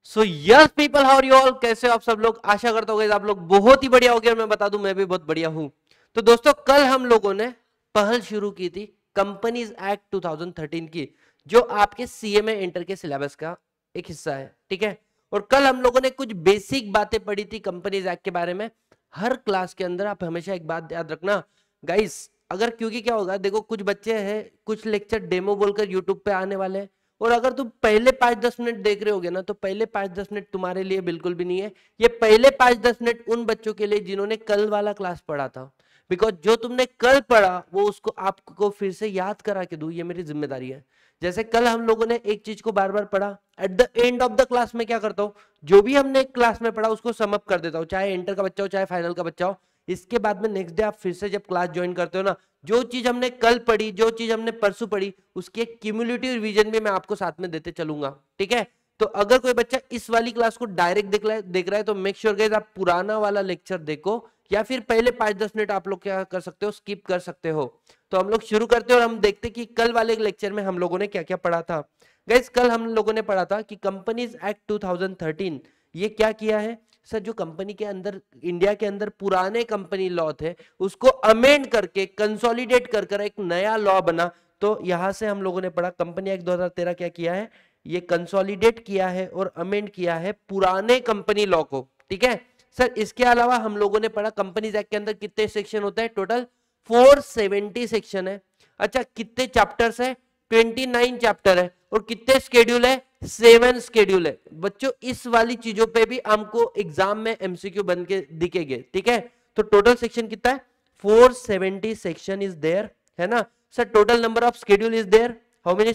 So yes people, how are you all, कैसे हो आप सब लोग। आशा करता हूँ आप लोग बहुत ही बढ़िया हो गए। मैं बता दूं मैं भी बहुत बढ़िया हूं। तो दोस्तों कल हम लोगों ने पहल शुरू की थी कंपनीज एक्ट 2013 की, जो आपके सीए में इंटर के सिलेबस का एक हिस्सा है, ठीक है। और कल हम लोगों ने कुछ बेसिक बातें पढ़ी थी कंपनीज एक्ट के बारे में। हर क्लास के अंदर आप हमेशा एक बात याद रखना गाइस, अगर क्योंकि क्या होगा देखो, कुछ बच्चे हैं कुछ लेक्चर डेमो बोलकर यूट्यूब पे आने वाले हैं, और अगर तुम पहले 5-10 मिनट देख रहे होगे ना, तो पहले 5-10 मिनट तुम्हारे लिए बिल्कुल भी नहीं है। ये पहले 5-10 मिनट उन बच्चों के लिए जिन्होंने कल वाला क्लास पढ़ा था। बिकॉज जो तुमने कल पढ़ा वो उसको आपको फिर से याद करा के दूं, ये मेरी जिम्मेदारी है। जैसे कल हम लोगों ने एक चीज को बार बार पढ़ा, at the end of the class में क्या करता हूं, जो भी हमने एक क्लास में पढ़ा उसको समअप कर देता हूं, चाहे इंटर का बच्चा हो चाहे फाइनल का बच्चा हो। इसके बाद में नेक्स्ट डे आप फिर से जब क्लास ज्वाइन करते हो ना, जो चीज हमने कल पढ़ी, जो चीज हमने परसों पढ़ी, उसकी एक क्यूमुलेटिव रिवीजन भी मैं आपको साथ में देते चलूंगा, ठीक है। तो अगर कोई बच्चा इस वाली क्लास को डायरेक्ट देख रहा है तो मेक श्योर गाइस आप पुराना वाला लेक्चर देखो, या फिर पहले 5-10 मिनट आप लोग क्या कर सकते हो, स्किप कर सकते हो। तो हम लोग शुरू करते हैं और हम देखते कि कल वाले लेक्चर में हम लोगों ने क्या क्या पढ़ा था। गाइस कल हम लोगों ने पढ़ा था कि कंपनीज एक्ट 2013 ये क्या किया है। सर जो कंपनी के अंदर, इंडिया के अंदर पुराने कंपनी लॉ थे उसको अमेंड करके कंसोलिडेट कर एक नया लॉ बना। तो यहां से हम लोगों ने पढ़ा कंपनी एक्ट 2013 क्या किया है, ये कंसोलिडेट किया है और अमेंड किया है पुराने कंपनी लॉ को, ठीक है। सर इसके अलावा हम लोगों ने पढ़ा कंपनीज एक्ट के अंदर कितने सेक्शन होते हैं, टोटल 470 सेक्शन है। अच्छा कितने चैप्टर्स है, 29 चैप्टर है। और कितने स्केड्यूल है, 7 स्केड्यूल है। बच्चों इस वाली चीजों पे भी हमको एग्जाम में एमसीक्यू बन के दिखेंगे, ठीक है। तो टोटल सेक्शन कितना है, 470 सेक्शन इज देयर, है ना। Sir total number of schedule is there, how many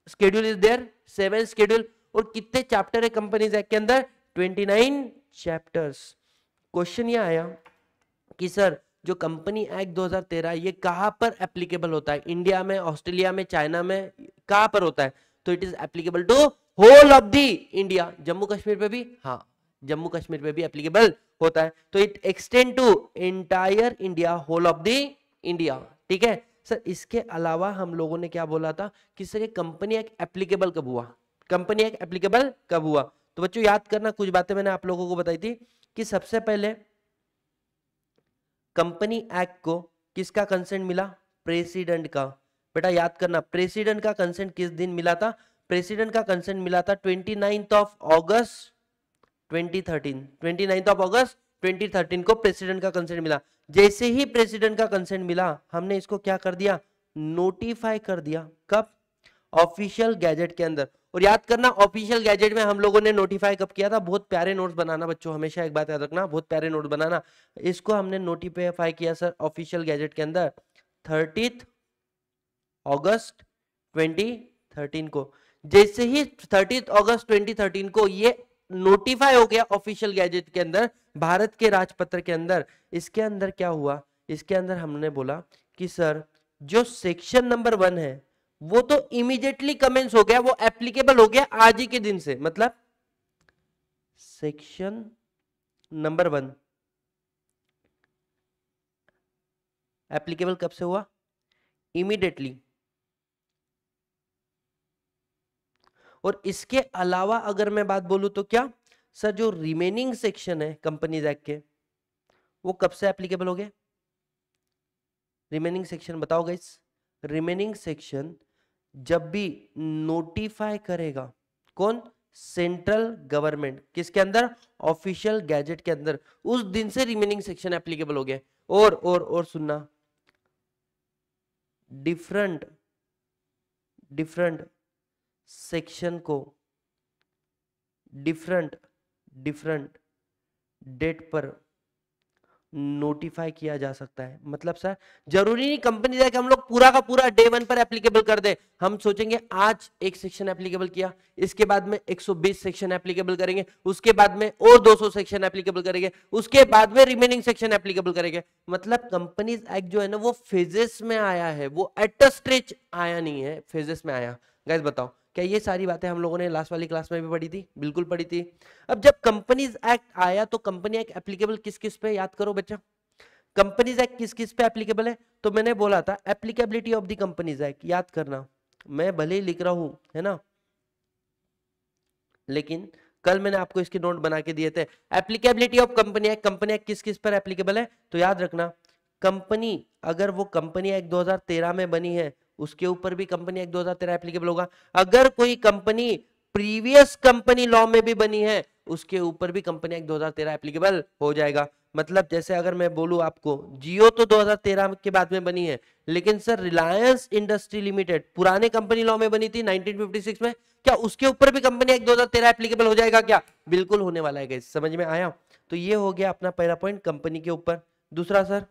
schedule is there, 7 schedule. और कितने चैप्टर है कंपनीज एक्ट के अंदर, 29 चैप्टर्स। क्वेश्चन ये आया कि सर जो कंपनी एक्ट 2013 ये कहां पर एप्लीकेबल होता है, इंडिया में, ऑस्ट्रेलिया में, चाइना में, कहां पर होता है। तो it is applicable to whole of the India. Jammu Kashmir पे भी, हाँ जम्मू कश्मीर पे भी एप्लीकेबल होता है। तो it extend to entire India, whole of the India, ठीक है। सर इसके अलावा हम लोगों ने क्या बोला था कि सर ये कंपनी एक्ट एप्लीकेबल कब हुआ, कंपनी एक्ट एप्लीकेबल कब हुआ। तो बच्चों याद करना, कुछ बातें मैंने आप लोगों को बताई थी कि सबसे पहले कंपनी एक्ट को किसका कंसेंट मिला, प्रेसिडेंट का। बेटा याद करना, प्रेसिडेंट का कंसेंट किस दिन मिला था, प्रेसिडेंट का कंसेंट मिला था 29 ऑफ अगस्त 2013, 29 ऑफ अगस्त 2013 को प्रेसिडेंट का कंसेंट मिला। जैसे ही प्रेसिडेंट का कंसेंट मिला हमने इसको क्या कर दिया, नोटिफाई कर दिया। कब, ऑफिशियल गैजेट के अंदर। और याद करना ऑफिशियल गैजेट में हम लोगों ने नोटिफाई कब किया था, बहुत प्यारे नोट्स बनाना बच्चों, हमेशा एक बात याद रखना, बहुत प्यारे नोट्स बनाना। इसको हमने नोटिफाई किया सर ऑफिशियल गैजेट के अंदर 30 अगस्त 2013 को। जैसे ही 30 अगस्त 2013 को ये नोटिफाई हो गया ऑफिशियल गैजेट के अंदर, भारत के राजपत्र के अंदर, इसके अंदर क्या हुआ, इसके अंदर हमने बोला कि सर जो सेक्शन नंबर 1 है वो तो इमीडिएटली कमेंस हो गया, वो एप्लीकेबल हो गया आज ही के दिन से। मतलब सेक्शन नंबर 1 एप्लीकेबल कब से हुआ, इमीडिएटली। और इसके अलावा अगर मैं बात बोलूं तो क्या, सर जो रिमेनिंग सेक्शन है कंपनीज एक्ट के वो कब से एप्लीकेबल हो गए, रिमेनिंग सेक्शन बताओ गाइस। रिमेनिंग सेक्शन जब भी नोटिफाई करेगा कौन, सेंट्रल गवर्नमेंट, किसके अंदर, ऑफिशियल गैजेट के अंदर, उस दिन से रिमेनिंग सेक्शन एप्लीकेबल हो गया। और सुनना, डिफरेंट डिफरेंट सेक्शन को डिफरेंट डिफरेंट डेट पर नोटिफाई किया जा सकता है। मतलब सर जरूरी नहीं कंपनी जाए कि हम लोग पूरा का पूरा डे 1 पर एप्लीकेबल कर दे। हम सोचेंगे आज एक सेक्शन एप्लीकेबल किया, इसके बाद में 120 सेक्शन एप्लीकेबल करेंगे, उसके बाद में और 200 सेक्शन एप्लीकेबल करेंगे, उसके बाद में रिमेनिंग सेक्शन एप्लीकेबल करेंगे। मतलब कंपनीज एक्ट जो है ना वो फेजेस में आया है, वो एट अ स्ट्रेच आया नहीं है, फेजेस में आया। गाइस बताओ क्या ये सारी बातें हम लोगों ने लास्ट वाली क्लास में भी पढ़ी थी, बिल्कुल पढ़ी थी। अब जब कंपनीज एक्ट आया तो कंपनी एक्ट एप्लीकेबल किस किस पे, याद करो बच्चा, कंपनीज एक्ट किस किस पे एप्लीकेबल है। तो मैंने बोला था applicability of the companies act, याद करना। मैं भले ही लिख रहा हूं है ना, लेकिन कल मैंने आपको इसके नोट बना के दिए थे। Applicability of company act, company act किस किस पर एप्लीकेबल है, तो याद रखना कंपनी, अगर वो कंपनी एक्ट 2013 में बनी है उसके ऊपर भी कंपनी एक्ट 2013 एप्लीकेबल होगा। अगर कोई कंपनी प्रीवियस कंपनी लॉ में भी बनी है उसके ऊपर भी कंपनी एक्ट 2013 एप्लीकेबल हो जाएगा। मतलब जैसे अगर मैं बोलूं आपको, जियो तो 2013 के बाद में बनी है, लेकिन सर रिलायंस इंडस्ट्री लिमिटेड पुराने कंपनी लॉ में बनी थी 1956 में, क्या उसके ऊपर भी कंपनी एक्ट 2013 एप्लीकेबल हो जाएगा क्या, बिल्कुल होने वाला है गाइस, समझ में आया। तो ये हो गया अपना पहला पॉइंट कंपनी के ऊपर। दूसरा सर,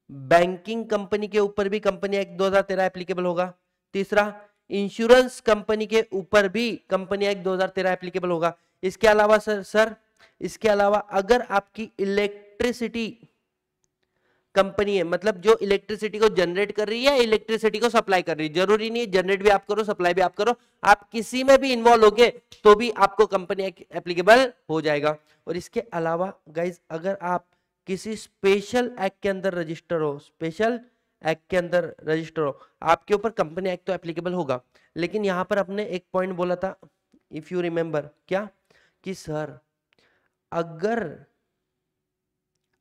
बैंकिंग कंपनी के ऊपर भी कंपनी एक्ट 2013 एप्लीकेबल होगा। तीसरा, इंश्योरेंस कंपनी के ऊपर भी कंपनी एक्ट 2013 एप्लीकेबल होगा। इसके अलावा सर इसके अलावा अगर आपकी इलेक्ट्रिसिटी कंपनी है, मतलब जो इलेक्ट्रिसिटी को जनरेट कर रही है, इलेक्ट्रिसिटी को सप्लाई कर रही है, जरूरी नहीं जनरेट भी आप करो सप्लाई भी आप करो, आप किसी में भी इन्वॉल्व होगे तो भी आपको कंपनी एक्ट एप्लीकेबल हो जाएगा। और इसके अलावा गाइज अगर आप किसी स्पेशल एक्ट के अंदर रजिस्टर हो, स्पेशल एक्ट के अंदर रजिस्टर हो, आपके ऊपर कंपनी एक्ट तो एप्लीकेबल होगा। लेकिन यहां पर अपने एक पॉइंट बोला था, इफ यू रिमेंबर, क्या कि सर अगर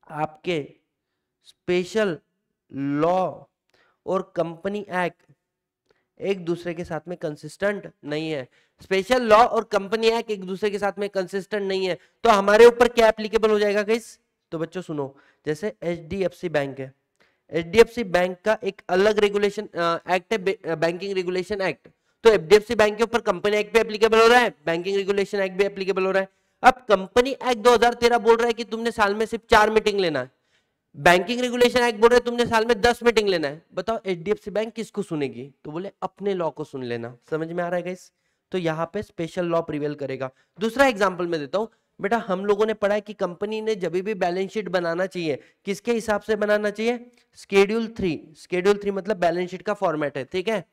आपके स्पेशल लॉ और कंपनी एक्ट एक दूसरे के साथ में कंसिस्टेंट नहीं है, स्पेशल लॉ और कंपनी एक्ट एक दूसरे के साथ में कंसिस्टेंट नहीं है, तो हमारे ऊपर क्या एप्लीकेबल हो जाएगा गाइस, तो बच्चों सुनो, जैसे एचडीएफसी बैंक है, एचडीएफसी बैंक का एक अलग रेगुलेशन एक्ट है, बैंकिंग रेगुलेशन एक्ट, तो एचडीएफसी बैंक के ऊपर कंपनी एक्ट भी एप्लीकेबल हो रहा है, बैंकिंग रेगुलेशन एक्ट भी एप्लीकेबल हो रहा है। अब कंपनी एक्ट 2013 बोल रहा है कि तुमने साल में सिर्फ 4 मीटिंग लेना है, बैंकिंग रेगुलेशन एक्ट बोल रहे तुमने साल में 10 मीटिंग लेना है, बताओ एचडीएफसी बैंक किसको सुनेगी, तो बोले अपने लॉ को सुन लेना। समझ में आ रहा है गाइस, तो यहाँ पे स्पेशल लॉ प्रिवेल करेगा। दूसरा एग्जांपल मैं देता हूं, बेटा हम लोगों ने पढ़ा है कि कंपनी ने जब भी बैलेंस शीट बनाना चाहिए किसके हिसाब से बनाना चाहिए, शेड्यूल 3, शेड्यूल 3 मतलब बैलेंस शीट का फॉर्मेट है, ठीक है।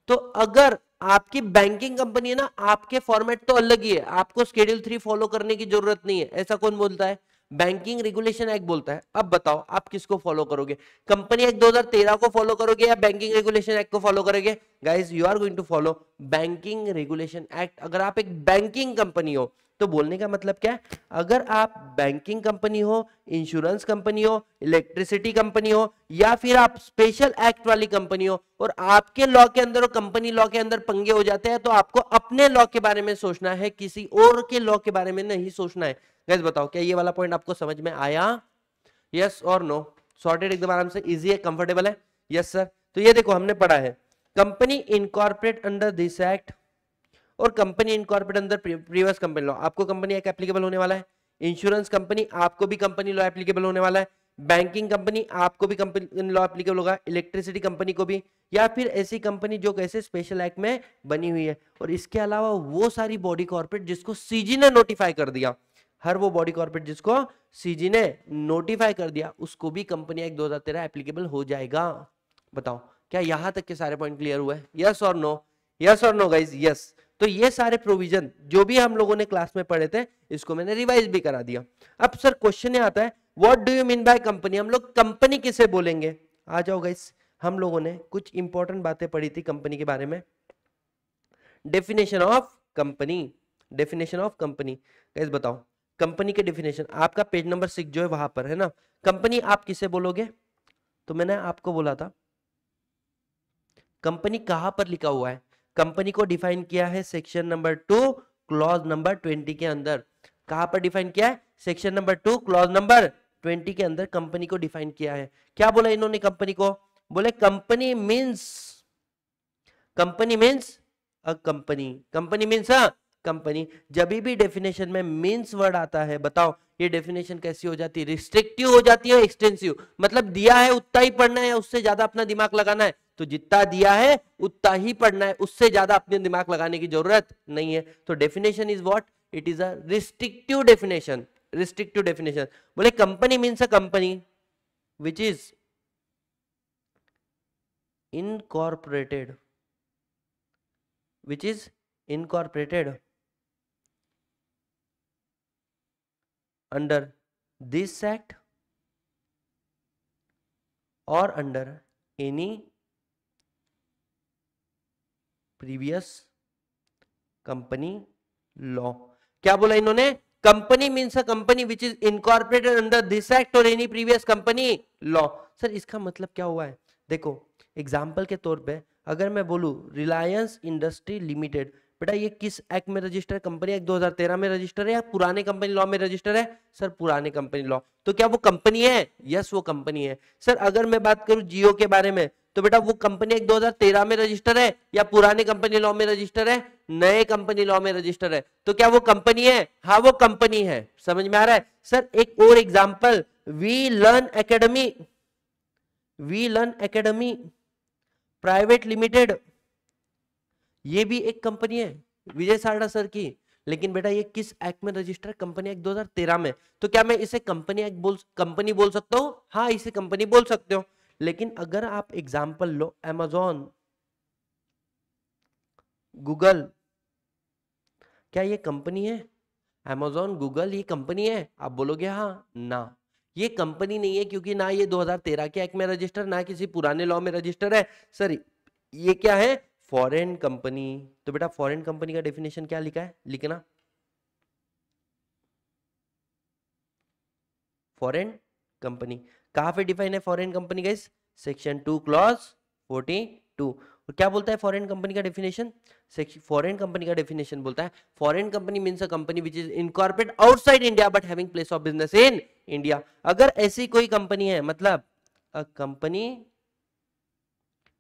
तो अगर आपकी बैंकिंग कंपनी है ना, आपके फॉर्मेट तो अलग ही है, आपको शेड्यूल 3 फॉलो करने की जरूरत नहीं है, ऐसा कौन बोलता है, बैंकिंग रेगुलेशन एक्ट बोलता है। अब बताओ आप किसको फॉलो करोगे, कंपनी एक्ट 2013 को फॉलो करोगे या बैंकिंग रेगुलेशन एक्ट को फॉलो करोगे, guys you are going to follow banking regulation act. अगर आप एक बैंकिंग कंपनी हो, तो बोलने का मतलब क्या है, अगर आप बैंकिंग कंपनी हो, इंश्योरेंस कंपनी हो, इलेक्ट्रिसिटी कंपनी हो, या फिर आप स्पेशल एक्ट वाली कंपनी हो और आपके लॉ के अंदर और कंपनी लॉ के अंदर पंगे हो जाते हैं, तो आपको अपने लॉ के बारे में सोचना है, किसी और के लॉ के बारे में नहीं सोचना है। गाइस बताओ क्या ये वाला पॉइंट आपको समझ में आया, यस और नो, सॉर्टेड एकदम आराम से, इजी है, कंफर्टेबल है, यस सर। तो ये देखो हमने पढ़ा है company incorporate under this act और कंपनी इनकॉर्पोरेट अंदर प्रीवियस कंपनी लॉ, आपको कंपनी एक्ट एप्लीकेबल होने वाला है, इंश्योरेंस कंपनी आपको भी कंपनी लॉ एप्लीकेबल होने वाला है, बैंकिंग कंपनी आपको भी कंपनी लॉ एप्लीकेबल होगा, इलेक्ट्रिसिटी कंपनी को भी, या फिर ऐसी कंपनी जो कैसे स्पेशल एक्ट में बनी हुई है। और इसके अलावा वो सारी बॉडी कॉर्पोरेट जिसको सीजी ने नोटिफाई कर दिया, हर वो बॉडी कॉर्पोरेट जिसको सीजी ने नोटिफाई कर दिया उसको भी कंपनी एक्ट 2013 एप्लीकेबल हो जाएगा। बताओ क्या यहां तक के सारे पॉइंट क्लियर हुए, यस और नो, यस और नो गाइस, यस। तो ये सारे प्रोविजन जो भी हम लोगों ने क्लास में पढ़े थे इसको मैंने रिवाइज भी करा दिया। अब सर क्वेश्चन ये आता है, what do you mean by company, हम लोग कंपनी किसे बोलेंगे, आ जाओ गाइस, हम लोगों ने कुछ इंपॉर्टेंट बातें पढ़ी थी कंपनी के बारे में। Definition of company, definition of company, guys बताओ कंपनी के डेफिनेशन, आपका पेज नंबर 6 जो है वहां पर है ना, कंपनी आप किसे बोलोगे, तो मैंने आपको बोला था कंपनी कहां पर लिखा हुआ है, कंपनी को डिफाइन किया है सेक्शन नंबर 2 क्लॉज नंबर 20 के अंदर, कहां पर डिफाइन किया है, सेक्शन नंबर 2 क्लॉज नंबर 20 के अंदर कंपनी को डिफाइन किया है। क्या बोला इन्होंने कंपनी को, बोले company means, company means a company, company means a company. जब भी डेफिनेशन में मींस वर्ड आता है, बताओ ये डेफिनेशन कैसी हो जाती है, रिस्ट्रिक्टिव हो जाती है, एक्सटेंसिव, मतलब दिया है उतना ही पढ़ना है, उससे ज्यादा अपना दिमाग लगाना है, तो जितना दिया है उतना ही पढ़ना है, उससे ज्यादा अपने दिमाग लगाने की जरूरत नहीं है। तो definition is what, it is a restrictive definition, restrictive definition. बोले company means a company which is incorporated, which is incorporated under this act or under any previous company law। क्या बोला इन्होंने? Company means a company which is incorporated under this act और any previous company law. Sir इसका मतलब क्या हुआ है? देखो एग्जाम्पल के तौर पे अगर मैं बोलूं रिलायंस इंडस्ट्री लिमिटेड, बेटा ये किस एक्ट में रजिस्टर है? कंपनी एक्ट 2013 में रजिस्टर है या पुराने कंपनी लॉ में रजिस्टर है? सर पुराने कंपनी लॉ। तो क्या वो कंपनी है? यस वो कंपनी है। सर अगर मैं बात करूं जियो के बारे में, तो बेटा वो कंपनी एक्ट 2013 में रजिस्टर है या पुराने कंपनी लॉ में रजिस्टर है? नए कंपनी लॉ में रजिस्टर है। तो क्या वो कंपनी है? हाँ वो कंपनी है। समझ में आ रहा है? सर एक और example, we learn academy private limited, ये भी एक कंपनी है विजय सारडा सर की, लेकिन बेटा ये किस एक्ट में रजिस्टर? कंपनी एक्ट 2013 में। तो क्या मैं इसे कंपनी बोल सकता हूं? हाँ इसे कंपनी बोल सकते हो। लेकिन अगर आप एग्जांपल लो अमेजॉन, गूगल, क्या ये कंपनी है? अमेजॉन गूगल ये कंपनी है? आप बोलोगे हाँ ना, ये कंपनी नहीं है, क्योंकि ना ये 2013 के एक्ट में रजिस्टर, ना किसी पुराने लॉ में रजिस्टर है। सर ये क्या है? Foreign company. तो बेटा फॉरेन कंपनी का डेफिनेशन क्या लिखा है? लिखना फॉरेन कंपनी कहां पे डिफाइन है foreign company guys? Section 2 clause 42। और क्या बोलता है फॉरेन कंपनी का डेफिनेशन? फॉरेन कंपनी का डेफिनेशन बोलता है foreign company means a company which is incorporated outside India but having place of business in India. अगर ऐसी कोई कंपनी है, मतलब अ company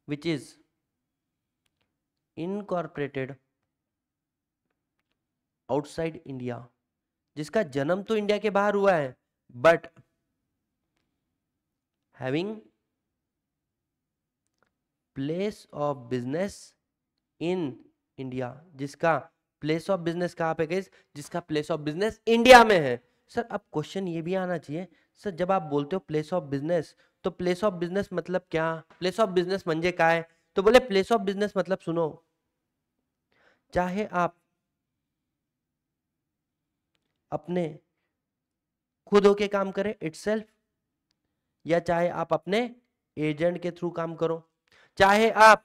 which is incorporated outside India, जिसका जन्म तो इंडिया के बाहर हुआ है but having place of business in India, जिसका प्लेस ऑफ बिजनेस कहां पे गाइस? जिसका प्लेस ऑफ बिजनेस इंडिया में है। सर अब क्वेश्चन ये भी आना चाहिए, सर जब आप बोलते हो प्लेस ऑफ बिजनेस, तो प्लेस ऑफ बिजनेस मतलब क्या? प्लेस ऑफ बिजनेस म्हणजे काय? तो बोले प्लेस ऑफ बिजनेस मतलब सुनो, चाहे आप अपने खुद होके काम करें इटसेल्फ, या चाहे आप अपने एजेंट के थ्रू काम करो, चाहे आप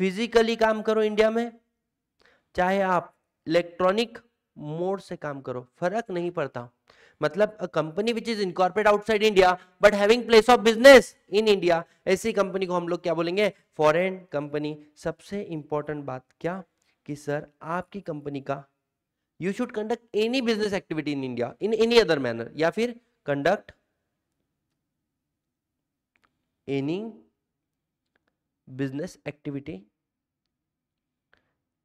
फिजिकली काम करो इंडिया में, चाहे आप इलेक्ट्रॉनिक मोड से काम करो, फर्क नहीं पड़ता। मतलब अ company which is incorporate outside India but having place of business in India, ऐसी कंपनी को हम लोग क्या बोलेंगे? Foreign company. सबसे इंपॉर्टेंट बात क्या कि सर आपकी कंपनी का you should conduct any business activity in India in any other manner, या फिर conduct any business activity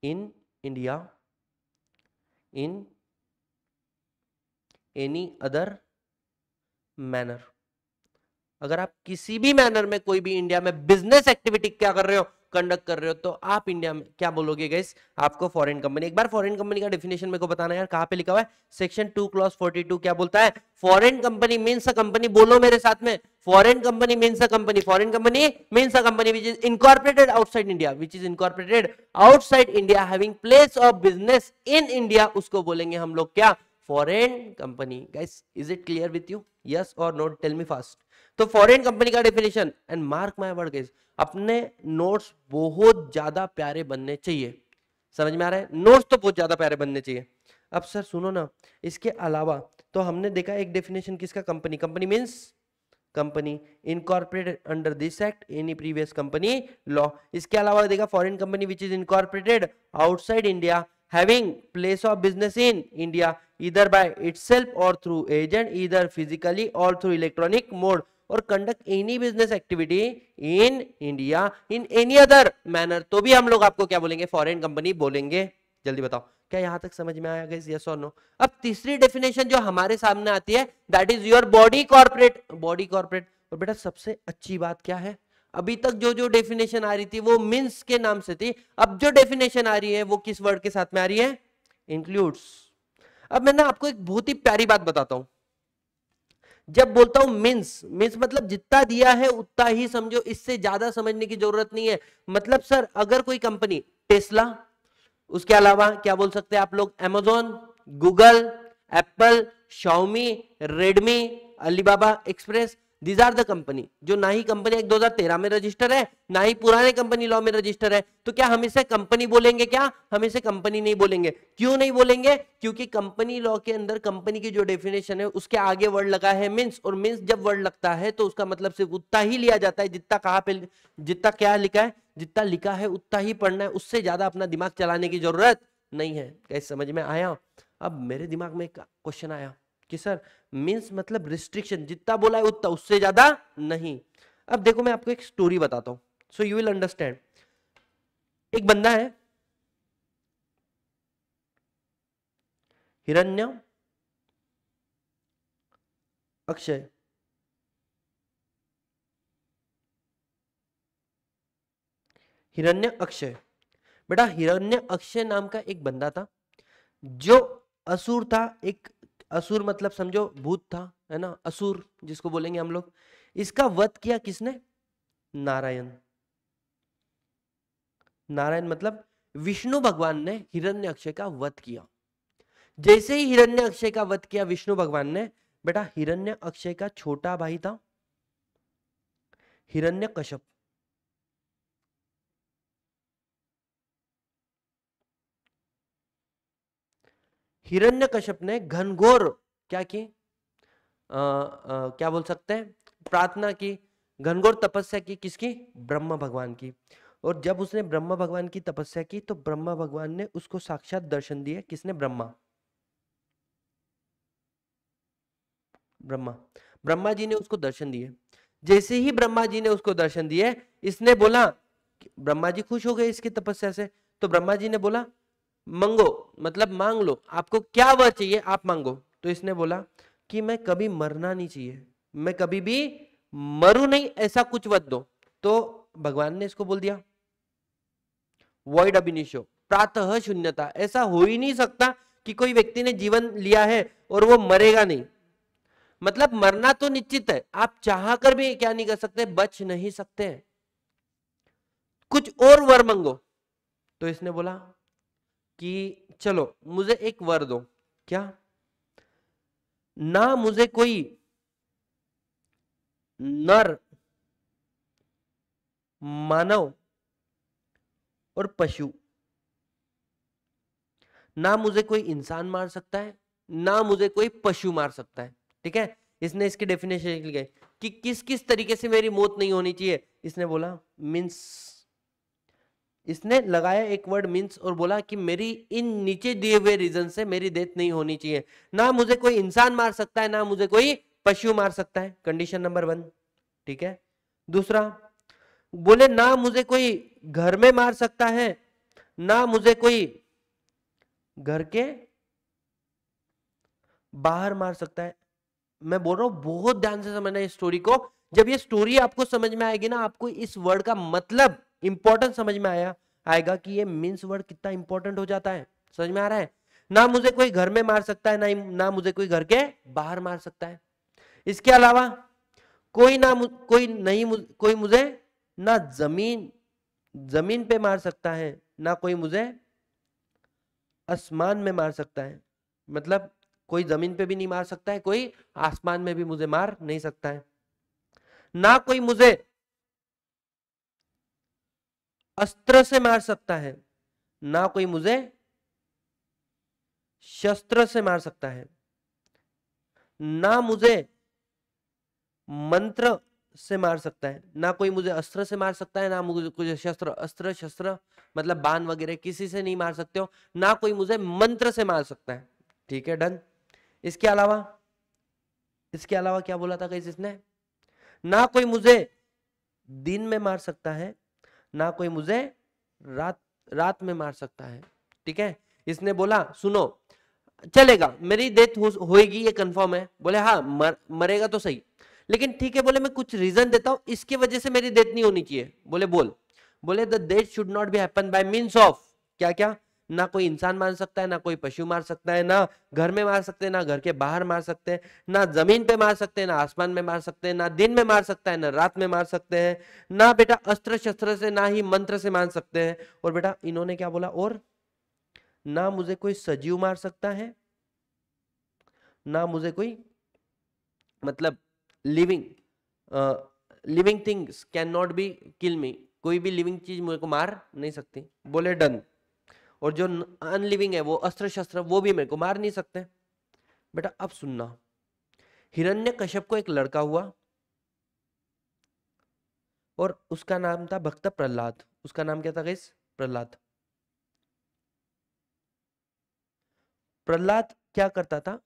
in India in any other manner. अगर आप किसी भी मैनर में कोई भी इंडिया में बिजनेस एक्टिविटी क्या कर रहे हो? कंडक्ट कर रहे हो, तो आप इंडिया में क्या बोलोगे गाइस? आपको फॉरेन कंपनी। एक बार फॉरेन कंपनी का डेफिनेशन मेरे को बताना यार, कहां पे लिखा हुआ है? सेक्शन 2 क्लॉज 42 क्या बोलता है? Foreign company means a company, बोलो मेरे साथ में, foreign company means a company, foreign company means a company which is incorporated outside India, which is incorporated outside India having place of business in India, उसको बोलेंगे हम लोग क्या? Foreign company. Guys is it clear with you? Yes और no? Tell me fast. तो foreign company का definition, and mark my word guys, अपने notes बहुत ज्यादा प्यारे बनने चाहिए। समझ में आ रहा है? नोट्स तो बहुत ज्यादा प्यारे बनने चाहिए। अब सर सुनो ना, इसके अलावा तो हमने देखा एक डेफिनेशन किसका? Company. Company means company incorporated under this act any previous company law. इसके अलावा देखा foreign company which is incorporated outside India having place of business in India either by itself or through agent, either physically or through electronic mode, और conduct any business activity in India in any other manner, तो भी हम लोग आपको क्या बोलेंगे? Foreign company बोलेंगे। जल्दी बताओ क्या यहां तक समझ में आया गाइस? यस और नो? अब तीसरी डेफिनेशन जो हमारे सामने आती है, that is your body corporate. Body corporate. और बेटा सबसे अच्छी बात क्या है, अभी तक जो जो डेफिनेशन आ रही थी वो मीन्स के नाम से थी, अब जो डेफिनेशन आ रही है वो किस वर्ड के साथ में आ रही है? इंक्लूड्स। अब मैं ना आपको एक बहुत ही प्यारी बात बताता हूं, जब बोलता हूं मीन्स, मीन्स मतलब जितना दिया है उतना ही समझो, इससे ज्यादा समझने की जरूरत नहीं है। मतलब सर अगर कोई कंपनी टेस्ला, उसके अलावा क्या बोल सकते हैं आप लोग? Amazon, Google, Apple, Xiaomi, Redmi, Alibaba Express, these are the company, जो ना ही कंपनी एक्ट 2013 में रजिस्टर है, ना ही पुराने कंपनी लॉ में रजिस्टर है। तो क्या हम इसे कंपनी बोलेंगे? क्या हम इसे कंपनी नहीं बोलेंगे? क्यों नहीं बोलेंगे? क्योंकि कंपनी लॉ के अंदर कंपनी की जो डेफिनेशन है उसके आगे वर्ड लगा है मीन्स, और मीन्स जब वर्ड लगता है तो उसका मतलब सिर्फ उतना ही लिया जाता है जितना कहाँ पे, जितना क्या लिखा है, जितना लिखा है उतना ही पढ़ना है, उससे ज्यादा अपना दिमाग चलाने की जरूरत नहीं है। कैसे समझ में आया? अब मेरे दिमाग में एक क्वेश्चन आया कि सर मीन्स मतलब रिस्ट्रिक्शन, जितना बोला है उतना, उससे ज्यादा नहीं। अब देखो मैं आपको एक स्टोरी बताता हूं, सो यू विल अंडरस्टैंड। एक बंदा है, हिरण्य अक्षय, हिरण्य अक्षय। बेटा हिरण्य अक्षय नाम का एक बंदा था जो असुर था। एक असुर मतलब समझो भूत था, है ना, असुर जिसको बोलेंगे हम लोग। इसका वध किया किसने? नारायण। नारायण मतलब विष्णु भगवान ने हिरण्यक्षय का वध किया। जैसे ही हिरण्यक्षय का वध किया विष्णु भगवान ने, बेटा हिरण्यक्षय का छोटा भाई था हिरण्यकश्यप। हिरण्यकश्यप ने घनघोर क्या की, क्या बोल सकते हैं, प्रार्थना की, घनघोर तपस्या की। किसकी? ब्रह्मा भगवान की। और जब उसने ब्रह्मा भगवान की तपस्या की तो ब्रह्मा भगवान ने उसको साक्षात दर्शन दिए। किसने? ब्रह्मा। ब्रह्मा, ब्रह्मा जी ने उसको दर्शन दिए। जैसे ही ब्रह्मा जी ने उसको दर्शन दिए, इसने बोला, ब्रह्मा जी खुश हो गए इसकी तपस्या से, तो ब्रह्मा जी ने बोला मंगो, मतलब मांग लो, आपको क्या वह चाहिए आप मांगो। तो इसने बोला कि मैं कभी मरना नहीं चाहिए, मैं कभी भी मरू नहीं, ऐसा कुछ वत दो। तो भगवान ने इसको बोल दिया वॉइड अबिनिशो, प्रातः शून्यता। ऐसा हो ही नहीं सकता कि कोई व्यक्ति ने जीवन लिया है और वो मरेगा नहीं, मतलब मरना तो निश्चित है, आप चाह कर भी क्या नहीं कर सकते, बच नहीं सकते, कुछ और वर मांगो। तो इसने बोला कि चलो मुझे एक वर दो। क्या? ना मुझे कोई नर, मानव और पशु, ना मुझे कोई इंसान मार सकता है, ना मुझे कोई पशु मार सकता है। ठीक है, इसने इसकी डेफिनेशन लिखी है कि किस किस तरीके से मेरी मौत नहीं होनी चाहिए। इसने बोला मीन्स, इसने लगाया एक वर्ड मीन्स और बोला कि मेरी इन नीचे दिए हुए रीजन से मेरी डेथ नहीं होनी चाहिए। ना मुझे कोई इंसान मार सकता है, ना मुझे कोई पशु मार सकता है, कंडीशन नंबर 1। ठीक है, दूसरा बोले ना मुझे कोई घर में मार सकता है, ना मुझे कोई घर के बाहर मार सकता है। मैं बोल रहा हूं बहुत ध्यान से समझना इस स्टोरी को। जब ये स्टोरी आपको समझ में आएगी ना, आपको इस वर्ड का मतलब इंपॉर्टेंट समझ में आएगा कि ये मीन्स वर्ड कितना इंपॉर्टेंट हो जाता है। समझ में आ रहा है? ना मुझे कोई घर में मार सकता है, ना मुझे कोई घर के बाहर मार सकता है। इसके अलावा कोई ना कोई नहीं कोई मुझे ना जमीन पे मार सकता है, ना कोई मुझे आसमान में मार सकता है। मतलब कोई जमीन पे भी नहीं मार सकता है, कोई आसमान में भी मुझे मार नहीं सकता है। ना कोई मुझे अस्त्र से मार सकता है, ना कोई मुझे शस्त्र से मार सकता है, ना मुझे मंत्र से मार सकता है, ना कोई मुझे अस्त्र से मार सकता है, ना मुझे कुछ शस्त्र, अस्त्र शस्त्र मतलब बाण वगैरह किसी से नहीं मार सकते हो, ना कोई मुझे मंत्र से मार सकता है। ठीक है, डन। इसके अलावा क्या बोला था गाइस इसने? ना कोई मुझे दिन में मार सकता है, ना कोई मुझे रात रात में मार सकता है। ठीक है, इसने बोला सुनो चलेगा मेरी डेथ होएगी ये कंफर्म है। बोले हाँ मरेगा तो सही, लेकिन ठीक है, बोले मैं कुछ रीजन देता हूं इसकी वजह से मेरी डेथ नहीं होनी चाहिए। बोले बोल। बोले the death should not be happen by means of क्या क्या? ना कोई इंसान मार सकता है, ना कोई पशु मार सकता है, ना घर में मार सकते हैं, ना घर के बाहर मार सकते हैं, ना जमीन पे मार सकते हैं, ना आसमान में मार सकते हैं, ना दिन में मार सकता है, ना रात में मार सकते हैं, ना बेटा अस्त्र शस्त्र से, ना ही मंत्र से मार सकते हैं। और बेटा इन्होंने क्या बोला? और ना मुझे कोई सजीव मार सकता है, ना मुझे कोई मतलब living living things can not be kill me, कोई भी लिविंग चीज मेरे को मार नहीं सकती। बोले डन। और जो अनलिविंग है वो अस्त्र शस्त्र वो भी मेरे को मार नहीं सकते। बेटा अब सुनना, हिरण्यकश्यप को एक लड़का हुआ और उसका नाम था भक्त प्रहलाद। उसका नाम क्या था गाइस? प्रहलाद। प्रहलाद क्या करता था?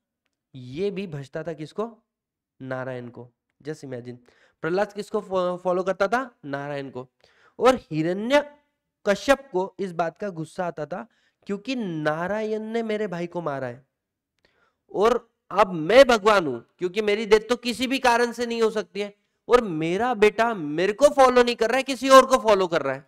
ये भी भजता था किसको? नारायण को। जस्ट इमेजिन, प्रहलाद किसको फॉलो करता था? नारायण को। और हिरण्यकश्यप को इस बात का गुस्सा आता था क्योंकि नारायण ने मेरे भाई को मारा है और अब मैं भगवान हूं, क्योंकि मेरी डेथ तो किसी भी कारण से नहीं हो सकती है और मेरा बेटा मेरे को फॉलो नहीं कर रहा है, किसी और को फॉलो कर रहा है।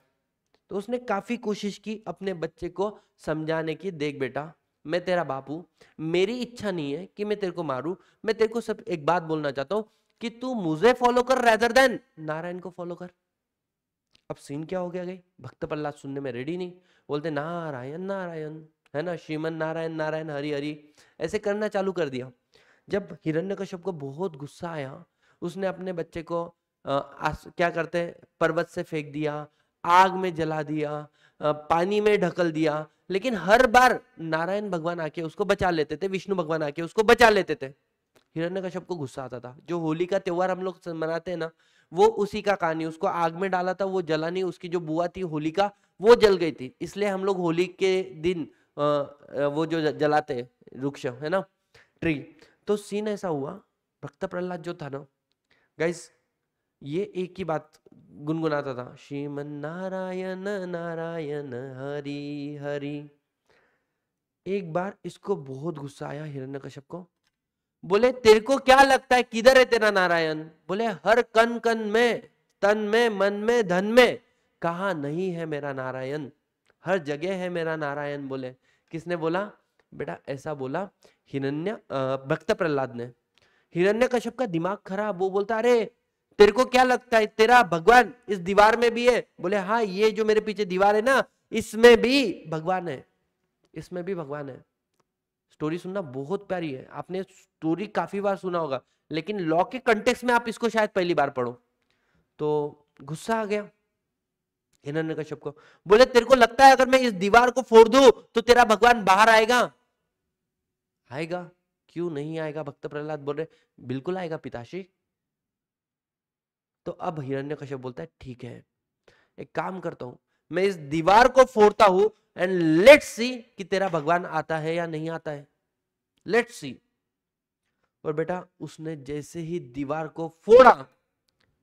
तो उसने काफी कोशिश की अपने बच्चे को समझाने की, देख बेटा मैं तेरा बाप हूं, मेरी इच्छा नहीं है कि मैं तेरे को मारूं, मैं तेरे को सब एक बात बोलना चाहता हूं कि तू मुझे फॉलो कर रेदर देन नारायण को फॉलो कर। अब सीन क्या हो गया गई? भक्त प्रहलाद सुनने में रेडी नहीं, बोलते नारायण नारायण, है ना, श्रीमन नारायण नारायण हरि हरि, ऐसे करना चालू कर दिया। जब हिरण्यकश्यप को बहुत गुस्सा आया, उसने अपने बच्चे को क्या करते, पर्वत से फेंक दिया, आग में जला दिया, पानी में ढकल दिया, लेकिन हर बार नारायण भगवान आके उसको बचा लेते थे, विष्णु भगवान आके उसको बचा लेते थे। हिरण्यकश्यप को गुस्सा आता था। जो होली का त्योहार हम लोग मनाते हैं ना, वो उसी का कहानी, उसको आग में डाला था, वो जला नहीं, उसकी जो बुआ थी होलिका वो जल गई थी, इसलिए हम लोग होली के दिन वो जो जलाते वृक्ष, है ना, ट्री। तो सीन ऐसा हुआ, भक्त प्रहलाद जो था ना गाइस, ये एक ही बात गुनगुनाता था, श्रीमन नारायण नारायण हरि हरि। एक बार इसको बहुत गुस्सा आया हिरण्यकश्यप को, बोले तेरे को क्या लगता है किधर है तेरा नारायण? बोले हर कण कण में, तन में, मन में, धन में, कहा नहीं है मेरा नारायण? हर जगह है मेरा नारायण। बोले किसने बोला? बेटा ऐसा बोला भक्त प्रहलाद ने। हिरण्यकश्यप का दिमाग खराब, वो बोलता अरे तेरे को क्या लगता है तेरा भगवान इस दीवार में भी है? बोले हाँ, ये जो मेरे पीछे दीवार है ना, इसमें भी भगवान है, इसमें भी भगवान है। स्टोरी सुनना बहुत प्यारी है, आपने स्टोरी काफी बार सुना होगा, लेकिन लॉ के कंटेक्स्ट में आप इसको शायद पहली बार पढ़ो। तो गुस्सा आ गया हिरण्यकश्यप को, बोले तेरे को लगता है अगर मैं इस दीवार को फोड़ दूं तो तेरा भगवान बाहर आएगा? आएगा, क्यों नहीं आएगा? भक्त प्रहलाद बोल रहे बिल्कुल आएगा पिताश्री। तो अब हिरण्यकश्यप बोलता है ठीक है, एक काम करता हूं, मैं इस दीवार को फोड़ता हूं एंड लेट्स सी कि तेरा भगवान आता है या नहीं आता है, लेट्स सी। और बेटा उसने जैसे ही दीवार को फोड़ा,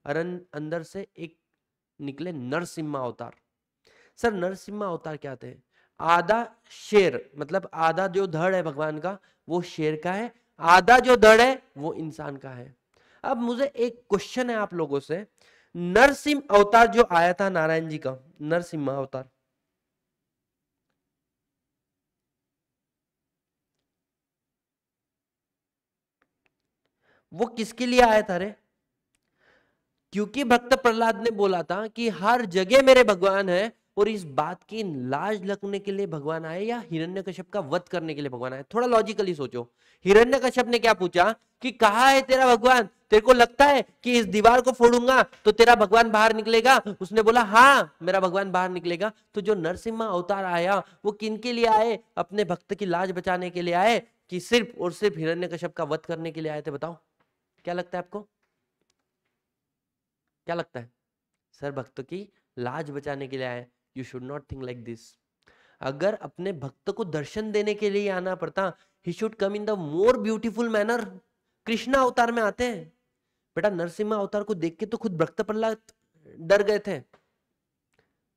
अंदर से एक निकले नरसिम्हा अवतार। सर नरसिम्हा अवतार क्या थे? आधा शेर, मतलब आधा जो धड़ है भगवान का वो शेर का है, आधा जो धड़ है वो इंसान का है। अब मुझे एक क्वेश्चन है आप लोगों से, नरसिंह अवतार जो आया था नारायण जी का, नरसिम्हा अवतार, वो किसके लिए आया था रे? क्योंकि भक्त प्रहलाद ने बोला था कि हर जगह मेरे भगवान है, और इस बात की लाज लगने के लिए भगवान आए या हिरण्यकश्यप का वध करने के लिए भगवान आए? थोड़ा लॉजिकली सोचो। हिरण्यकश्यप ने क्या पूछा कि कहाँ है तेरा भगवान? तेरे को लगता है कि इस दीवार को फोड़ूंगा तो तेरा भगवान बाहर निकलेगा? उसने बोला हाँ मेरा भगवान बाहर निकलेगा। तो जो नरसिम्हा अवतार आया वो किन के लिए आए? अपने भक्त की लाज बचाने के लिए आए कि सिर्फ और सिर्फ हिरण्यकश्यप का वध करने के लिए आए थे? बताओ क्या लगता है आपको, क्या लगता है? सर भक्तों की लाज बचाने के लिए आए। You should not think like this. अगर अपने भक्त को दर्शन देने के लिए आना पड़ता, he should come in the more beautiful manner. Krishna अवतार में आते हैं बेटा, नरसिम्हा अवतार को देख के तो खुद भक्त प्रहलाद डर गए थे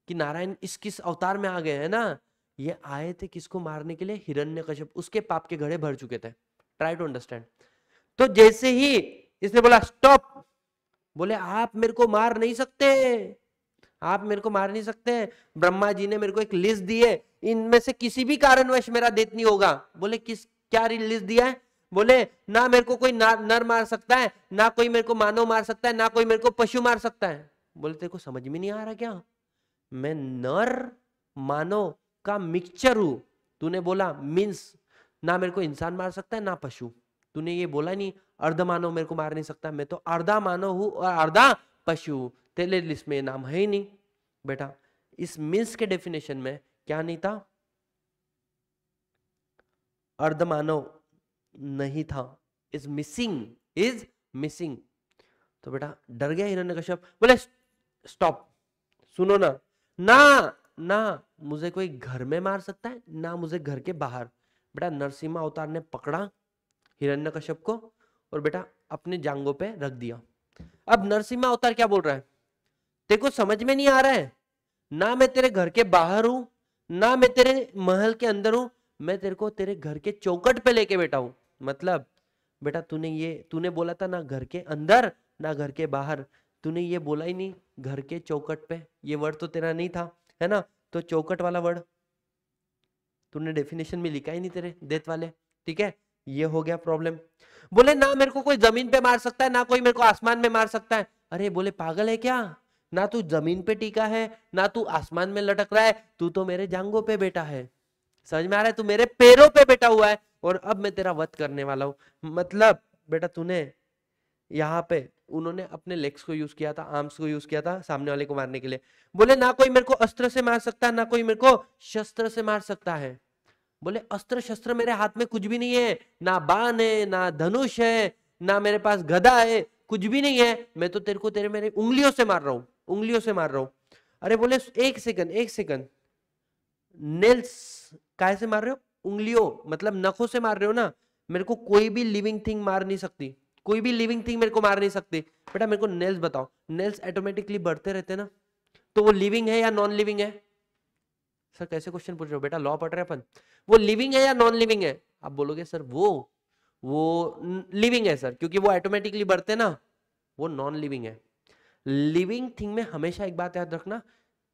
कि नारायण इस किस अवतार में आ गए हैं ना। ये आए थे किसको मारने के लिए? हिरण्यकश्यप, उसके पाप के घड़े भर चुके थे। Try to understand. तो जैसे ही इसने बोला स्टॉप, बोले आप मेरे को मार नहीं सकते, आप मेरे को मार नहीं सकते, ब्रह्मा जी ने मेरे को एक लिस्ट दी है, इनमें से किसी भी कारणवश मेरा डेथ नहीं होगा। बोले किस, क्या लिस्ट दिया है? बोले ना मेरे को कोई नर मार सकता है, ना कोई मेरे को मानव मार सकता है, ना कोई मेरे को पशु मार सकता है। बोले तेरे को समझ में नहीं आ रहा क्या? मैं नर मानव का मिक्सचर हूं। तूने बोला मीन्स ना मेरे को इंसान मार सकता है ना पशु, तूने ये बोला नहीं। अर्धमानव मेरे को मार नहीं सकता, मैं तो आधा मानव हूं और आधा पशु हूं, तेरे लिस्ट में नाम है ही नहीं। बेटा इस मीन्स के डेफिनेशन में क्या नहीं था, अर्धमानव नहीं था, इज मिसिंग। तो बेटा डर गया हिरण्यकश्यप, बोले स्टॉप, सुनो ना, ना मुझे कोई घर में मार सकता है ना मुझे घर के बाहर। बेटा नरसिम्हा अवतार ने पकड़ा हिरण्यकश्यप को और बेटा अपने जांघों पे रख दिया। अब नरसिम्हा अवतार क्या बोल रहा है, तेरे को समझ में नहीं आ रहा है, ना मैं तेरे घर के बाहर हूं ना मैं तेरे महल के अंदर हूं, मैं तेरे को तेरे घर के चौखट पे लेके बैठा हूं। मतलब बेटा तूने बोला था ना घर के अंदर ना घर के बाहर, तूने ये बोला ही नहीं घर के चौखट पे, ये वर्ड तो तेरा नहीं था, है ना, तो चौखट वाला वर्ड तूने डेफिनेशन में लिखा ही नहीं तेरे डेथ वाले, ठीक है, ये हो गया प्रॉब्लम। बोले ना मेरे को कोई जमीन पे मार सकता है ना कोई मेरे को आसमान में मार सकता है। अरे बोले पागल है क्या, ना तू जमीन पे टिका है ना तू आसमान में लटक रहा है, तू तो मेरे जांघों पे बैठा है, समझ में आ रहा है, तू मेरे पैरों पे बैठा हुआ है और अब मैं तेरा वध करने वाला हूं। मतलब बेटा तूने यहाँ पे उन्होंने अपने लेग्स को यूज किया था, आर्म्स को यूज किया था सामने वाले को मारने के लिए। बोले ना कोई मेरे को अस्त्र से मार सकता है ना कोई मेरे को शस्त्र से मार सकता है। बोले अस्त्र शस्त्र मेरे हाथ में कुछ भी नहीं है, ना बाण है ना धनुष है ना मेरे पास गदा है, कुछ भी नहीं है, मैं तो तेरे को तेरे मेरे उंगलियों से मार रहा हूं, उंगलियों से मार रहा हूं। अरे बोले एक सेकंड, नेल्स काय से मार रहे हो, उंगलियों मतलब नखों से मार रहे हो ना, मेरे को कोई भी लिविंग थिंग मार नहीं सकती, कोई भी लिविंग थिंग मेरे को मार नहीं सकती। बेटा मेरे को नेल्स बताओ, नेल्स ऑटोमेटिकली बढ़ते रहते ना, तो वो लिविंग है या नॉन लिविंग है? सर कैसे क्वेश्चन पूछ रहे हो बेटा, लॉ पढ़ रहे अपन, वो लिविंग है या नॉन लिविंग है? आप बोलोगे सर वो लिविंग है सर, क्योंकि वो ऑटोमेटिकली बढ़ते ना, वो नॉन लिविंग है। लिविंग थिंग में हमेशा एक बात याद रखना,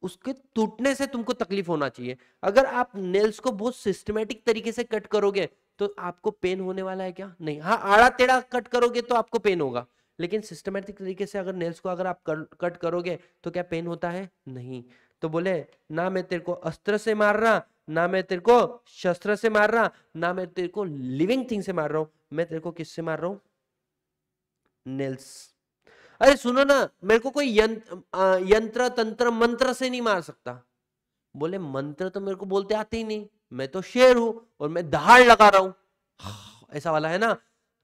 उसके टूटने से तुमको तकलीफ होना चाहिए। अगर आप नेल्स को बहुत सिस्टमेटिक तरीके से कट करोगे तो आपको पेन होने वाला है क्या? नहीं। हाँ आड़ा टेढ़ा कट करोगे तो आपको पेन होगा, लेकिन सिस्टमेटिक तरीके से अगर नेल्स को अगर आप कट करोगे तो क्या पेन होता है? नहीं। तो बोले ना मैं तेरे को अस्त्र से मार रहा ना मैं तेरे को शस्त्र से मार रहा ना मैं तेरे को लिविंग थिंग से मार रहा हूं, मैं तेरे को किससे मार रहा हूं? नेल्स। अरे सुनो ना, मेरे को कोई यंत्र तंत्र मंत्र से नहीं मार सकता। बोले मंत्र तो मेरे को बोलते आते ही नहीं, मैं तो शेर हूं और मैं दहाड़ लगा रहा हूं, ऐसा वाला है ना,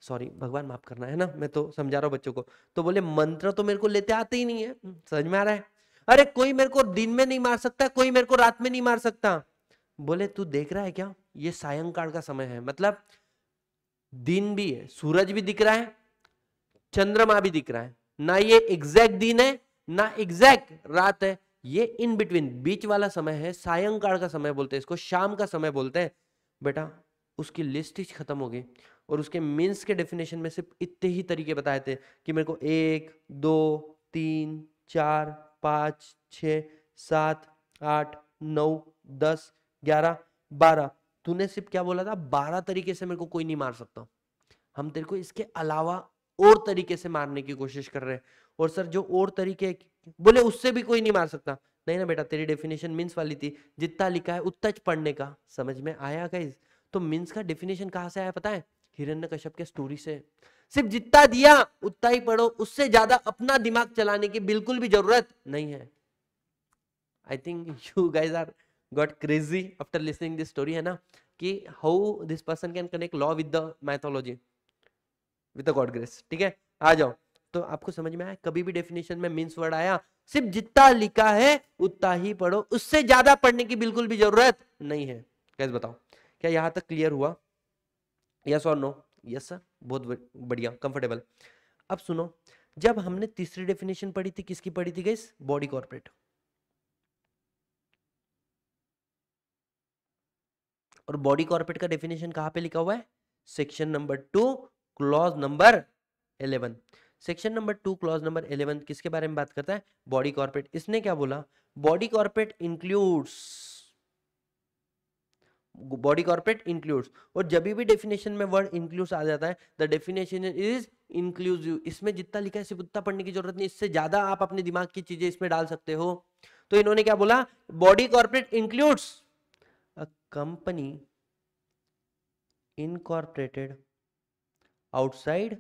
सॉरी भगवान माफ करना, है ना, मैं तो समझा रहा हूं बच्चों को। तो बोले मंत्र तो मेरे को लेते आते ही नहीं है, समझ में आ रहा है। अरे कोई मेरे को दिन में नहीं मार सकता, कोई मेरे को रात में नहीं मार सकता। बोले तू देख रहा है क्या, ये सायंकाल का समय है, मतलब दिन भी है, सूरज भी दिख रहा है, चंद्रमा भी दिख रहा है, ना ये एग्जैक्ट दिन है ना एग्जैक्ट रात है, ये इन बिटवीन बीच वाला समय है, सायंकाल का समय बोलते हैं इसको, शाम का समय बोलते हैं। बेटा उसकी लिस्ट ही खत्म हो गई और उसके मीन्स के डेफिनेशन में सिर्फ इतने ही तरीके बताए थे कि मेरे को 1 2 3 4 5 6 7 8 9 10 11 12, तूने सिर्फ क्या बोला था, 12 तरीके से मेरे को कोई नहीं मार सकता। हम तेरे को इसके अलावा और तरीके से मारने की कोशिश कर रहे हैं, और सर जो और तरीके बोले उससे भी कोई नहीं मार सकता। नहीं ना बेटा, तेरी डेफिनेशन मीन्स वाली थी, जितना लिखा है उतना पढ़ने का, समझ में आया गाइस? तो मीन्स का डेफिनेशन कहां से आया पता है? हिरण्यकश्यप के स्टोरी से। सिर्फ जितना दिया उतना ही पढ़ो, उससे ज्यादा अपना दिमाग चलाने की बिल्कुल भी जरूरत नहीं है। I think you guys are got crazy after listening this story, है ना, कि how this person can connect law with the mythology with the god grace. ठीक है, आ जाओ। तो आपको समझ में आया, कभी भी डेफिनेशन में मीन्स वर्ड आया सिर्फ जितना लिखा है उतना ही पढ़ो, उससे ज्यादा पढ़ने की बिल्कुल भी जरूरत नहीं है। कैसे बताओ, क्या यहां तक क्लियर हुआ? यस और नो? यस सर, बहुत बढ़िया, कंफर्टेबल। अब सुनो, जब हमने तीसरी डेफिनेशन पढ़ी थी, किसकी पढ़ी थी गाइस? Body corporate. और बॉडी कॉर्पोरेट का डेफिनेशन कहां पे लिखा हुआ है? Section number 2 clause number 11। Section number 2 clause number 11 किसके बारे में बात करता है? Body corporate. इसने क्या बोला? Body corporate includes, body corporate includes, और जब भी डेफिनेशन में वर्ड इंक्लूड्स आ जाता है, द डेफिनेशन इज इंक्लूसिव। इसमें जितना लिखा है सिर्फ उतना पढ़ने की जरूरत नहीं, इससे ज्यादा आप अपने दिमाग की चीजें इसमें डाल सकते हो। तो इन्होंने क्या बोला? Body corporate includes a company incorporated outside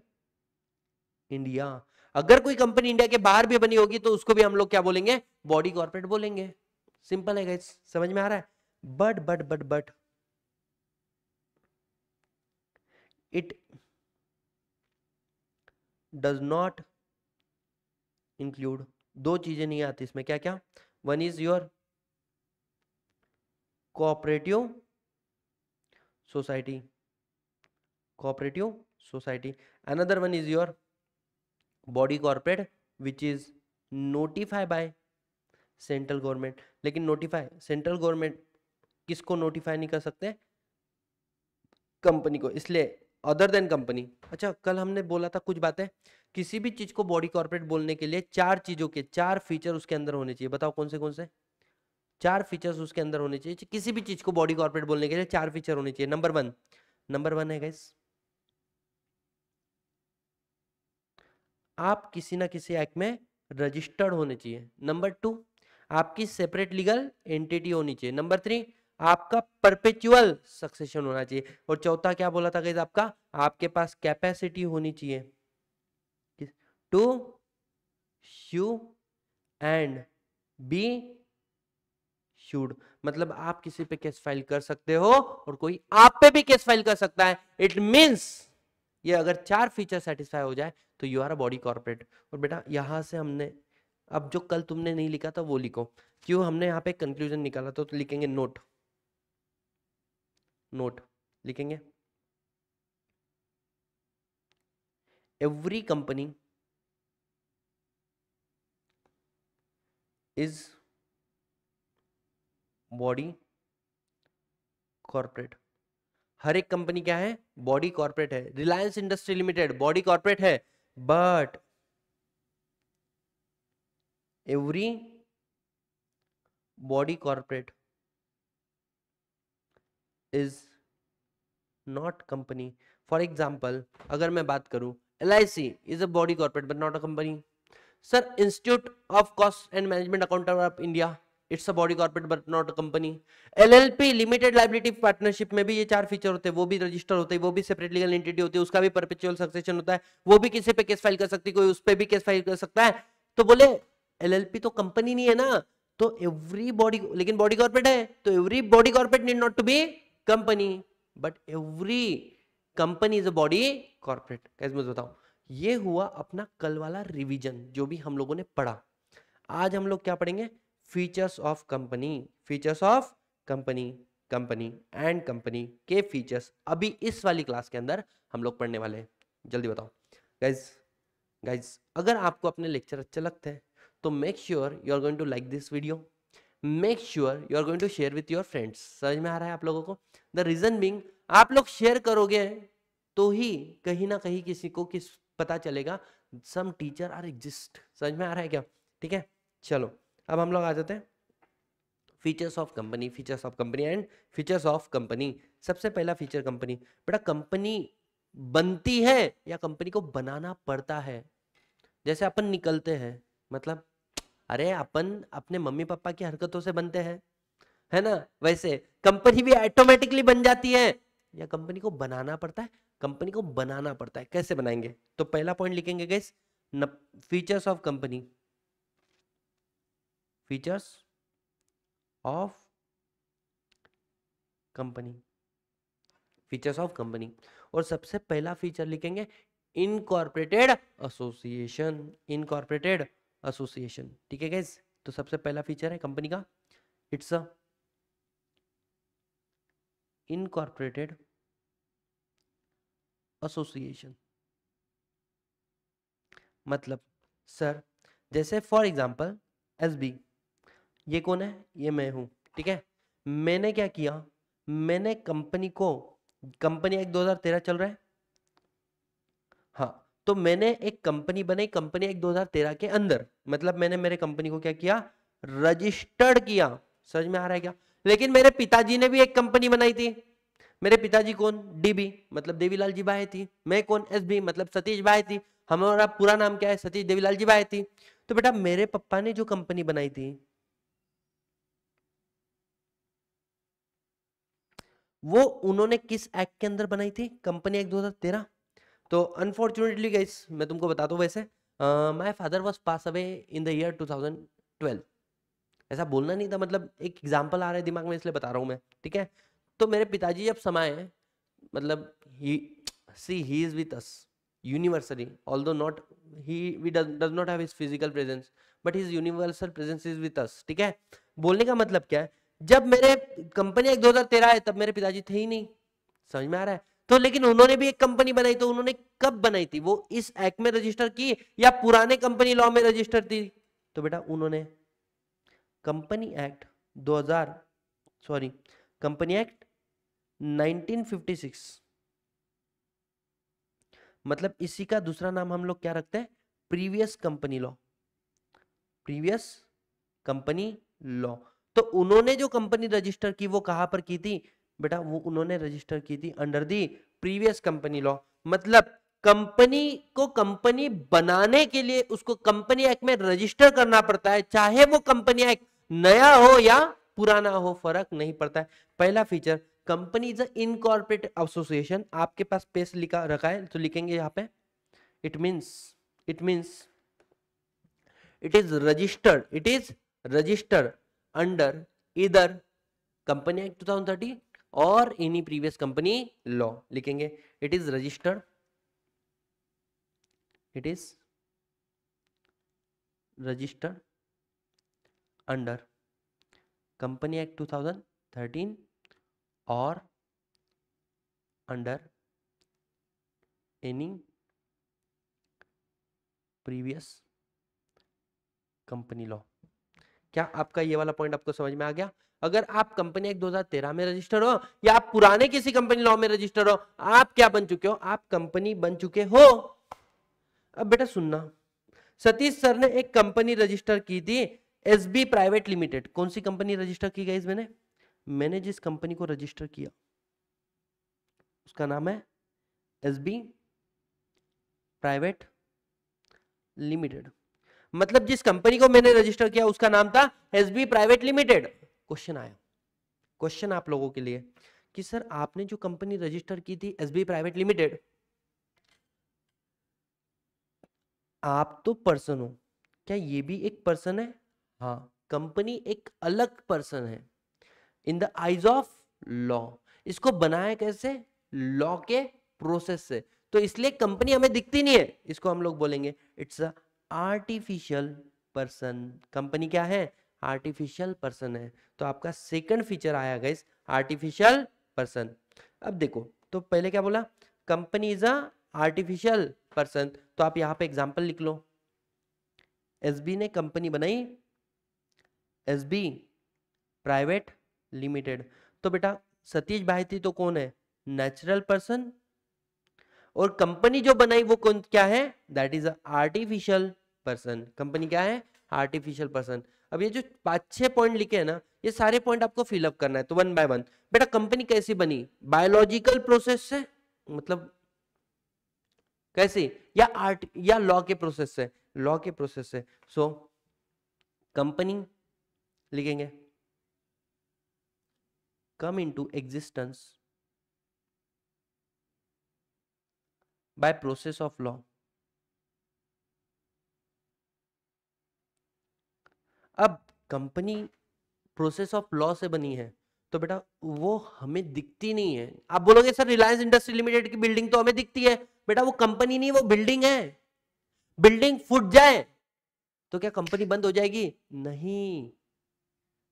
India. अगर कोई कंपनी इंडिया के बाहर भी बनी होगी तो उसको भी हम लोग क्या बोलेंगे, बॉडी कॉर्पोरेट बोलेंगे। सिंपल है गाइस, समझ में आ रहा है। But it does not include, दो चीजें नहीं आती इसमें, क्या क्या? One is your cooperative society, cooperative society, another one is your body corporate which is notify by central government. लेकिन नोटिफाई सेंट्रल गवर्नमेंट किसको नोटिफाई नहीं कर सकते? कंपनी को, इसलिए अदर देन कंपनी। अच्छा, कल हमने बोला था कुछ बातें, किसी भी चीज को बॉडी कॉर्पोरेट बोलने के लिए चार चीजों के, चार फीचर उसके अंदर होने चाहिए। बताओ कौन से चार फीचर्स उसके अंदर होने चाहिए किसी भी चीज को बॉडी कॉर्पोरेट बोलने के लिए? चार फीचर होने चाहिए। नंबर वन है गाइस, आप किसी ना किसी एक्ट में रजिस्टर्ड होने चाहिए। नंबर टू, आपकी सेपरेट लीगल एंटिटी होनी चाहिए। नंबर थ्री, आपका परपेचुअल सक्सेशन होना चाहिए। और चौथा क्या बोला था गाइस आपका, आपके पास कैपेसिटी होनी चाहिए to sue and be sued. मतलब आप किसी पे केस फाइल कर सकते हो और कोई आप पे भी केस फाइल कर सकता है। इट मींस ये अगर चार फीचर सेटिस्फाई हो जाए तो you are a body corporate. और बेटा यहां से हमने, अब जो कल तुमने नहीं लिखा था वो लिखो, क्यों हमने यहाँ पे कंक्लूजन निकाला तो लिखेंगे नोट, नोट लिखेंगे, every company is body corporate. हर एक कंपनी क्या है? बॉडी कॉर्पोरेट है। Reliance industry limited body corporate है, but every body corporate is not company. For example अगर मैं बात करूं, LIC is a body corporate but not a company. Sir institute of cost and management accountant of India, it's a body corporate but not a company. LLP limited liability partnership में भी ये चार feature होते हैं, वो भी register होते हैं, वो भी सेपरेट लीगल एंटिटी होती है, उसका भी परपेचुअल सक्सेशन होता है, वो भी किसी पे केस फाइल कर सकती है, कोई उस पे भी केस फाइल कर सकता है। तो बोले LLP तो कंपनी नहीं है ना, तो एवरी बॉडी, लेकिन बॉडी कॉर्पोरेट है तो every body corporate need not to be company, but every company is a body corporate. कैसे मुझे बताओ, ये हुआ अपना कल वाला रिवीजन जो भी हम लोगों ने पढ़ा। आज हम लोग क्या पढ़ेंगे? Features of company, features of company, company and company के फीचर्स अभी इस वाली क्लास के अंदर हम लोग पढ़ने वाले हैं। जल्दी बताओ गाइज, गाइज अगर आपको अपने लेक्चर अच्छे लगते हैं तो make sure you are going to like this video, make sure you are going to share with your friends. समझ में आ रहा है आप लोगों को? द रीजन बीइंग, आप लोग शेयर करोगे तो ही कहीं ना कहीं किसी को किस पता चलेगा सम टीचर आर एग्जिस्ट। समझ में आ रहा है क्या? ठीक है, चलो अब हम लोग आ जाते हैं features of company, features of company and features of company. सबसे पहला फीचर कंपनी। बेटा कंपनी बनती है या कंपनी को बनाना पड़ता है? जैसे अपन निकलते हैं, मतलब अरे अपन अपने मम्मी पापा की हरकतों से बनते हैं, है ना? वैसे कंपनी भी ऑटोमेटिकली बन जाती है या कंपनी को बनाना पड़ता है? कंपनी को बनाना पड़ता है। कैसे बनाएंगे? तो पहला पॉइंट लिखेंगे guys, features of company, features of company, features of company. और सबसे पहला फीचर लिखेंगे इनकॉर्पोरेटेड एसोसिएशन, इनकॉर्पोरेटेड एसोसिएशन। ठीक है गाइस, तो सबसे पहला फीचर है कंपनी का, इट्स अ इनकॉर्पोरेटेड एसोसिएशन। मतलब सर जैसे फॉर एग्जांपल SB, ये कौन है? ये मैं हूं, ठीक है। मैंने क्या किया, मैंने कंपनी को, कंपनी एक्ट 2013 चल रहा है, हाँ, तो मैंने एक कंपनी बनाई कंपनी एक्ट 2013 के अंदर। मतलब मैंने मेरे कंपनी को क्या किया? रजिस्टर्ड किया। समझ में आ रहा है क्या? लेकिन मेरे पिताजी ने भी एक कंपनी बनाई थी। मेरे पिताजी कौन? DB मतलब देवीलाल जी बाहेती। मैं कौन? SB मतलब सतीश बाहेती। हमारा पूरा नाम क्या है? सतीश देवीलाल जी बाहेती। तो बेटा मेरे पापा ने जो कंपनी बनाई थी वो उन्होंने किस एक्ट के अंदर बनाई थी? Company act 2013। तो अनफॉर्चुनेटली गाइस मैं तुमको बता दूं, वैसे my father was pass away in the year 2012। ऐसा बोलना नहीं था, मतलब एक एग्जांपल आ रहा है दिमाग में इसलिए बता रहा हूँ मैं, ठीक है। तो मेरे पिताजी जब समाये, मतलब he is with us universally, although not we does not have his physical presence, but his universal presence is with us, ठीक है। बोलने का मतलब क्या है, जब मेरे कंपनी एक 2013 है तब मेरे पिताजी थे ही नहीं, समझ में आ रहा है। तो लेकिन उन्होंने भी एक कंपनी बनाई, तो उन्होंने कब बनाई थी, वो इस एक्ट में रजिस्टर की या पुराने कंपनी लॉ में रजिस्टर थी? तो बेटा उन्होंने company act 2000 sorry company act 1956, मतलब इसी का दूसरा नाम हम लोग क्या रखते हैं, previous company law, previous company law. तो उन्होंने जो कंपनी रजिस्टर की वो कहां पर की थी बेटा, वो उन्होंने रजिस्टर की थी under the previous company law. मतलब कंपनी को कंपनी बनाने के लिए उसको कंपनी एक्ट में रजिस्टर करना पड़ता है, चाहे वो कंपनी एक्ट नया हो या पुराना हो, फर्क नहीं पड़ता है। पहला feature, company is incorporate association, आपके पास पेज लिखा रखा है तो लिखेंगे यहाँ पे, it means it is registered under either company act 2013 or any previous company law, लिखेंगे it is registered under company act 2013 or under any previous company law. क्या आपका ये वाला पॉइंट आपको समझ में आ गया? अगर आप कंपनी एक्ट 2013 में रजिस्टर्ड हो या आप पुराने किसी कंपनी लॉ में रजिस्टर्ड हो, आप क्या बन चुके हो, आप कंपनी बन चुके हो। अब बेटा सुनना, सतीश सर ने एक कंपनी रजिस्टर की थी, एसबी प्राइवेट लिमिटेड। कौन सी कंपनी रजिस्टर की गई? मैंने जिस कंपनी को रजिस्टर किया उसका नाम है एसबी प्राइवेट लिमिटेड। मतलब जिस कंपनी को मैंने रजिस्टर किया उसका नाम था एसबी प्राइवेट लिमिटेड। क्वेश्चन आया, क्वेश्चन आप लोगों के लिए कि सर आपने जो कंपनी रजिस्टर की थी एसबी प्राइवेट लिमिटेड, आप तो पर्सन हो, क्या ये भी एक पर्सन है? हाँ, कंपनी एक अलग पर्सन है in the eyes of law. इसको बनाया कैसे? लॉ के प्रोसेस से। तो इसलिए कंपनी हमें दिखती नहीं है, इसको हम लोग बोलेंगे it's a artificial person. Company क्या है? आर्टिफिशियल पर्सन है। तो आपका सेकंड फीचर आया गाइस, आर्टिफिशियल पर्सन। अब देखो, तो पहले क्या बोला, company is a artificial person, तो आप यहां पे एग्जांपल लिख लो। एसबी ने कंपनी बनाई एसबी प्राइवेट लिमिटेड, तो बेटा सतीश भाईती तो कौन है? नेचुरल पर्सन, और कंपनी जो बनाई वो कौन, क्या है? That is artificial person. Company क्या है? Artificial person. अब ये जो 5-6 पॉइंट लिखे हैं ना, ये सारे पॉइंट आपको फिलअप करना है, तो वन बाय वन। बेटा कंपनी कैसी बनी? बायोलॉजिकल प्रोसेस से, मतलब कैसी, या लॉ के प्रोसेस से? लॉ के प्रोसेस से। सो कंपनी लिखेंगे come into existence by process of law। अब कंपनी प्रोसेस ऑफ लॉ से बनी है, तो बेटा वो हमें दिखती नहीं है। आप बोलोगे सर रिलायंस इंडस्ट्री लिमिटेड की बिल्डिंग तो हमें दिखती है। बेटा वो कंपनी नहीं, वो बिल्डिंग है। बिल्डिंग फूट जाए तो क्या कंपनी बंद हो जाएगी? नहीं,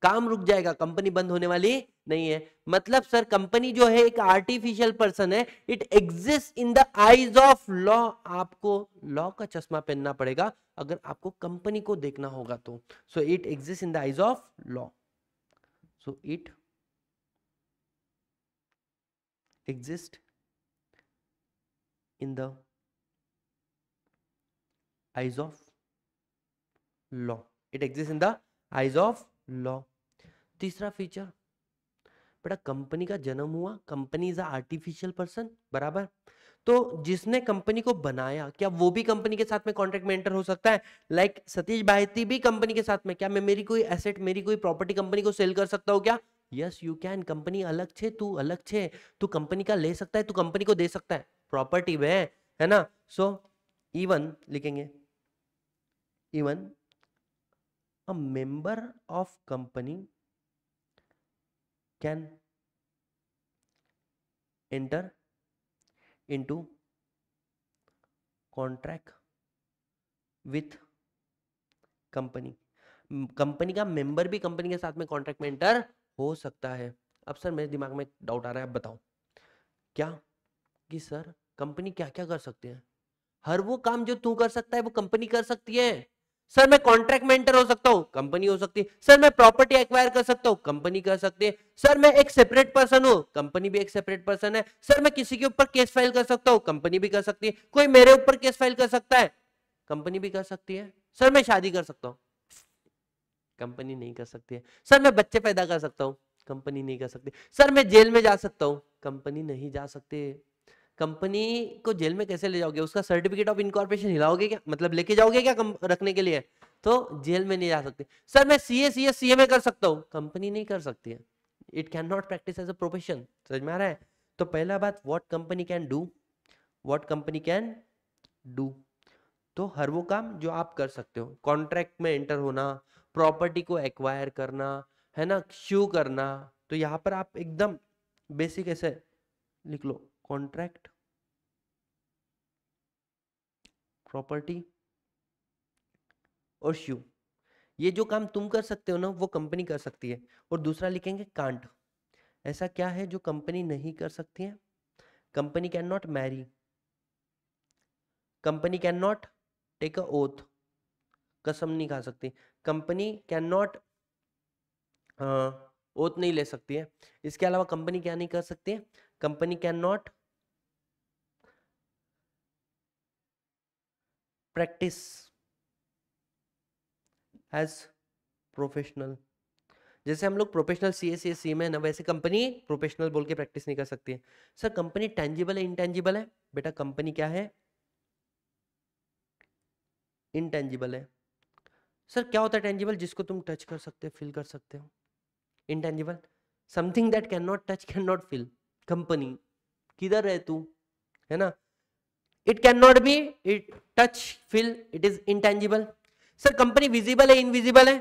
काम रुक जाएगा, कंपनी बंद होने वाली नहीं है। मतलब सर कंपनी जो है एक आर्टिफिशियल पर्सन है, it exist in the eyes of law. आपको लॉ का चश्मा पहनना पड़ेगा अगर आपको कंपनी को देखना होगा तो। So it exist in the eyes of law. So it exist in the eyes of law, it exist in the eyes of law. तीसरा फीचर, बेटा कंपनी का जन्म हुआ, कंपनी इज आर्टिफिशियल पर्सन, बराबर। तो जिसने कंपनी को बनाया, क्या वो भी कंपनी के साथ में कॉन्ट्रैक्ट में एंटर हो सकता है? लाइक सतीश भाईती भी कंपनी के साथ में, क्या मैं मेरी कोई एसेट, मेरी कोई प्रॉपर्टी कंपनी को सेल कर सकता हूँ क्या? Yes you can. कंपनी अलग छे, तू अलग छे, तू कंपनी का ले सकता है, तू कंपनी को दे सकता है। प्रॉपर्टी में है ना। सो इवन लिखेंगे, even a member of company can enter into contract with company. Company का मेंबर भी कंपनी के साथ में कॉन्ट्रैक्ट में एंटर हो सकता है। अब सर मेरे दिमाग में डाउट आ रहा है, अब बताओ क्या कि सर कंपनी क्या क्या कर सकती है? हर वो काम जो तू कर सकता है वो कंपनी कर सकती है। सर मैं कॉन्ट्रैक्ट में एंटर हो सकता हूं, कंपनी हो सकती है। सर मैं प्रॉपर्टी एक्वायर कर सकता हूं, कंपनी कर सकती है। सर मैं एक सेपरेट पर्सन हूं, कंपनी भी एक सेपरेट पर्सन है। सर मैं किसी के ऊपर केस फाइल कर सकता हूं, कंपनी भी कर सकती है। कोई मेरे ऊपर केस फाइल कर सकता है, कंपनी भी कर सकती है। सर मैं शादी कर सकता हूं, कंपनी नहीं कर सकती है। सर मैं बच्चे पैदा कर सकता हूं, कंपनी नहीं कर सकती। सर मैं जेल में जा सकता हूं, कंपनी नहीं जा सकती। कंपनी को जेल में कैसे ले जाओगे? उसका सर्टिफिकेट ऑफ इनकॉर्पोरेशन हिलाओगे क्या, मतलब लेके जाओगे क्या रखने के लिए? तो जेल में नहीं जा सकते। सर मैं सीए सीएस सीएमए कर सकता हूं, कंपनी नहीं कर सकती है। It can not practice as a profession. समझ में आ रहा है? तो पहला बात, what company can do, what company can do, तो हर वो काम जो आप कर सकते हो, कॉन्ट्रैक्ट में एंटर होना, प्रॉपर्टी को एक्वायर करना, है ना, श्यू करना। तो यहां पर आप एकदम बेसिक ऐसे लिख लो, कॉन्ट्रैक्ट, प्रॉपर्टी और श्यू। ये जो काम तुम कर सकते हो ना वो कंपनी कर सकती है। और दूसरा लिखेंगे कांट। ऐसा क्या है जो कंपनी नहीं कर सकती है? Company can not marry, company can not take a oath, कसम नहीं खा सकती। कंपनी कैन नॉट ओथ नहीं ले सकती है। इसके अलावा कंपनी क्या नहीं कर सकती है? Company can not practice as professional. जैसे हम लोग प्रोफेशनल सी में ना, वैसे कंपनी प्रोफेशनल बोल के प्रैक्टिस नहीं कर सकती है। सर कंपनी टेंजिबल है इंटेंजिबल है? बेटा कंपनी क्या है? इंटेंजिबल है। सर क्या होता है टेंजिबल? जिसको तुम टच कर सकते हो, फील कर सकते हो। Intangible something that can not touch, can not feel. Company किधर है तू, है ना। It can not B it touch feel, it is intangible. Sir company visible है इनविजिबल है?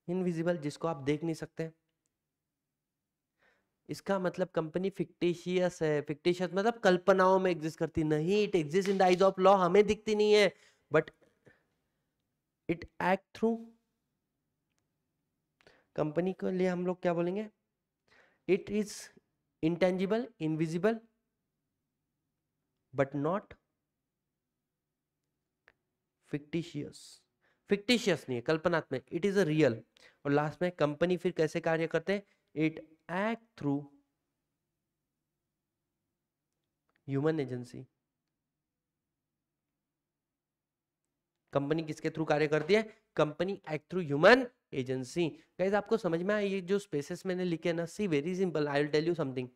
इनविजिबल, जिसको आप देख नहीं सकते। इसका मतलब कंपनी फिक्टिशियस है। फिक्टिशियस मतलब कल्पनाओं में एग्जिस्ट करती नहीं। It exist in the eyes of law, हमें दिखती नहीं है, but it act through. Company के लिए हम लोग क्या बोलेंगे? It is intangible invisible but not fictitious. Fictitious नहीं है, कल्पनात्मक, इट इज अ रियल। और लास्ट में कंपनी फिर कैसे कार्य करते हैं? It act through human agency. Company किसके थ्रू कार्य करती है? Company act through human agency. Guys आपको समझ में आया? ये जो स्पेसेस मैंने लिखे ना, see very simple, I will tell you something.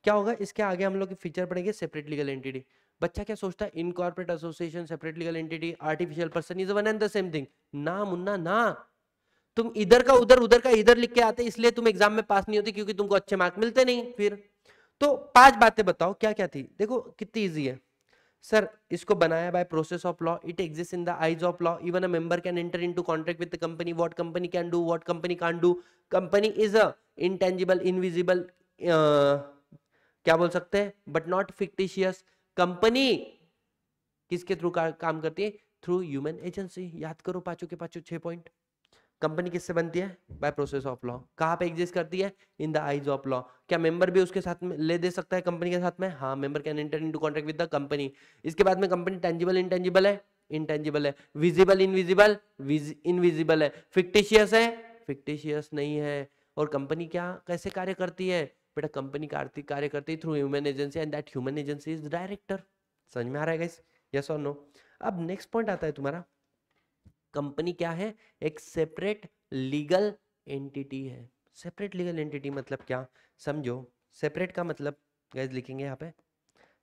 क्या होगा इसके आगे? हम लोग फीचर पढ़ेंगे सेपरेट लीगल एंटिटी। बच्चा क्या सोचता है? Incorporate association, separate legal entity, artificial person is one and the same thing. ना मुन्ना ना, तुम इधर का उधर, उधर का इधर लिख के आते, इसलिए तुम एग्जाम में पास नहीं होती, क्योंकि तुमको अच्छे मार्क मिलते नहीं फिर। तो 5 बातें बताओ क्या क्या थी, देखो कितनी इजी है। सर इसको बनाया bye process of law, it exist in the eyes of law, even a member can enter into contract with the company, what company can do, what company can't do. Company is a intangible invisible, क्या बोल सकते हैं, but not fictitious. Company किसके through काम करती है? Through human agency. याद करो पांचों के पांचों 6 पॉइंट। कंपनी किससे बनती है? Bye process of law. कहाँ पे एग्जिस्ट करती है? In the eyes of law. क्या मेंबर भी उसके साथ में ले दे सकता है कंपनी के साथ में? हाँ, member can enter into contract with the company. इसके बाद में कंपनी टेंजिबल इंटेंजिबल है? इंटेंजिबल है। Visible invisible? इनविजिबल है। फिक्टिशियस है? फिक्टिशियस नहीं है। और कंपनी क्या कैसे कार्य करती है? बेटा कंपनी कार्य करती है through human agency, and that human agency is director. समझ में आ रहा है गाइस? यस और नो? अब नेक्स्ट पॉइंट आता है तुम्हारा, कंपनी क्या है? एक सेपरेट लीगल एंटिटी है। सेपरेट लीगल एंटिटी मतलब क्या? समझो। सेपरेट का मतलब गाइस लिखेंगे यहाँ पे,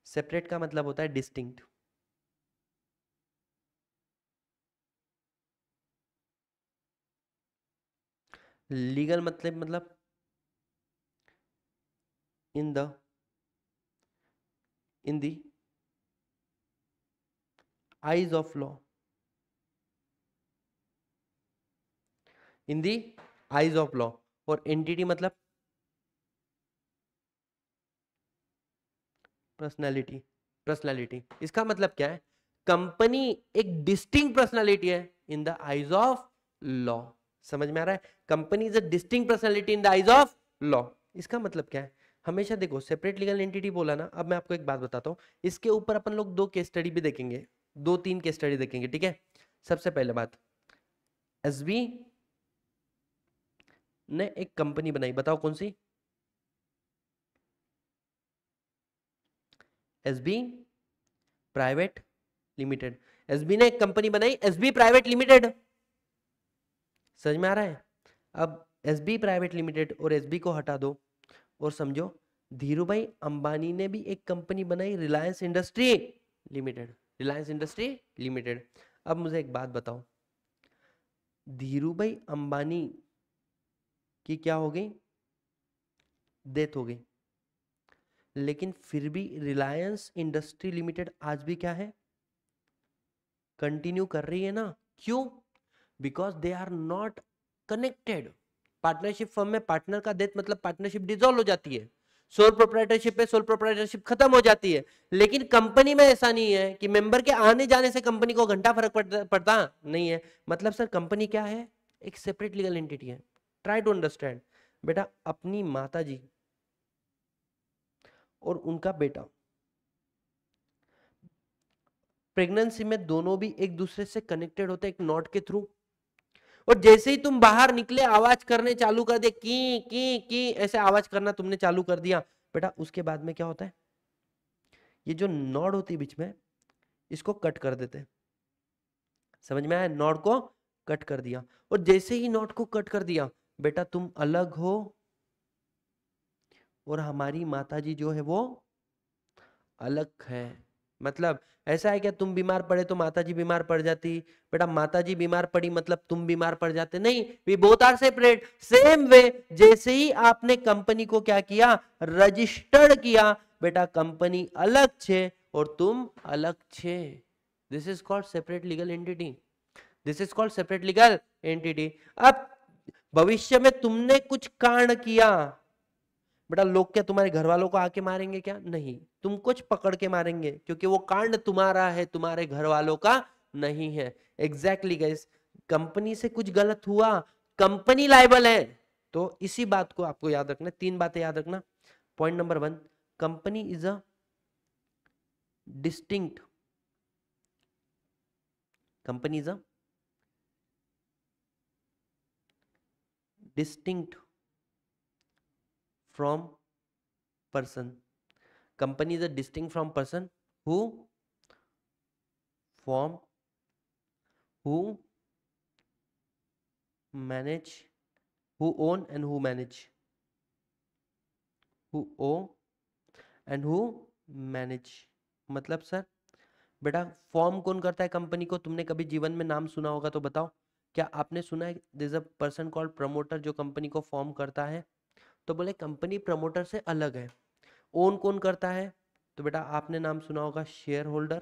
सेपरेट का मतलब होता है डिस्टिंक्ट। लीगल मतलब in the in the eyes of law, in the eyes of law। और एंटिटी मतलब पर्सनैलिटी, पर्सनैलिटी इसका मतलब क्या है, कंपनी एक डिस्टिंक्ट पर्सनैलिटी है in the eyes of law. समझ में आ रहा है, company is a distinct personality in the eyes of law. इसका मतलब क्या है, हमेशा देखो सेपरेट लीगल एंटिटी बोला ना, अब मैं आपको एक बात बताता हूं, इसके ऊपर अपन लोग 2 केस स्टडी भी देखेंगे, 2-3 केस स्टडी देखेंगे, ठीक है। सबसे पहले बात, एसबी ने एक कंपनी बनाई, बताओ कौन सी, एसबी प्राइवेट लिमिटेड। एसबी ने एक कंपनी बनाई, एसबी प्राइवेट लिमिटेड। समझ में आ रहा है। अब एसबी प्राइवेट लिमिटेड और एसबी को हटा दो और समझो धीरू भाई अंबानी ने भी एक कंपनी बनाई, Reliance industry limited, Reliance industry limited. अब मुझे एक बात बताओ, धीरू भाई अंबानी की क्या हो गई, डेथ हो गई, लेकिन फिर भी रिलायंस इंडस्ट्री लिमिटेड आज भी क्या है, कंटिन्यू कर रही है ना। क्यों, because they are not connected. Partnership firm में पार्टनर का डेथ मतलब पार्टनरशिप डिसॉल्व हो जाती है, सोल प्रोप्राइटरशिप पे सोल प्रोप्राइटरशिप खत्म हो जाती है। लेकिन कंपनी में ऐसा नहीं है कि मेंबर के आने जाने से कंपनी को घंटा फर्क पड़ता नहीं है। मतलब सर कंपनी क्या है, एक सेपरेट लीगल एंटिटी है। ट्राई टू अंडरस्टैंड बेटा, अपनी माता जी और उनका बेटा प्रेगनेंसी में दोनों भी एक दूसरे से कनेक्टेड होते हैं एक नॉट के थ्रू। और जैसे ही तुम बाहर निकले आवाज करने चालू कर दे, की ऐसे आवाज करना तुमने चालू कर दिया बेटा, उसके बाद में क्या होता है, ये जो नॉड होती है बीच में, इसको कट कर देते हैं। समझ में आया, नॉड को कट कर दिया। और जैसे ही नॉड को कट कर दिया बेटा, तुम अलग हो और हमारी माताजी जो है वो अलग है। मतलब ऐसा है क्या, तुम बीमार पड़े तो माताजी बीमार पड़ जाती, बेटा माताजी बीमार पड़ी मतलब तुम बीमार पड़ जाते, नहीं, we both are separate. Same way जैसे ही आपने कंपनी को क्या किया, रजिस्टर्ड किया, बेटा कंपनी अलग छे और तुम अलग छे। This is called separate legal entity, this is called separate legal entity. अब भविष्य में तुमने कुछ कांड किया, बेटा लोग क्या तुम्हारे घर वालों को आके मारेंगे क्या, नहीं, तुम कुछ पकड़ के मारेंगे, क्योंकि वो कांड तुम्हारा है, तुम्हारे घर वालों का नहीं है। एग्जैक्टली गाइस, कंपनी से कुछ गलत हुआ, कंपनी लायबल है। तो इसी बात को आपको याद रखना, 3 बातें याद रखना। Point number 1, company is a distinct, company is a distinct from person, company is a distinct from person who form, who manage, who own and who manage, who own and who manage। मतलब sir बेटा form कौन करता है company को, तुमने कभी जीवन में नाम सुना होगा तो बताओ, क्या आपने सुना है there is a person called promoter जो कंपनी को फॉर्म करता है, तो बोले कंपनी प्रमोटर से अलग है। ओन कौन करता है, तो बेटा आपने नाम सुना होगा शेयर होल्डर,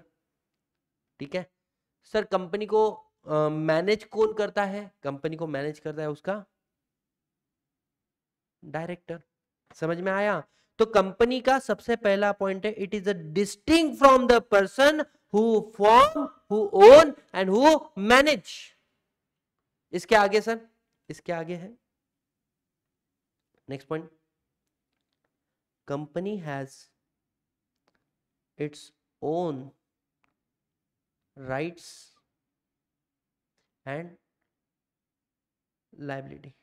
ठीक है। सर कंपनी को मैनेज कौन करता है, कंपनी को मैनेज करता है उसका डायरेक्टर। समझ में आया। तो कंपनी का सबसे पहला पॉइंट है, it is a distinct from the person who form, who own and who manage. इसके आगे सर, इसके आगे है next point, company has its own rights and liability.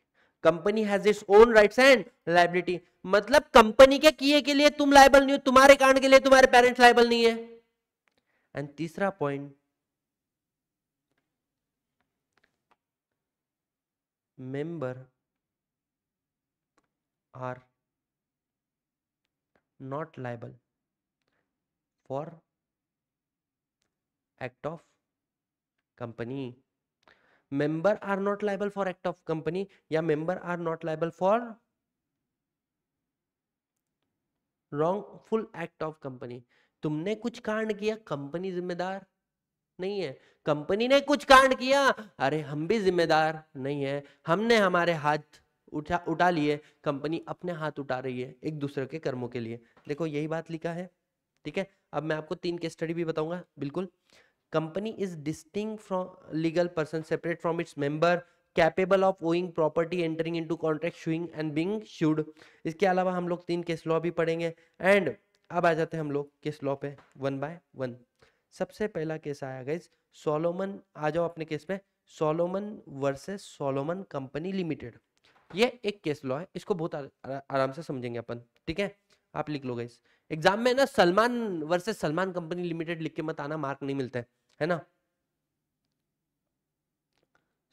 Company has its own rights and liability, मतलब company के किए के लिए तुम लायबल नहीं हो, तुम्हारे कांड के लिए तुम्हारे पेरेंट्स लायबल नहीं है। एंड तीसरा point, member are not liable for act of company. Member are not liable for act of company या member are not liable for wrongful act of company। तुमने कुछ कांड किया, कंपनी जिम्मेदार नहीं है। कंपनी ने कुछ कांड किया, अरे हम भी जिम्मेदार नहीं है, हमने हमारे हाथ उठा लिए, कंपनी अपने हाथ उठा रही है एक दूसरे के कर्मों के लिए। देखो यही बात लिखा है, ठीक है। अब मैं आपको 3 केस स्टडी भी बताऊंगा, बिल्कुल। Company is distinct from legal person, separate from its member, capable of owing property, entering into contract, suing and being sued. इसके अलावा हम लोग 3 केस लॉ भी पढ़ेंगे। एंड अब आ जाते हैं हम लोग केस लॉ पे 1 बाय 1। सबसे पहला केस आया गाइस सोलोमन, आ जाओ अपने केस पे, Solomon versus Solomon company limited. ये एक केस लॉ है, इसको बहुत आराम से समझेंगे अपन, ठीक है। आप लिख लो गाइस, एग्जाम में ना Salman versus Salman company limited लिख के मत आना, मार्क नहीं मिलता है ना।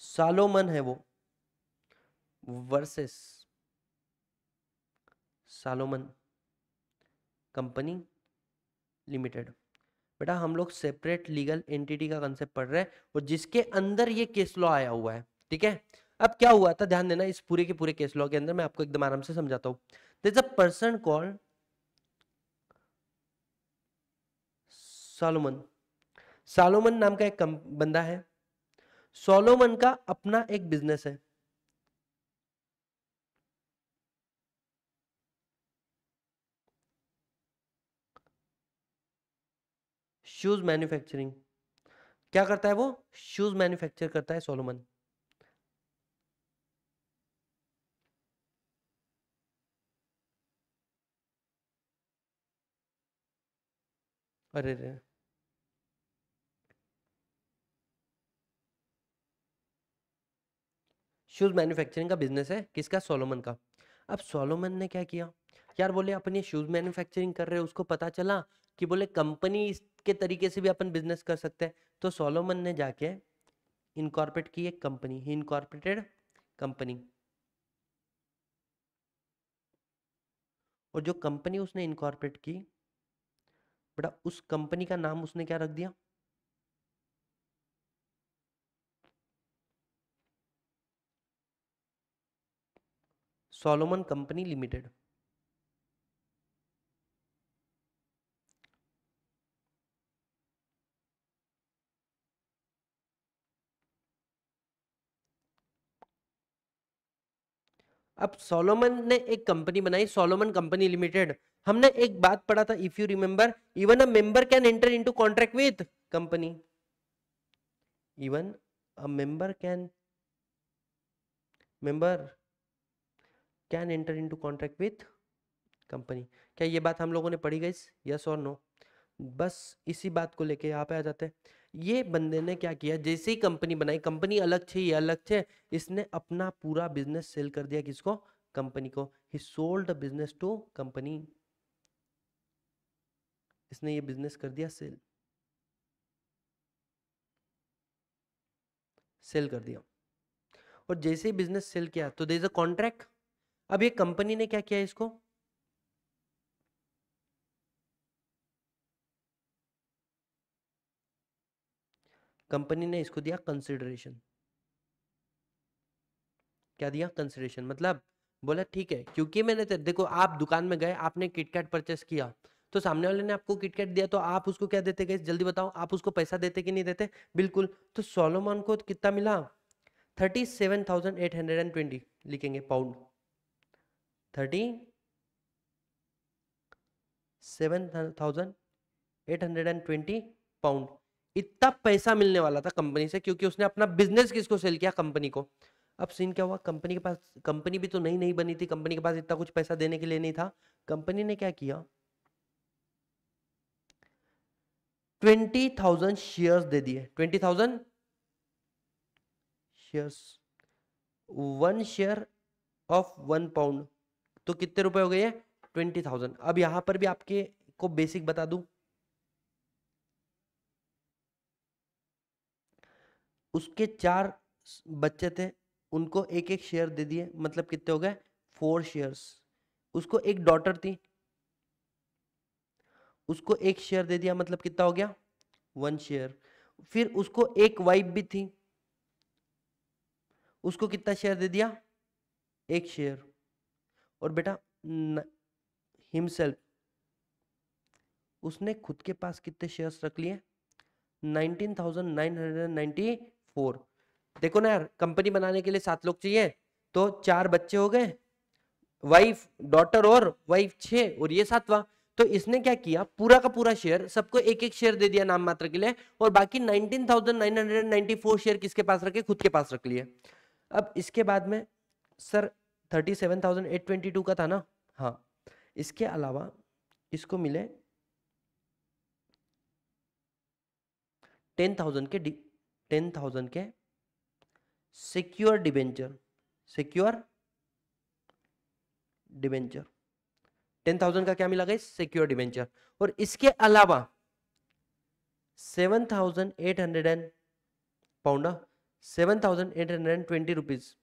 सोलोमन है वो वर्सेस सोलोमन कंपनी लिमिटेड। बेटा हम लोग सेपरेट लीगल एंटिटी का कंसेप्ट पढ़ रहे हैं और जिसके अंदर ये केस लॉ आया हुआ है, ठीक है। अब क्या हुआ था ध्यान देना, इस पूरे के पूरे केस लॉ के अंदर मैं आपको एकदम आराम से समझाता हूं। There is a person called Solomon. Solomon नाम का एक बंदा है, सोलोमन का अपना एक बिजनेस है, शूज मैन्युफैक्चरिंग। क्या करता है वो, शूज मैन्युफैक्चर करता है सोलोमन। अरे रे, शूज मैन्युफैक्चरिंग का बिजनेस है किसका, सोलोमन का। अब सोलोमन ने क्या किया यार, बोले अपन ये शूज मैन्युफैक्चरिंग कर रहे हैं, उसको पता चला कि बोले कंपनी के तरीके से भी अपन बिजनेस कर सकते हैं, तो सोलोमन ने जाके इनकॉर्पोरेट की एक कंपनी, ही इनकॉर्पोरेटेड कंपनी। और जो कंपनी उसने इनकॉर्पोरेट की, बेटा उस कंपनी का नाम उसने क्या रख दिया, सोलोमन कंपनी लिमिटेड। अब सोलोमन ने एक कंपनी बनाई, सोलोमन कंपनी लिमिटेड। हमने एक बात पढ़ा था, if you remember, even a member can enter into contract with company, even a member can enter into contract with company. क्या ये बात हम लोगों ने पढ़ी गई, यस और नो। बस इसी बात को लेके यहाँ पे आ जाते हैं। ये बंदे ने क्या किया, जैसे ही कंपनी बनाई, कंपनी अलग थी, ये अलग थे, इसने अपना पूरा बिजनेस सेल कर दिया किसको, कंपनी को। He sold the business to company, इसने ये बिजनेस कर दिया सेल, सेल कर दिया। और जैसे ही बिजनेस सेल किया तो देयर इज अ कॉन्ट्रैक्ट। अब ये कंपनी ने क्या किया, इसको कंपनी ने इसको दिया कंसिडरेशन। क्या दिया, कंसिडरेशन। मतलब बोला ठीक है, क्योंकि मैंने देखो आप दुकान में गए, आपने किटकैट परचेस किया, तो सामने वाले ने आपको किटकैट दिया, तो आप उसको क्या देते गए, जल्दी बताओ, आप उसको पैसा देते कि नहीं देते, बिल्कुल। तो सोलोमन को कितना मिला, 37,820 लिखेंगे पाउंड, 37,820 पाउंड। इतना पैसा मिलने वाला था कंपनी से, क्योंकि उसने अपना बिजनेस किसको सेल किया, कंपनी को। अब सीन क्या हुआ, कंपनी के पास, कंपनी भी तो नई नई बनी थी, कंपनी के पास इतना कुछ पैसा देने के लिए नहीं था। कंपनी ने क्या किया, 20,000 शेयर्स दे दिए, 20,000 शेयर्स, 1 शेयर ऑफ 1 पाउंड, तो कितने रुपए हो गए, 20,000। अब यहां पर भी आपके को बेसिक बता दूं, उसके 4 बच्चे थे, उनको एक एक शेयर दे दिए, मतलब कितने हो गए, 4 शेयर्स। उसको एक डॉटर थी, उसको एक शेयर दे दिया, मतलब कितना हो गया, 1 शेयर। फिर उसको एक वाइफ भी थी, उसको कितना शेयर दे दिया, 1 शेयर। और बेटा हिमसेल्फ, उसने खुद के पास कितने शेयर्स रख लिए? 19,994। देखो ना यार, कंपनी बनाने के लिए 7 लोग चाहिए, तो 4 बच्चे हो गए, वाइफ डॉटर और वाइफ 6, और ये 7वां। तो इसने क्या किया, पूरा का पूरा शेयर सबको एक एक शेयर दे दिया नाम मात्र के लिए, और बाकी 19,994 शेयर किसके पास रखे? खुद के पास रख लिए। अब इसके बाद में सर 37,822 का था ना? हाँ, इसके अलावा इसको मिले 10,000 के सिक्योर डिबेंचर। सिक्योर डिबेंचर 10,000 का क्या मिला गया? Secure debenture. और इसके अलावा 7,800 पाउंड 7,820 रुपीज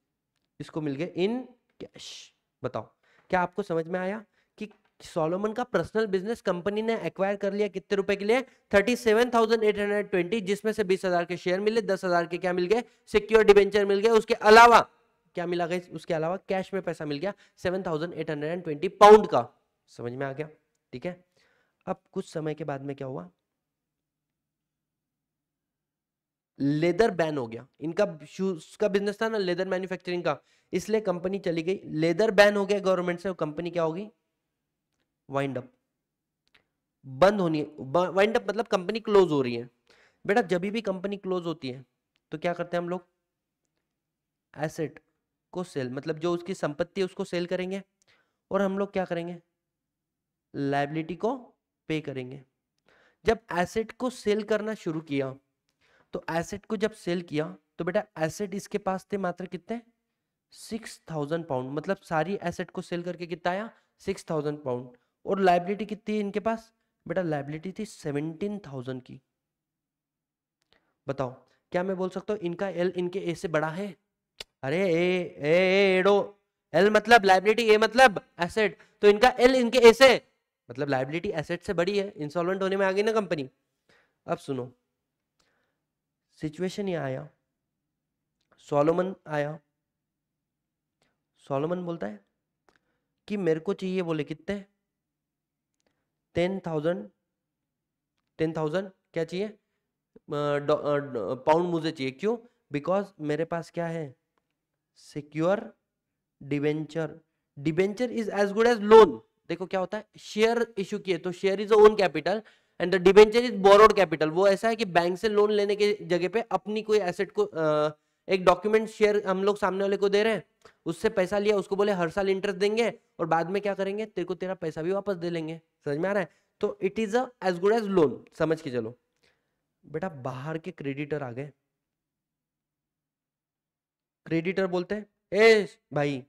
इसको मिल गए इन कैश। बताओ, क्या आपको समझ में आया कि सोलोमन का पर्सनल बिजनेस कंपनी ने एक्वायर कर लिया कितने रुपए के लिए? 37,820, जिसमें से 20,000 के शेयर मिले, 10,000 के क्या मिल गए? सिक्योर डिबेंचर मिल गए। उसके अलावा क्या मिला गया? उसके अलावा कैश में पैसा मिल गया 7,820 पाउंड का। समझ में आ गया? ठीक है। अब कुछ समय के बाद में क्या हुआ? लेदर बैन हो गया। इनका शूज का बिजनेस था ना, लेदर मैन्युफैक्चरिंग का, इसलिए कंपनी चली गई। लेदर बैन हो गया गवर्नमेंट से, कंपनी क्या होगी? वाइंड अप, बंद होनी है। वाइंड अप मतलब कंपनी क्लोज हो रही है। बेटा जब भी कंपनी क्लोज होती है तो क्या करते हैं हम लोग? एसेट को सेल, मतलब जो उसकी संपत्ति है उसको सेल करेंगे, और हम लोग क्या करेंगे? लायबिलिटी को पे करेंगे। जब एसेट को सेल करना शुरू किया, तो एसेट को जब सेल किया तो बेटा एसेट इसके पास थे मात्र कितने? 6,000 पाउंड। मतलब सारी एसेट को सेल करके कितना आया? 6,000 पाउंड। और लायबिलिटी कितनी है इनके पास? बेटा लायबिलिटी थी 17,000 की। बताओ, क्या मैं बोल सकता हूँ इनका एल इनके ए से बड़ा है? अरे एडो, एल मतलब लायबिलिटी, ए मतलब एसेट, तो इनका एल इनके ए से, मतलब लायबिलिटी एसेट से बड़ी है। इंसॉल्वेंट होने में आ गई ना कंपनी। अब सुनो, सिचुएशन ये आया, सोलोमन आया, सोलोमन बोलता है कि मेरे को चाहिए, बोले कितने? 10,000। 10,000 क्या चाहिए? पाउंड मुझे चाहिए। क्यों? बिकॉज मेरे पास क्या है? Secure debenture. Debenture is as good as loan. देखो क्या होता है, शेयर इशू किए तो share is own capital and the debenture is borrowed capital. वो ऐसा है कि बैंक से लोन लेने के जगह पे अपनी कोई एसेट को एक डॉक्यूमेंट शेयर हम लोग सामने वाले को दे रहे हैं, उससे पैसा लिया, उसको बोले हर साल इंटरेस्ट देंगे, और बाद में क्या करेंगे? तेरे को तेरा पैसा भी वापस दे लेंगे। समझ में आ रहा है? तो it is as good as loan, समझ के चलो। बेटा बाहर के क्रेडिटर आ गए। क्रेडिटर बोलते हैं ए भाई,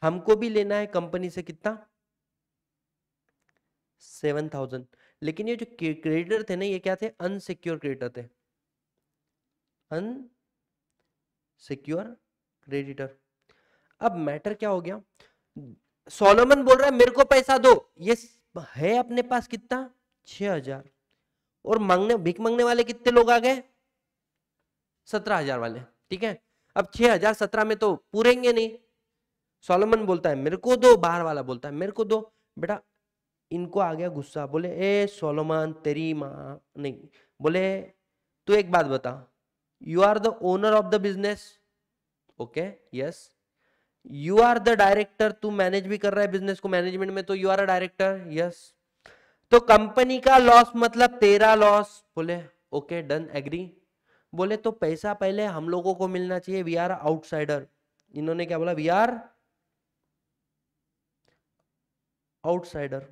हमको भी लेना है कंपनी से कितना? 7,000। लेकिन ये जो क्रेडिटर थे ना, ये क्या थे? अनसिक्योर क्रेडिटर थे। Unsecure creditor. अब मैटर क्या हो गया? सोलोमन बोल रहा है मेरे को पैसा दो, ये है अपने पास कितना? 6,000। और मांगने, भीख मांगने वाले कितने लोग आ गए? 17,000 वाले। ठीक है। अब 6,000 17 में तो पूरेंगे नहीं। सोलोमन बोलता है मेरे को दो, बाहर वाला बोलता है मेरे को दो। बेटा इनको आ गया गुस्सा, बोले ए सोलोमन तेरी माँ नहीं, बोले तू एक बात बता, you are the owner of the business, okay yes, you are the director, तू मैनेज भी कर रहा है बिजनेस को, मैनेजमेंट में तो you are a director, yes, तो कंपनी का लॉस मतलब तेरा लॉस। बोले ओके डन एग्री। बोले तो पैसा पहले हम लोगों को मिलना चाहिए, वी आर आउटसाइडर। इन्होंने क्या बोला? We are outsider.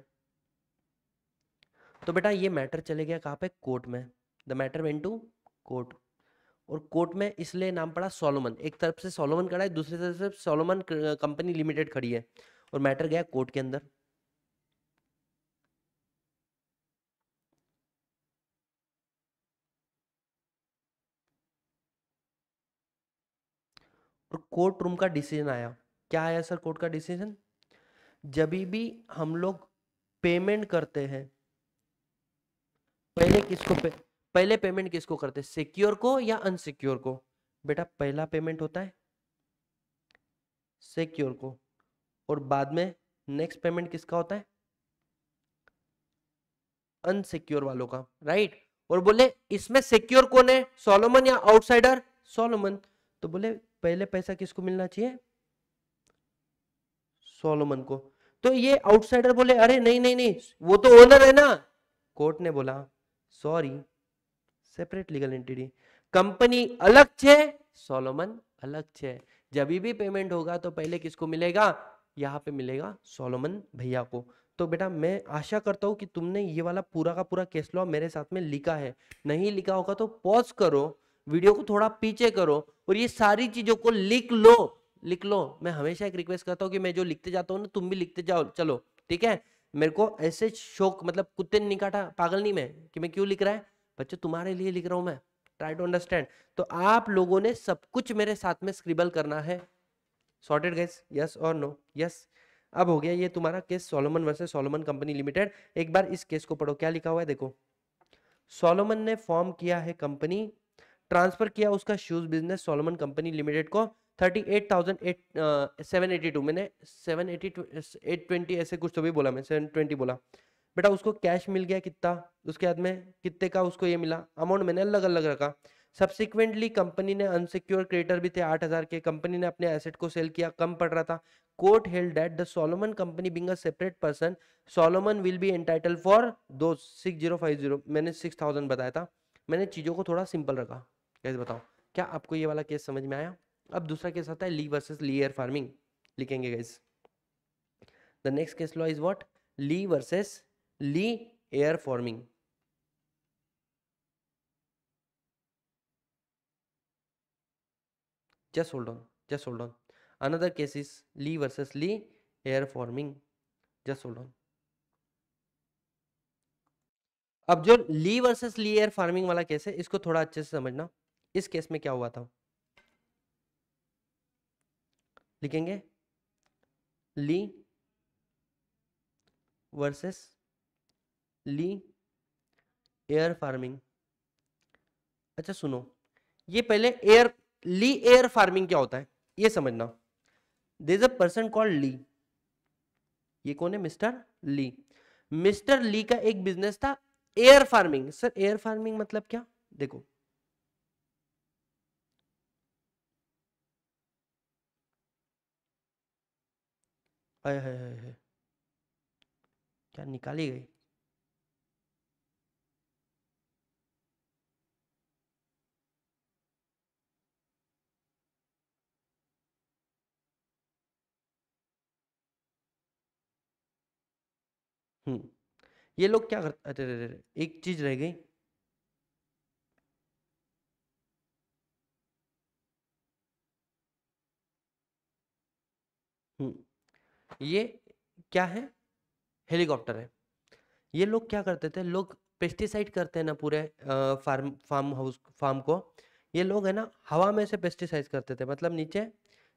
तो बेटा ये मैटर चले गया कहाँ पे? कोर्ट में। The matter went to court. और कोर्ट में इसलिए नाम पड़ा सोलोमन। एक तरफ से सोलोमन खड़ा है, दूसरी तरफ से सोलोमन कंपनी लिमिटेड खड़ी है, और मैटर गया कोर्ट के अंदर। और कोर्ट रूम का डिसीजन आया। क्या आया सर कोर्ट का डिसीजन? जब भी हम लोग पेमेंट करते हैं, पहले किसको पहले पेमेंट किसको करते हैं? सिक्योर को या अनसिक्योर को? बेटा पहला पेमेंट होता है सिक्योर को, और बाद में नेक्स्ट पेमेंट किसका होता है? अनसिक्योर वालों का, राइट। और बोले इसमें सिक्योर कौन है, सोलोमन या आउटसाइडर, सोलोमन। तो बोले पहले पैसा किसको मिलना चाहिए, सोलोमन को। तो ये आउटसाइडर बोले अरे नहीं नहीं नहीं, वो तो ओनर है ना। कोर्ट ने बोला sorry, separate legal entity, company अलग छे, सोलोमन अलग छे। जब भी पेमेंट होगा तो पहले किसको मिलेगा, यहाँ पे मिलेगा सोलोमन भैया को। तो बेटा मैं आशा करता हूँ कि तुमने ये वाला पूरा का पूरा केस लॉ मेरे साथ में लिखा है। नहीं लिखा होगा तो पॉज करो, वीडियो को थोड़ा पीछे करो और ये सारी चीजों को लिख लो, लिख लो। मैं हमेशा एक रिक्वेस्ट करता हूँ कि मैं जो लिखते जाता हूँ ना तुम भी लिखते जाओ, चलो ठीक है। मेरे को ऐसे शौक, मतलब कुत्ते ने नहीं काटा, पागल नहीं मैं कि मैं क्यों लिख रहा है, बच्चों तुम्हारे लिए लिख रहा हूं मैं, ट्राई टू अंडरस्टैंड। तो आप लोगों ने सब कुछ मेरे साथ में स्क्रिबल करना है। सॉर्टेड गाइस, यस और नो, यस। अब हो गया ये तुम्हारा case Solomon versus Solomon company limited. एक बार इस केस को पढ़ो, क्या लिखा हुआ है देखो। सोलोमन ने फॉर्म किया है कंपनी, ट्रांसफर किया उसका shoes business Solomon company limited को 38,782, मैंने 780 820 ऐसे कुछ तो भी बोला, मैं 720 बोला। बेटा उसको कैश मिल गया कितना, उसके बाद में कितने का उसको ये मिला, अमाउंट मैंने अलग अलग रखा। सब्सिक्वेंटली कंपनी ने अनसिक्योर क्रेडिटर भी थे 8,000 के, कंपनी ने अपने एसेट को सेल किया, कम पड़ रहा था। Court held that the Solomon company being a separate person, Solomon will be entitle for दो 6050, मैंने 6000 बताया था। मैंने चीजों को थोड़ा सिंपल रखा। कैसे बताओ, क्या आपको ये वाला केस समझ में आया। अब दूसरा केस आता है Lee versus Lee air Farming, लिखेंगे guys. The next case law is what, Lee versus Lee air Farming. just hold on, just hold on, another case is lee versus lee air forming, just hold on। अब जो ली versus Lee air farming वाला case है इसको थोड़ा अच्छे से समझना। इस केस में क्या हुआ था, लिखेंगे ली वर्सेस ली एयर फार्मिंग। अच्छा सुनो, ये पहले एयर, ली एयर फार्मिंग क्या होता है ये समझना। There is a person called Lee, ये कौन है, मिस्टर ली। मिस्टर ली का एक बिजनेस था air farming. Sir air farming मतलब क्या, देखो हाय हाय हाय हाय, क्या निकाली गई। ये लोग क्या करते, अरे अरे अरे, एक चीज रह गई। ये क्या है, हेलीकॉप्टर है। ये लोग क्या करते थे, लोग पेस्टिसाइड करते हैं ना पूरे फार्म हाउस फार्म को। ये लोग है ना हवा में से पेस्टिसाइड करते थे, मतलब नीचे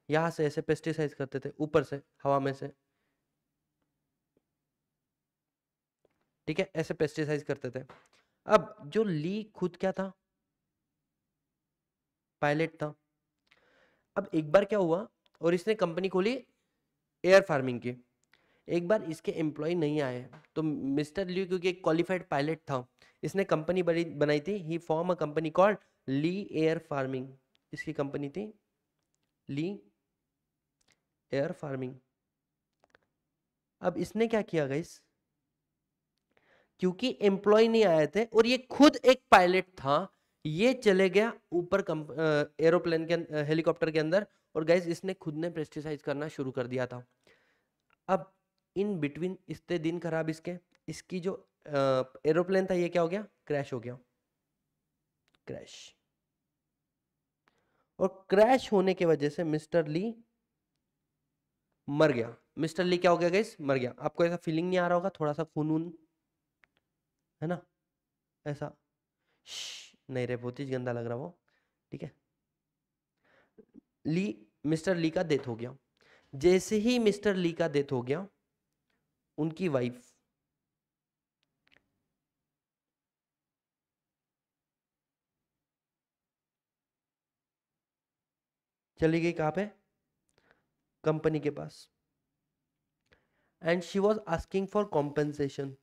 यहाँ से ऐसे पेस्टिसाइड करते थे, ऊपर से हवा में से, ठीक है, ऐसे पेस्टिसाइड करते थे। अब जो ली खुद क्या था, पायलट था। अब एक बार क्या हुआ, और इसने कंपनी खोली एयर फार्मिंग की। एक बार इसके एम्प्लॉय नहीं आए तो मिस्टर ली, क्योंकि एक क्वालिफाइड पायलट था, इसने कंपनी बड़ी बनाई थी। He form a company called Lee air farming, इसकी कंपनी थी ली एयर फार्मिंग। अब इसने क्या किया गाइस, क्योंकि एम्प्लॉय नहीं आए थे और ये खुद एक पायलट था, ये चले गया ऊपर एरोप्लेन के हेलीकॉप्टर के अंदर, और गाइस इसने खुद ने पेस्टिसाइड करना शुरू कर दिया था। अब इन बिटवीन इतने दिन खराब इसके, इसकी जो एरोप्लेन था ये क्या हो गया, क्रैश हो गया, क्रैश। और क्रैश होने की वजह से मिस्टर ली मर गया। मिस्टर ली क्या हो गया गाइस, मर गया। आपको ऐसा फीलिंग नहीं आ रहा होगा, थोड़ा सा खून वून है ना ऐसा, नहीं रे बहुत ही गंदा लग रहा वो, ठीक है। ली, मिस्टर ली का डेथ हो गया। जैसे ही मिस्टर ली का डेथ हो गया, उनकी वाइफ चली गई कहाँ पे, कंपनी के पास, and she was asking for compensation.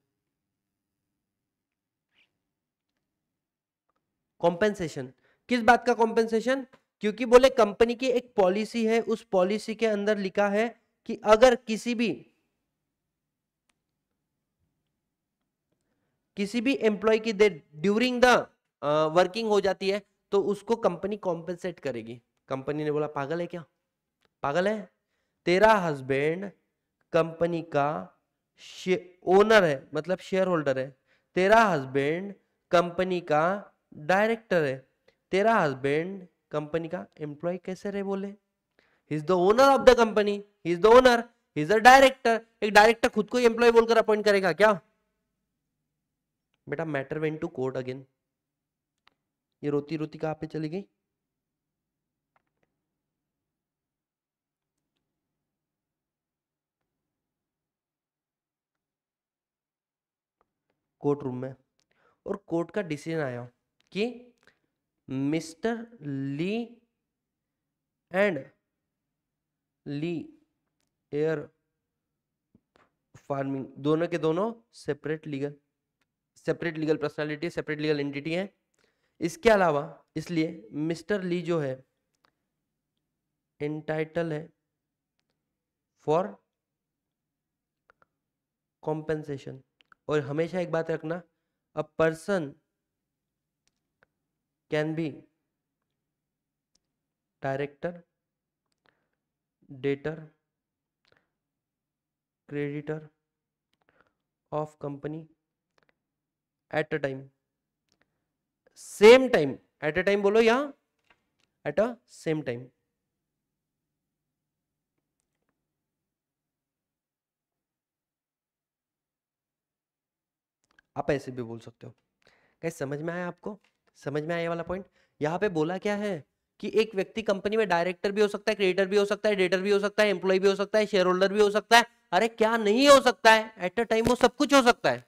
Compensation. किस बात का कॉम्पेंसेशन? क्योंकि बोले कंपनी की एक पॉलिसी है, उस पॉलिसी के अंदर लिखा है कि अगर किसी भी एम्प्लॉय की डेथ ड्यूरिंग द वर्किंग हो जाती है तो उसको कंपनी कॉम्पेंसेट करेगी। कंपनी ने बोला पागल है क्या? पागल है? तेरा हस्बैंड कंपनी का ओनर है, मतलब शेयर होल्डर है। तेरा हस्बैंड कंपनी का डायरेक्टर है। तेरा हस्बैंड कंपनी का एम्प्लॉय कैसे रहे? बोले he is the owner of the company, he is the owner, he is the director. एक डायरेक्टर खुद को ही एम्प्लॉय बोलकर अपॉइंट करेगा क्या? बेटा matter went to court again. ये रोती रोती कहां पे चली गई? कोर्ट रूम में। और कोर्ट का डिसीजन आया कि mister Lee and Lee air Farming दोनों के दोनों separate legal personality, separate legal entity है। इसके अलावा इसलिए मिस्टर ली जो है एंटाइटल है फॉर कॉम्पेंसेशन। और हमेशा एक बात रखना, a person can be director, debtor, creditor of company at a time, same time. At a time बोलो या एट अ सेम टाइम। आप ऐसे भी बोल सकते हो। कैसे? समझ में आया आपको? समझ में आया ये वाला पॉइंट? यहाँ पे बोला क्या है कि एक व्यक्ति कंपनी में डायरेक्टर भी हो सकता है, क्रिएटर भी हो सकता है, डेटर भी हो सकता है, एम्प्लॉय भी हो सकता है, शेयर होल्डर भी हो सकता है। अरे क्या नहीं हो सकता है? एट अ टाइम वो सब कुछ हो सकता है।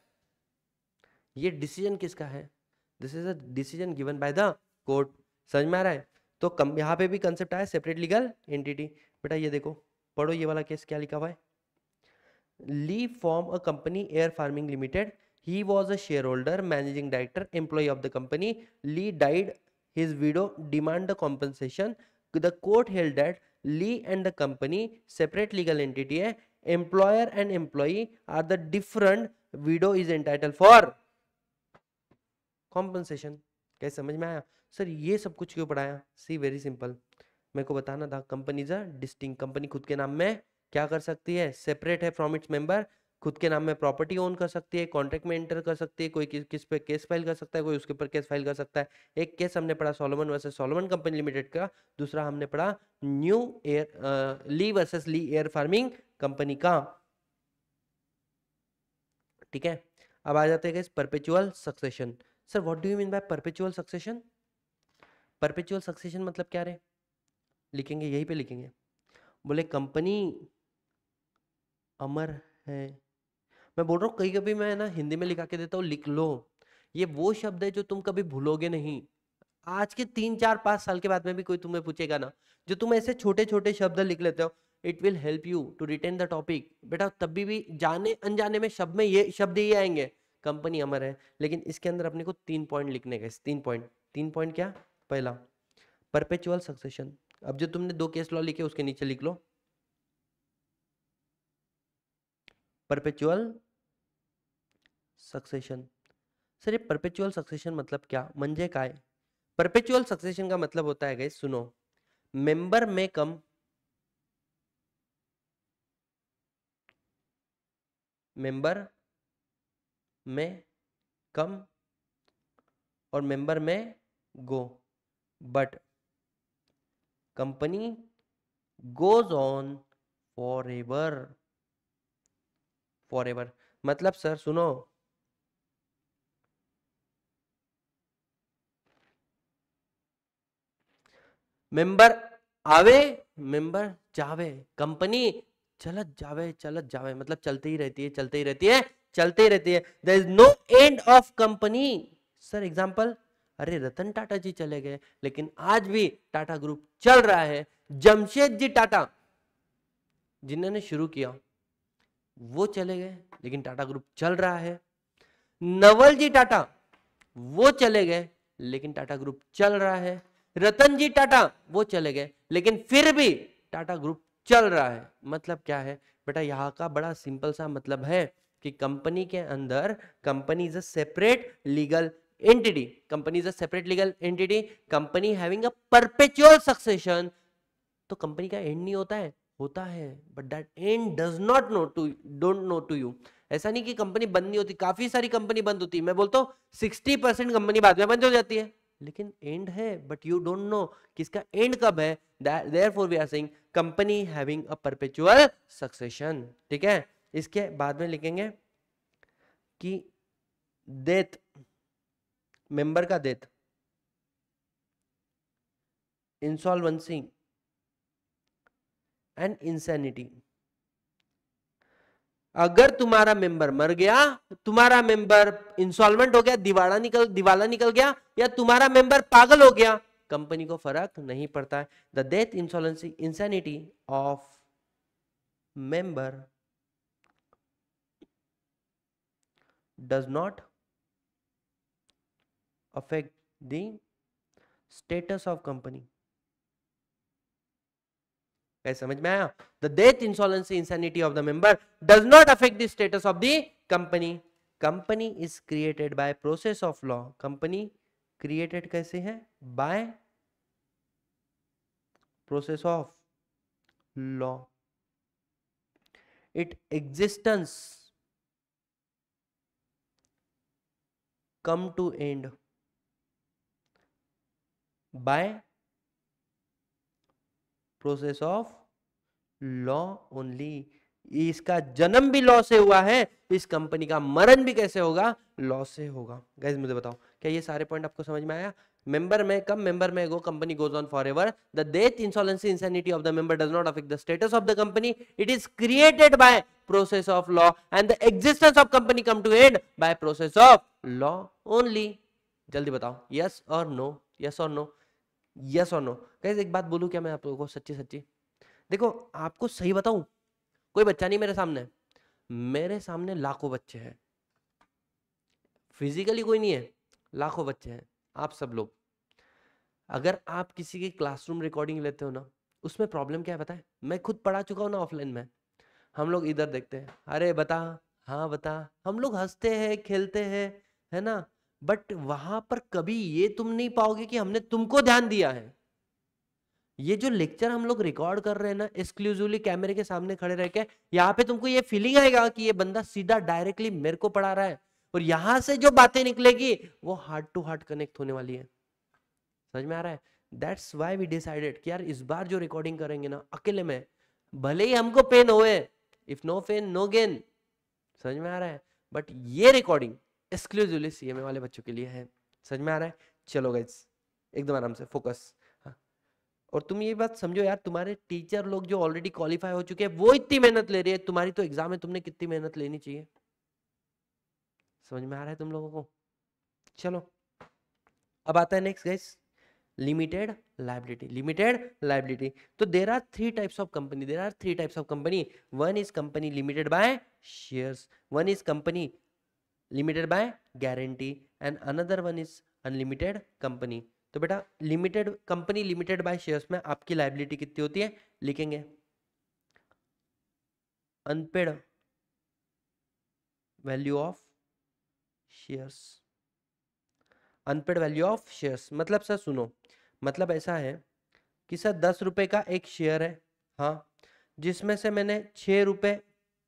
ये डिसीजन किसका है? This is a decision given by the court. समझ में आ रहा है? तो यहाँ पे भी कंसेप्ट आया सेपरेट लीगल एंटिटी। बेटा ये देखो, पढ़ो ये वाला केस क्या लिखा हुआ है। Lee formed a company, Air Farming Limited. He was a shareholder, managing director, employee of the company. Lee died. His widow demand the compensation. The court held that Lee and the company separate legal entity है. Employer and employee are the different. Widow is entitled for compensation. कैसे? समझ में आया? Sir ये सब कुछ क्यों पढ़ाया? सी वेरी सिंपल, मेरे को बताना था company is a distinct. Company खुद के नाम में क्या कर सकती है? सेपरेट है फ्रॉम इट्स मेंबर। खुद के नाम में प्रॉपर्टी ओन कर सकती है, कॉन्ट्रैक्ट में एंटर कर सकती है, कोई किस पे केस फाइल कर सकता है, कोई उसके ऊपर केस फाइल कर सकता है। एक केस हमने पढ़ा Solomon versus Solomon company limited का, दूसरा हमने पढ़ा न्यू एयर ली versus Lee air farming company का। ठीक है, अब आ जाते हैं perpetual succession. Sir what do you mean bye perpetual succession? Perpetual succession मतलब क्या रे? लिखेंगे, यहीं पे लिखेंगे। बोले कंपनी अमर है। मैं बोल रहा हूँ कहीं कभी मैं ना हिंदी में लिखा के देता हूँ, लिख लो। ये वो शब्द है जो तुम कभी भूलोगे नहीं। आज के 3 4 5 साल के बाद में भी कोई तुम्हें पूछेगा ना, जो तुम ऐसे छोटे छोटे शब्द लिख लेते हो, it will help you to retain the topic. बेटा तभी भी जाने अनजाने में शब्द में ये शब्द ही आएंगे, कंपनी अमर है। लेकिन इसके अंदर अपने को 3 पॉइंट लिखने का। 3 पॉइंट। 3 पॉइंट क्या? पहला परपेचुअल सक्सेशन। अब जो तुमने 2 केस लॉ लिखे उसके नीचे लिख लो परपेचुअल सक्सेशन। सर ये परपेचुअल सक्सेशन मतलब क्या? म्हणजे काय? परपेचुअल सक्सेशन का मतलब होता है गाइस, सुनो, मेंबर में कम, मेंबर में कम और member may go, but company goes on forever. Forever मतलब सर सुनो, मेंबर आवे, मेंबर जावे, कंपनी चलत जावे, चलत जावे, मतलब चलती ही रहती है, चलती ही रहती है, चलती ही रहती है। There is no end of company. Sir example, अरे रतन टाटा जी चले गए लेकिन आज भी टाटा ग्रुप चल रहा है। जमशेद जी टाटा जिन्होंने शुरू किया वो चले गए लेकिन टाटा ग्रुप चल रहा है। नवल जी टाटा वो चले गए लेकिन टाटा ग्रुप चल रहा है। रतन जी टाटा वो चले गए, लेकिन फिर भी टाटा ग्रुप चल रहा है। मतलब क्या है बेटा, यहाँ का बड़ा सिंपल सा मतलब है कि कंपनी के अंदर company is a separate legal entity, company is a separate legal entity, company having a perpetual succession. तो कंपनी का एंड नहीं होता है, होता है, but that end does not know to, don't know to you. ऐसा नहीं कि कंपनी बंद नहीं होती, काफी सारी कंपनी बंद होती है। मैं बोलता हूँ 60% कंपनी बाद में बंद हो जाती है, लेकिन एंड है, बट यू डोंट नो किसका एंड कब है। Therefore we are saying company having a perpetual succession. ठीक है, इसके बाद में लिखेंगे कि डेथ, मेंबर का डेथ, इंसॉल्वेंसी एंड इंसैनिटी। अगर तुम्हारा मेंबर मर गया, तुम्हारा मेंबर इंसॉल्वेंट हो गया, दिवाला निकल गया, या तुम्हारा मेंबर पागल हो गया, कंपनी को फर्क नहीं पड़ता है। The death, insolvency, insanity of member does not affect the status of company. क्या समझ में आया? The death, insolvency, insanity of the member does not affect the status of the company. Company is created by process of law. Company created कैसे है? Bye process of law. It existence come to end by process of law only. इसका जन्म भी law से हुआ है, इस company का मरण भी कैसे होगा? लॉ से होगा। गाइस मुझे बताओ, क्या ये सारे पॉइंट आपको समझ में आया? मेंबर में come, member may go, company goes on forever. The death, insolvency, insanity of the member does not affect the status of the company. It is created by process of law and the existence of company come to end by process of law only. जल्दी बताओ, yes और no, yes और no, yes और no. Guys एक बात बोलूं क्या मैं आप लोगों को, सच्ची सच्ची? देखो आपको सही बताऊं, कोई बच्चा नहीं मेरे सामने, मेरे सामने लाखों बच्चे हैं। फिजिकली कोई नहीं है, लाखों बच्चे हैं, आप सब लोग। अगर आप किसी की क्लासरूम रिकॉर्डिंग लेते हो ना, उसमें प्रॉब्लम क्या है पता है? मैं खुद पढ़ा चुका हूं ना ऑफलाइन में। हम लोग इधर देखते हैं, अरे बता, हाँ बता, हम लोग हंसते हैं, खेलते हैं, है ना, बट वहां पर कभी ये तुम नहीं पाओगे कि हमने तुमको ध्यान दिया है। ये जो लेक्चर हम लोग रिकॉर्ड कर रहे हैं ना, एक्सक्लूसिवली कैमरे के सामने खड़े रह के, यहाँ पे तुमको ये फीलिंग आएगा कि ये बंदा सीधा डायरेक्टली मेरे को पढ़ा रहा है, और यहां से जो बातें निकलेगी वो हार्ट टू हार्ट कनेक्ट होने वाली है। समझ में आ रहा है? दैट्स वाई वी डिसाइडेड कि यार इस बार जो रिकॉर्डिंग करेंगे ना अकेले में, भले ही हमको पेन होए, if no pain no gain. समझ में आ रहा है? बट ये रिकॉर्डिंग एक्सक्लूसिवली सीएमए वाले बच्चों के लिए है। समझ में आ रहा है? चलो गाइस एकदम आराम से फोकस। और तुम ये बात समझो यार, तुम्हारे टीचर लोग जो ऑलरेडी क्वालिफाई हो चुके हैं वो इतनी मेहनत ले रही है, तुम्हारी तो एग्जाम है, तुमने कितनी मेहनत लेनी चाहिए। समझ में आ रहा है तुम लोगों को? चलो अब आता है next guys, limited liability. Limited liability, तो there are three types of company, there are three types of company. One is company limited by shares, one is company limited by guarantee, and another one is unlimited company. तो बेटा limited company limited by shares में आपकी liability कितनी होती है? लिखेंगे unpaid value of shares. Unpaid value of shares मतलब sir सुनो, मतलब ऐसा है कि सर 10 रुपए का एक शेयर है, हाँ, जिसमें से मैंने 6 रुपए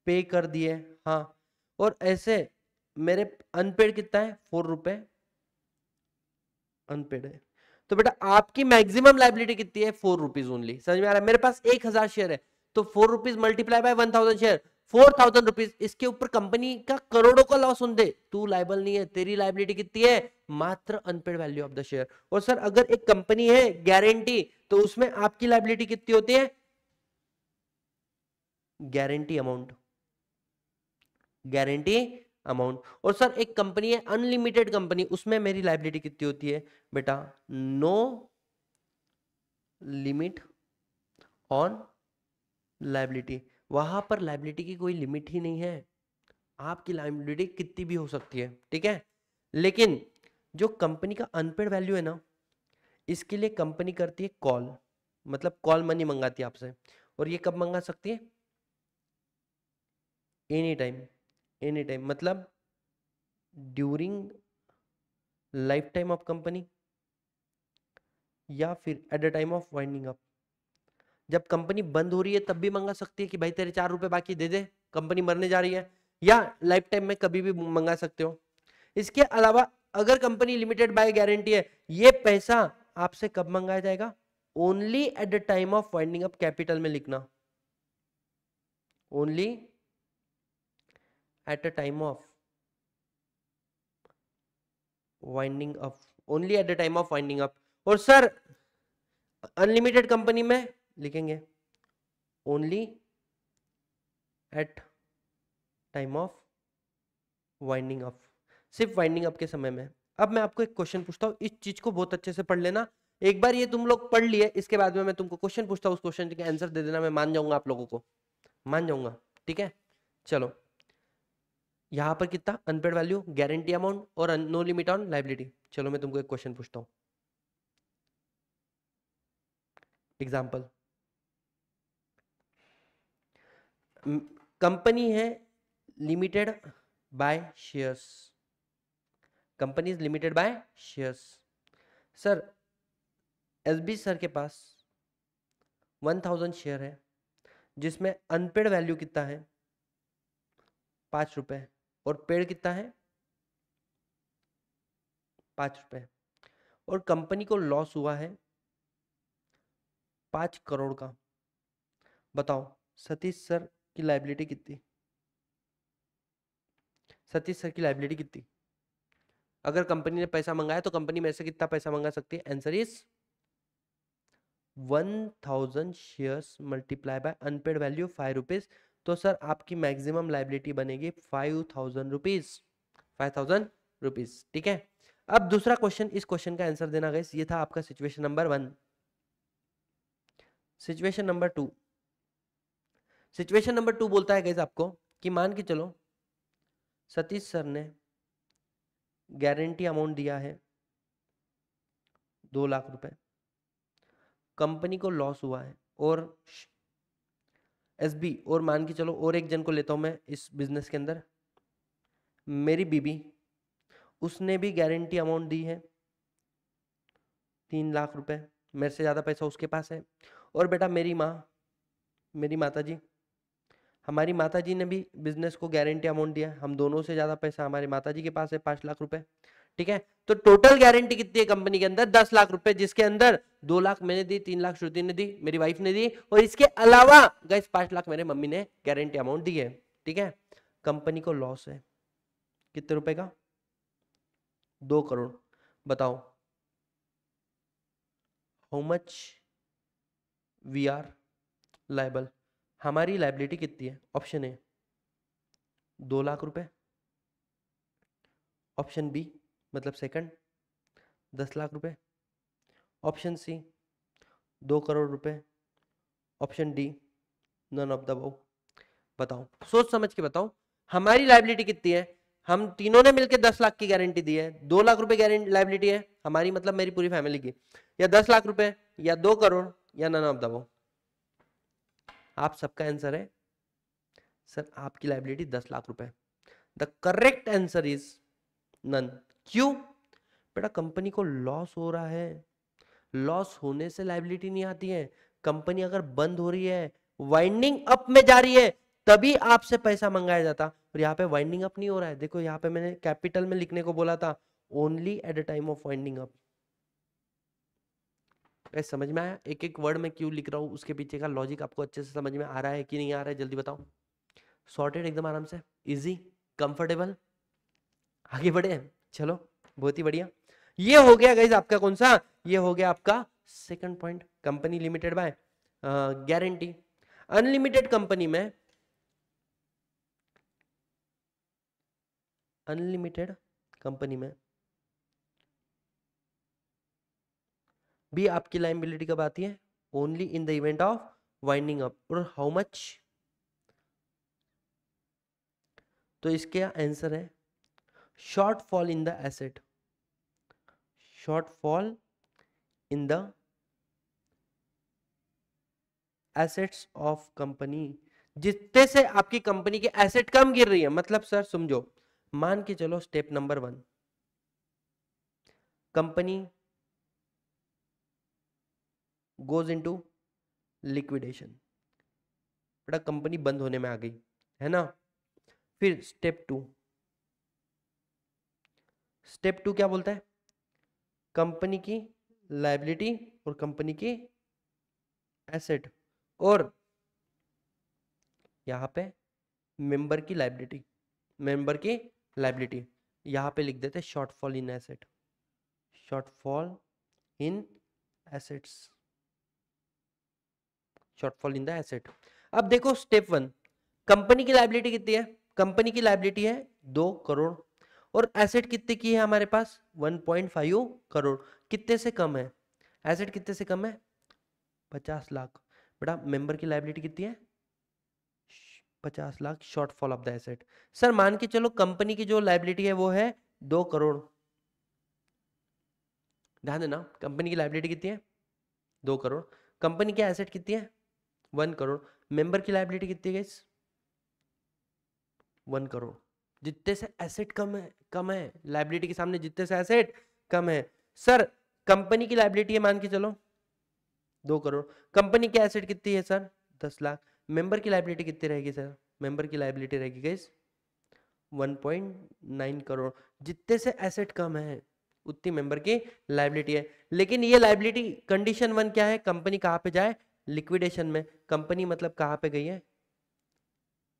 पे कर दिए, हाँ, और ऐसे मेरे अनपेड कितना है? 4 रुपए अनपेड है। तो बेटा आपकी मैक्सिमम लाइबिलिटी कितनी है? 4 रुपीज ओनली। समझ में आ रहा है? मेरे पास 1000 शेयर है, तो 4 rupees multiply by 1000 share, 4000 rupees. इसके ऊपर कंपनी का करोड़ों का लॉस होने दे, तू लाइबल नहीं है, तेरी लाइबिलिटी कितनी है? मात्र unpaid value of the share. और सर अगर एक कंपनी है गारंटी, तो उसमें आपकी लाइबिलिटी कितनी होती है? Guarantee amount, guarantee amount. और सर एक कंपनी है अनलिमिटेड कंपनी, उसमें मेरी लाइबिलिटी कितनी होती है? बेटा नो लिमिट ऑन लाइबिलिटी। वहां पर लाइबिलिटी की कोई लिमिट ही नहीं है, आपकी लाइबिलिटी कितनी भी हो सकती है। ठीक है, लेकिन जो कंपनी का अनपेड वैल्यू है ना, इसके लिए कंपनी करती है कॉल, मतलब कॉल मनी मंगाती है आपसे। और ये कब मंगा सकती है? एनी टाइम, एनी टाइम मतलब during life time of company, या फिर eight the time of winding up. जब कंपनी बंद हो रही है तब भी मंगा सकती है कि भाई तेरे 4 रुपए बाकी दे दे, कंपनी मरने जा रही है, या लाइफ टाइम में कभी भी मंगा सकते हो। इसके अलावा अगर कंपनी लिमिटेड बाय गारंटी है, ये पैसा आपसे कब मंगाया जाएगा? Only at the time of winding up, capital में लिखना, only at the time of winding up, only at the time of winding up. और सर अनलिमिटेड कंपनी में लिखेंगे only at time of winding up, सिर्फ winding up के समय में। अब मैं आपको एक क्वेश्चन पूछता हूँ, इस चीज को बहुत अच्छे से पढ़ लेना। एक बार ये तुम लोग पढ़ लिए, इसके बाद में मैं तुमको क्वेश्चन पूछता हूँ, उस क्वेश्चन के आंसर दे देना, मैं मान जाऊंगा आप लोगों को, मान जाऊंगा, ठीक है। चलो, यहां पर कितना अनपेड वैल्यू, गारंटी अमाउंट और नो लिमिट ऑन लाइबिलिटी। चलो मैं तुमको एक क्वेश्चन पूछता हूँ, एग्जाम्पल। कंपनी है limited by shares, company is limited by shares. Sir SB sir के पास 1000 शेयर है, जिसमें अनपेड वैल्यू कितना है? 5 रुपए, और पेड कितना है? 5 रुपए। और कंपनी को लॉस हुआ है 5 करोड़ का। बताओ सतीश सर की लायबिलिटी कितनी? सतीश सर की लायबिलिटी कितनी? अगर कंपनी ने पैसा मंगाया तो कंपनी में से कितना पैसा मंगा सकती है? Answer is 1000 shares multiply by unpaid value 5 rupees. तो सर आपकी मैक्सिमम लायबिलिटी बनेगी 5000 रुपीज, 5000 रुपीज, ठीक है। अब दूसरा क्वेश्चन, इस क्वेश्चन का आंसर देना गाइस, ये था आपका situation number 1। Situation number 2, situation number 2 बोलता है गाइस आपको कि मान के चलो सतीश सर ने गारंटी अमाउंट दिया है 2 लाख रुपए, कंपनी को लॉस हुआ है, और एसबी, और मान के चलो और एक जन को लेता हूं मैं इस बिजनेस के अंदर, मेरी बीबी, उसने भी गारंटी अमाउंट दी है 3 लाख रुपए, मेरे से ज्यादा पैसा उसके पास है। और बेटा मेरी माँ, मेरी माता जी, हमारी माता जी ने भी बिजनेस को गारंटी अमाउंट दिया है, हम दोनों से ज्यादा पैसा हमारी माता जी के पास है 5 लाख रुपए, ठीक है। तो टोटल गारंटी कितनी है कंपनी के अंदर? 10 लाख रुपए, जिसके अंदर 2 लाख मैंने दी, 3 लाख श्रुति ने दी, मेरी वाइफ ने दी, और इसके अलावा गाइस 5 लाख मेरे मम्मी ने गारंटी अमाउंट दी है, ठीक है। कंपनी को लॉस है कितने रुपए का? 2 करोड़। बताओ how much we are liable, हमारी लायबिलिटी कितनी है? ऑप्शन ए 2 लाख रुपए, ऑप्शन बी मतलब सेकंड 10 लाख रुपए, ऑप्शन सी 2 करोड़ रुपए, option D none of the above. बताओ, सोच समझ के बताओ, हमारी लायबिलिटी कितनी है? हम तीनों ने मिलकर 10 लाख की गारंटी दी है, 2 लाख रुपए गारंटी लायबिलिटी है हमारी, मतलब मेरी पूरी फैमिली की, या 10 लाख रुपए, या 2 करोड़, या नन ऑफ द अबव। आप सबका आंसर है सर आपकी लायबिलिटी 10 लाख रुपए। The correct answer is none. क्यों? बेटा कंपनी को लॉस हो रहा है, लॉस होने से लायबिलिटी नहीं आती है, कंपनी अगर बंद हो रही है, वाइंडिंग अप में जा रही है, तभी आपसे पैसा मंगाया जाता। और यहाँ पे वाइंडिंग अप नहीं हो रहा है, देखो यहाँ पे मैंने कैपिटल में लिखने को बोला था, only at the time of winding up. समझ में आया एक एक वर्ड में क्यों लिख रहा हूँ, उसके पीछे का लॉजिक आपको अच्छे से समझ में आ रहा है कि नहीं आ रहा है? जल्दी बताओ। सॉर्टेड एकदम आराम से, इजी, कंफर्टेबल, आगे बढ़े। चलो बहुत ही बढ़िया। ये हो गया गाइज आपका कौन सा? ये हो गया आपका second point, company limited by guarantee. Unlimited company में, अनलिमिटेड कंपनी में भी आपकी लायबिलिटी कब आती है? Only in the event of winding up. और हाउ मच? तो इसके आंसर है shortfall in the asset, shortfall in the assets of company, जितने से आपकी कंपनी के एसेट कम गिर रही है। मतलब सर समझो, मान के चलो step number 1, company goes into liquidation, बड़ा कंपनी बंद होने में आ गई है ना। फिर स्टेप टू क्या बोलता है, कंपनी की लायबिलिटी और कंपनी की एसेट, और यहाँ पे मेंबर की लायबिलिटी, यहाँ पे लिख देते shortfall in asset, shortfall in assets, shortfall in the asset. अब देखो स्टेप 1, कंपनी की लायबिलिटी कितनी है, कंपनी की लायबिलिटी है 2 करोड़, और एसेट कितने की है हमारे पास 1.5 करोड़। कितने से कम है एसेट, कितने से कम है 50 लाख। बेटा मेंबर की लायबिलिटी कितनी है 50 lakh, shortfall of the asset. Sir मान के चलो कंपनी की जो लायबिलिटी है वो है 2 करोड़, ध्यान देना कंपनी की लायबिलिटी कितनी है 2 करोड़, कंपनी की एसेट कितनी है 1 करोड़, मेंबर की लायबिलिटी कितनी है गाइस 1 करोड़। जितने से एसेट कम है लायबिलिटी के सामने, जितने से एसेट कम है। सर कंपनी की लायबिलिटी है मान के चलो 2 करोड़, कंपनी की एसेट कितनी है सर 10 लाख, मेंबर की लायबिलिटी कितनी रहेगी सर, मेंबर की लायबिलिटी रहेगी गाइस 1.9 करोड़। जितने से एसेट कम है उतनी मेंबर की लायबिलिटी है। लेकिन ये लायबिलिटी कंडीशन 1 क्या है, कंपनी कहां पे जाए लिक्विडेशन में, कंपनी मतलब कहां पे गई है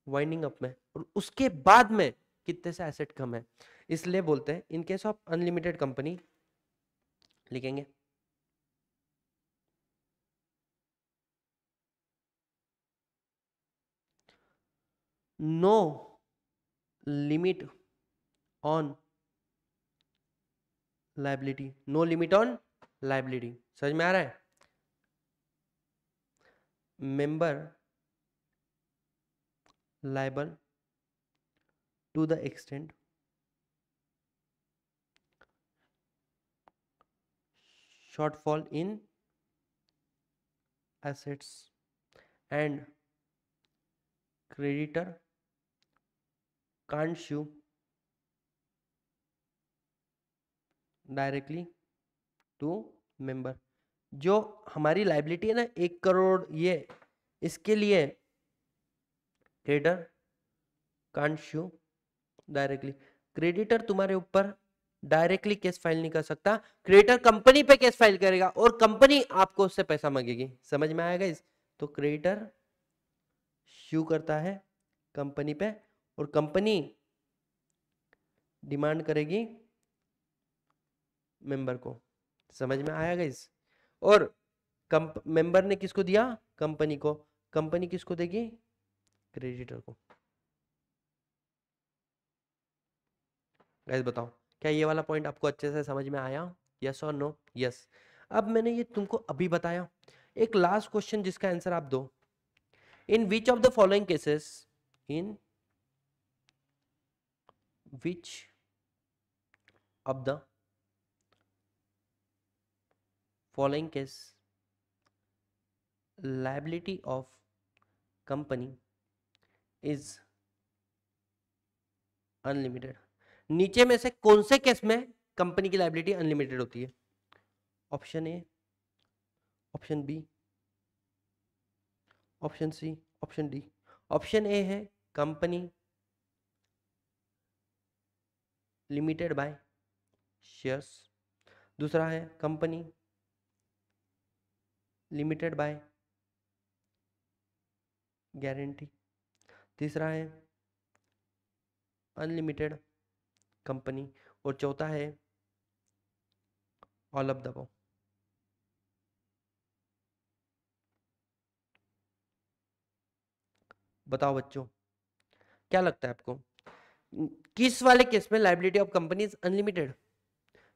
वाइंडिंग अप में, और उसके बाद में कितने से एसेट कम है। इसलिए बोलते हैं in case of unlimited company लिखेंगे no limit on liability, no limit on liability. समझ में आ रहा है, member liable to the extent shortfall in assets and creditor can't sue directly to member। जो हमारी लाइबिलिटी है ना 1 करोड़, ये इसके लिए creditor can't sue directly, creditor तुम्हारे ऊपर डायरेक्टली केस फाइल नहीं कर सकता, क्रेडिटर कंपनी पे केस फाइल करेगा और कंपनी आपको उससे पैसा मांगेगी। समझ में आएगा इस, तो क्रेडिटर sue करता है कंपनी पे और कंपनी डिमांड करेगी मेंबर को। समझ में आएगा इस, और मेंबर ने किसको दिया कंपनी को, कंपनी किसको देगी क्रेडिटर को। गाइस बताओ क्या ये वाला पॉइंट आपको अच्छे से समझ में आया, यस और नो। यस। अब मैंने ये तुमको अभी बताया, एक लास्ट क्वेश्चन जिसका आंसर आप दो, in which of the following cases, in which of the following case liability of company is unlimited. नीचे में से कौन से केस में कंपनी की लायबिलिटी अनलिमिटेड होती है, option A, option B, option C, option D. Option A है कंपनी लिमिटेड बाय शेयर्स, दूसरा है कंपनी लिमिटेड बाय गारंटी, तीसरा है अनलिमिटेड कंपनी, और चौथा है ऑल ऑफ द अबव। बताओ बच्चों क्या लगता है आपको, किस वाले केस में liability of company is unlimited,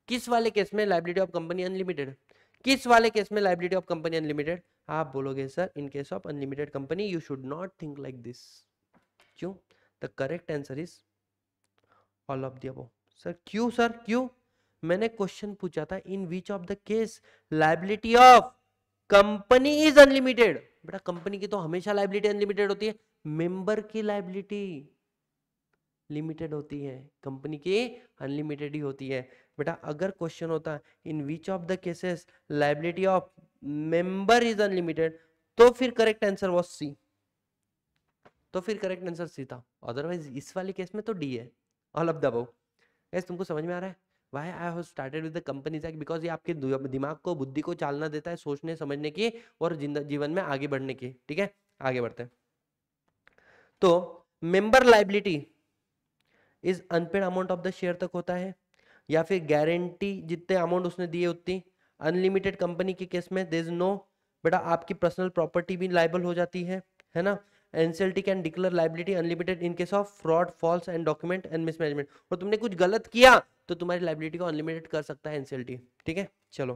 किस वाले केस में लायबिलिटी ऑफ कंपनी अनलिमिटेड, किस वाले केस में लायबिलिटी ऑफ कंपनी अनलिमिटेड। आप बोलोगे sir in case of unlimited company you should not think like this. क्यों, the correct answer is all of the above. Sir क्यों, सर क्यों, मैंने क्वेश्चन पूछा था in which of the case liability of company is unlimited. बेटा company की तो हमेशा लायबिलिटी अनलिमिटेड होती है, मेंबर की लायबिलिटी लिमिटेड होती है, कंपनी की अनलिमिटेड ही होती है। बेटा अगर क्वेश्चन होता in which of the cases liability of member is unlimited, तो फिर करेक्ट आंसर वाज सी, तो फिर करेक्ट आंसर सी था। अदरवाइज इस वाले केस में तो डी है, all of the above. Guys तुमको समझ में आ रहा है why I have started with the companies act? Because ये आपके दिमाग को, बुद्धि को चालना देता है सोचने समझने की और जीवन में आगे बढ़ने की। ठीक है, आगे बढ़ते हैं। तो member liability is unpaid amount of the share तक होता है, या फिर गारंटी जितने अमाउंट उसने दिए उतनी। अनलिमिटेड कंपनी के केस में देयर इज नो, बेटा आपकी पर्सनल प्रॉपर्टी भी लायबल हो जाती है ना। NCLT can declare liability unlimited in case of fraud, false and document and mismanagement. और तुमने कुछ गलत किया तो तुम्हारी लायबिलिटी को अनलिमिटेड कर सकता है एनसीएलटी। ठीक है, चलो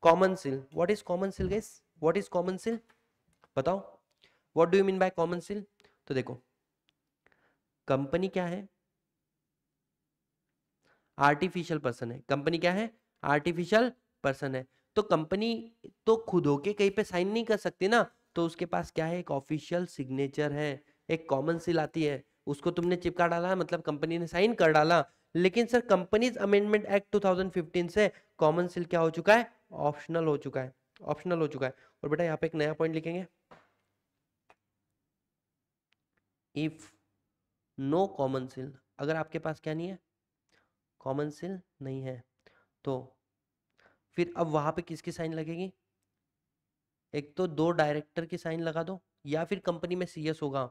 common seal. What is common seal guys? What is common seal? बताओ, what do you mean by common seal? तो देखो कंपनी क्या है? आर्टिफिशियल पर्सन है। कंपनी क्या है? आर्टिफिशियल पर्सन है। तो कंपनी तो खुद होके कहीं पे साइन नहीं कर सकती ना, तो उसके पास क्या है? एक ऑफिशियल सिग्नेचर है, एक कॉमन सील आती है, उसको तुमने चिपका डाला मतलब कंपनी ने साइन कर डाला। लेकिन सर कंपनीज अमेंडमेंट एक्ट 2015 से कॉमन सील क्या हो चुका है? ऑप्शनल हो चुका है, ऑप्शनल हो चुका है। और बेटा यहाँ पे एक नया पॉइंट लिखेंगे, इफ नो कॉमन सील, अगर आपके पास क्या नहीं है? कॉमन सील नहीं है, तो फिर अब वहां पे किसकी साइन लगेगी? एक तो दो डायरेक्टर की साइन लगा दो, या फिर कंपनी में सीएस होगा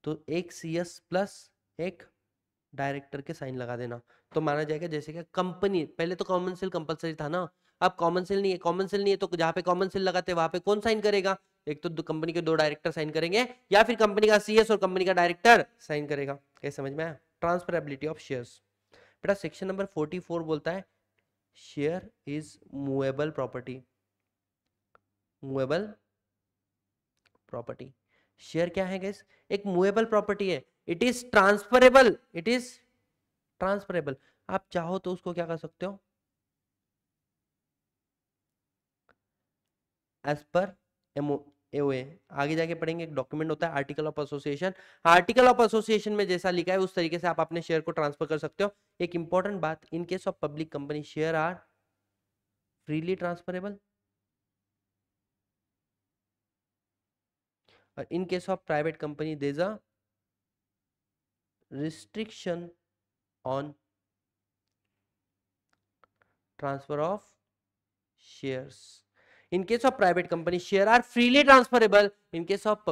तो एक सीएस प्लस एक डायरेक्टर के साइन लगा देना, तो माना जाएगा जैसे कि कंपनी। पहले तो कॉमन सेल कंपलसरी था ना, अब कॉमन सेल नहीं है। कॉमन सेल नहीं है तो जहां पे कॉमन सेल लगाते वहां पे कौन साइन करेगा? एक तो कंपनी के दो डायरेक्टर साइन करेंगे, या फिर कंपनी का सीएस और कंपनी का डायरेक्टर साइन करेगा। कैसे समझ में आया? Transferability of shares. बेटा सेक्शन नंबर 44 बोलता है share is movable property. Movable property, share क्या है गाइस? एक मूवेबल प्रॉपर्टी है। It is transferable, it is transferable. आप चाहो तो उसको क्या कर सकते हो? एज पर एओए, आगे जाके पढ़ेंगे, एक डॉक्यूमेंट होता है article of association. Article of association में जैसा लिखा है उस तरीके से आप अपने शेयर को ट्रांसफर कर सकते हो। एक इंपॉर्टेंट बात, in case of public company share are freely transferable, और in case of private company there is a restriction on transfer of shares. In case of private company share are freely transferable, in case of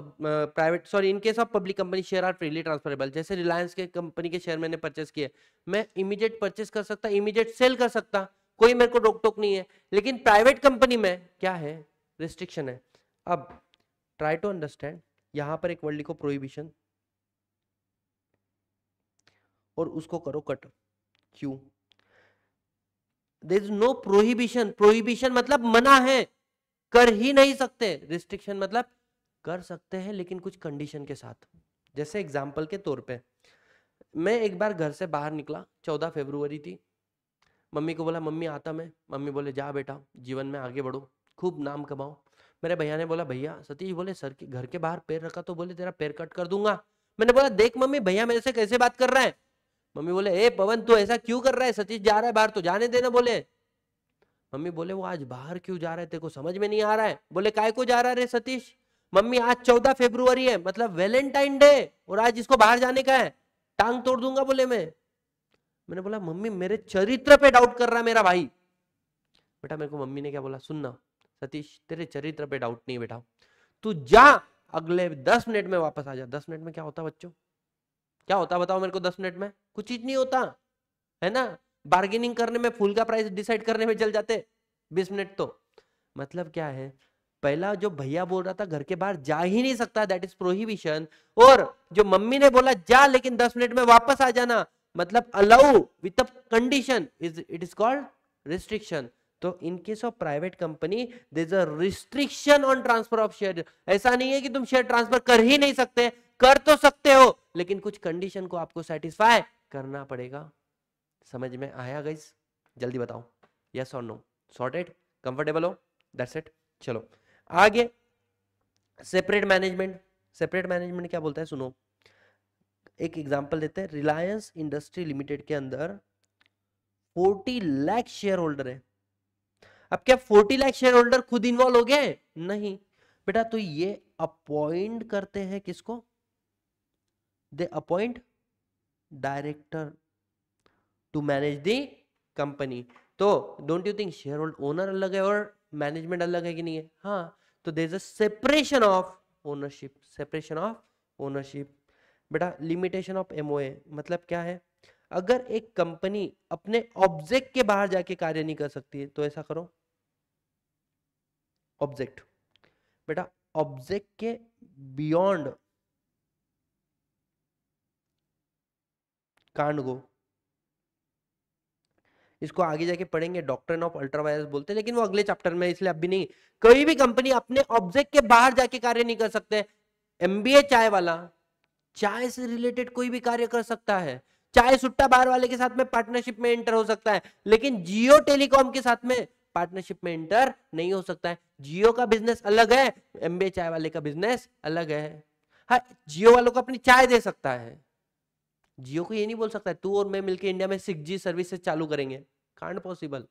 in case of public company share are freely transferable। जैसे रिलायंस के company के share मैंने purchase किए, मैं immediate purchase कर सकता, immediate cell कर सकता, कोई मेरे को रोक टोक नहीं है। लेकिन प्राइवेट कंपनी में क्या है? रिस्ट्रिक्शन है। अब ट्राई टू अंडरस्टैंड, यहां पर एक वर्ड लिखो प्रोहिबिशन, और उसको करो कट। क्यों? There is no prohibition. Prohibition मतलब मना है, कर ही नहीं सकते। रिस्ट्रिक्शन मतलब कर सकते हैं लेकिन कुछ कंडीशन के साथ। जैसे एग्जांपल के तौर पे, मैं एक बार घर से बाहर निकला, 14 फरवरी थी, मम्मी को बोला मम्मी आता मैं। मम्मी बोले जा बेटा, जीवन में आगे बढ़ो, खूब नाम कमाओ। मेरे भैया ने बोला भैया सतीश, बोले सर के घर के बाहर पैर रखा तो बोले तेरा पैर कट कर दूंगा। मैंने बोला देख मम्मी, भैया मेरे से कैसे बात कर रहा है। मम्मी बोले ए पवन तू ऐसा क्यों कर रहा है, सतीश जा रहा है बाहर तो जाने देना। बोले मम्मी बोले वो आज बाहर क्यों जा रहा है, तेरे को समझ में नहीं आ रहा है। बोले काय को जा रहा है रे सतीश। मम्मी आज 14 फरवरी है, मतलब वैलेंटाइन डे, और आज इसको बाहर जाने का है, टांग तोड़ दूंगा। बोले मैंने बोला मम्मी मेरे चरित्र पे डाउट कर रहा है मेरा भाई। बेटा मेरे को मम्मी ने क्या बोला, सुनना सतीश तेरे चरित्र पे डाउट नहीं बेटा, तू जा अगले 10 मिनट में वापस आ जा। 10 मिनट में क्या होता बच्चों? क्या होता बताओ मेरे को? 10 मिनट में कुछ चीज नहीं होता है ना। बार्गेनिंग करने में, फूल का प्राइस डिसाइड करने में चल जाते 20 मिनट। तो मतलब क्या है, पहला जो भैया बोल रहा था घर के बाहर जा ही नहीं सकता, दैट इज प्रोहिबिशन। और जो मम्मी ने बोला जा लेकिन 10 मिनट में वापस आ जाना, मतलब allow with a condition, it is called restriction. तो in case of private company there is a restriction on transfer of share. ऐसा नहीं है कि तुम शेयर ट्रांसफर कर ही नहीं सकते, कर तो सकते हो लेकिन कुछ कंडीशन को आपको सेटिस्फाई करना पड़ेगा। समझ में आया गाइस? जल्दी बताओ, यस और नो, सॉर्टेड, कंफर्टेबल हो, दैट्स इट। चलो आगे, सेपरेट मैनेजमेंट। सेपरेट मैनेजमेंट क्या बोलता है, सुनो, एक एग्जांपल देते हैं। रिलायंस इंडस्ट्री लिमिटेड के अंदर 40 लाख शेयर होल्डर है। अब क्या 40 लाख शेयर होल्डर खुद इन्वॉल्व हो गए? नहीं बेटा, तो ये अपॉइंट करते हैं किसको? They appoint director to manage the company. तो don't you think share holder, owner अलग है और मैनेजमेंट अलग है कि नहीं है? हाँ, तो there is a separation of ownership, separation of ownership. बेटा लिमिटेशन ऑफ एमओए मतलब क्या है? अगर एक कंपनी अपने ऑब्जेक्ट के बाहर जाके कार्य नहीं कर सकती है तो ऐसा करो, ऑब्जेक्ट, बेटा ऑब्जेक्ट के बियॉन्ड कांड गो। इसको आगे जाके पढ़ेंगे, डॉक्ट्रिन ऑफ अल्ट्रावायलेंस बोलते हैं, लेकिन वो अगले चैप्टर में, इसलिए अभी नहीं। कोई भी कंपनी अपने ऑब्जेक्ट के बाहर जाके कार्य नहीं कर सकते। एमबीए चाय वाला चाय से रिलेटेड कोई भी कार्य कर सकता है, चाय सुट्टा बार वाले के साथ में पार्टनरशिप में एंटर हो सकता है, लेकिन जियो टेलीकॉम के साथ में पार्टनरशिप में एंटर नहीं हो सकता है। जियो का बिजनेस अलग है, एमबीए चाय वाले का बिजनेस अलग है। हाँ, जियो वालों को अपनी चाय दे सकता है, जियो को ये नहीं बोल सकता है तू और मैं मिलकर इंडिया में 6G सर्विसेज चालू करेंगे, कांट पॉसिबल।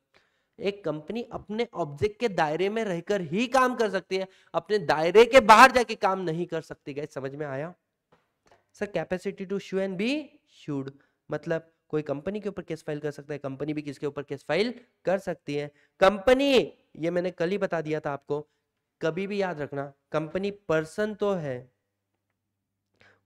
एक कंपनी अपने ऑब्जेक्ट के दायरे में रहकर ही काम कर सकती है, अपने दायरे के बाहर जाके काम नहीं कर सकती। गाइस समझ में आया? Sir capacity to sue and be sued मतलब कोई कंपनी के ऊपर केस फाइल कर सकता है, कंपनी भी किसके ऊपर केस फाइल कर सकती है। कंपनी, ये मैंने कल ही बता दिया था आपको, कभी भी याद रखना, कंपनी पर्सन तो है,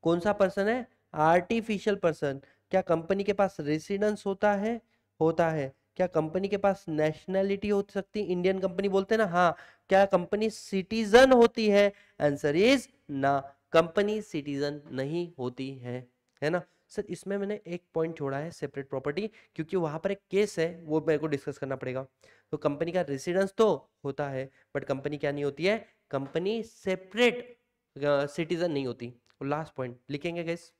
कौन सा पर्सन है? Artificial person. क्या कंपनी के पास रेसिडेंस होता है? होता है। क्या कंपनी के पास नेशनैलिटी हो सकती है? इंडियन कंपनी बोलते हैं ना, हाँ। क्या कंपनी सिटीजन होती है? आंसर इज ना, कंपनी सिटीजन नहीं होती है ना। सर इसमें मैंने एक पॉइंट छोड़ा है, सेपरेट प्रॉपर्टी, क्योंकि वहां पर एक केस है, वो मेरे को डिस्कस करना पड़ेगा। तो कंपनी का रेसिडेंस तो होता है, बट कंपनी क्या नहीं होती है? कंपनी सेपरेट सिटीजन नहीं होती। लास्ट पॉइंट लिखेंगे गाइस,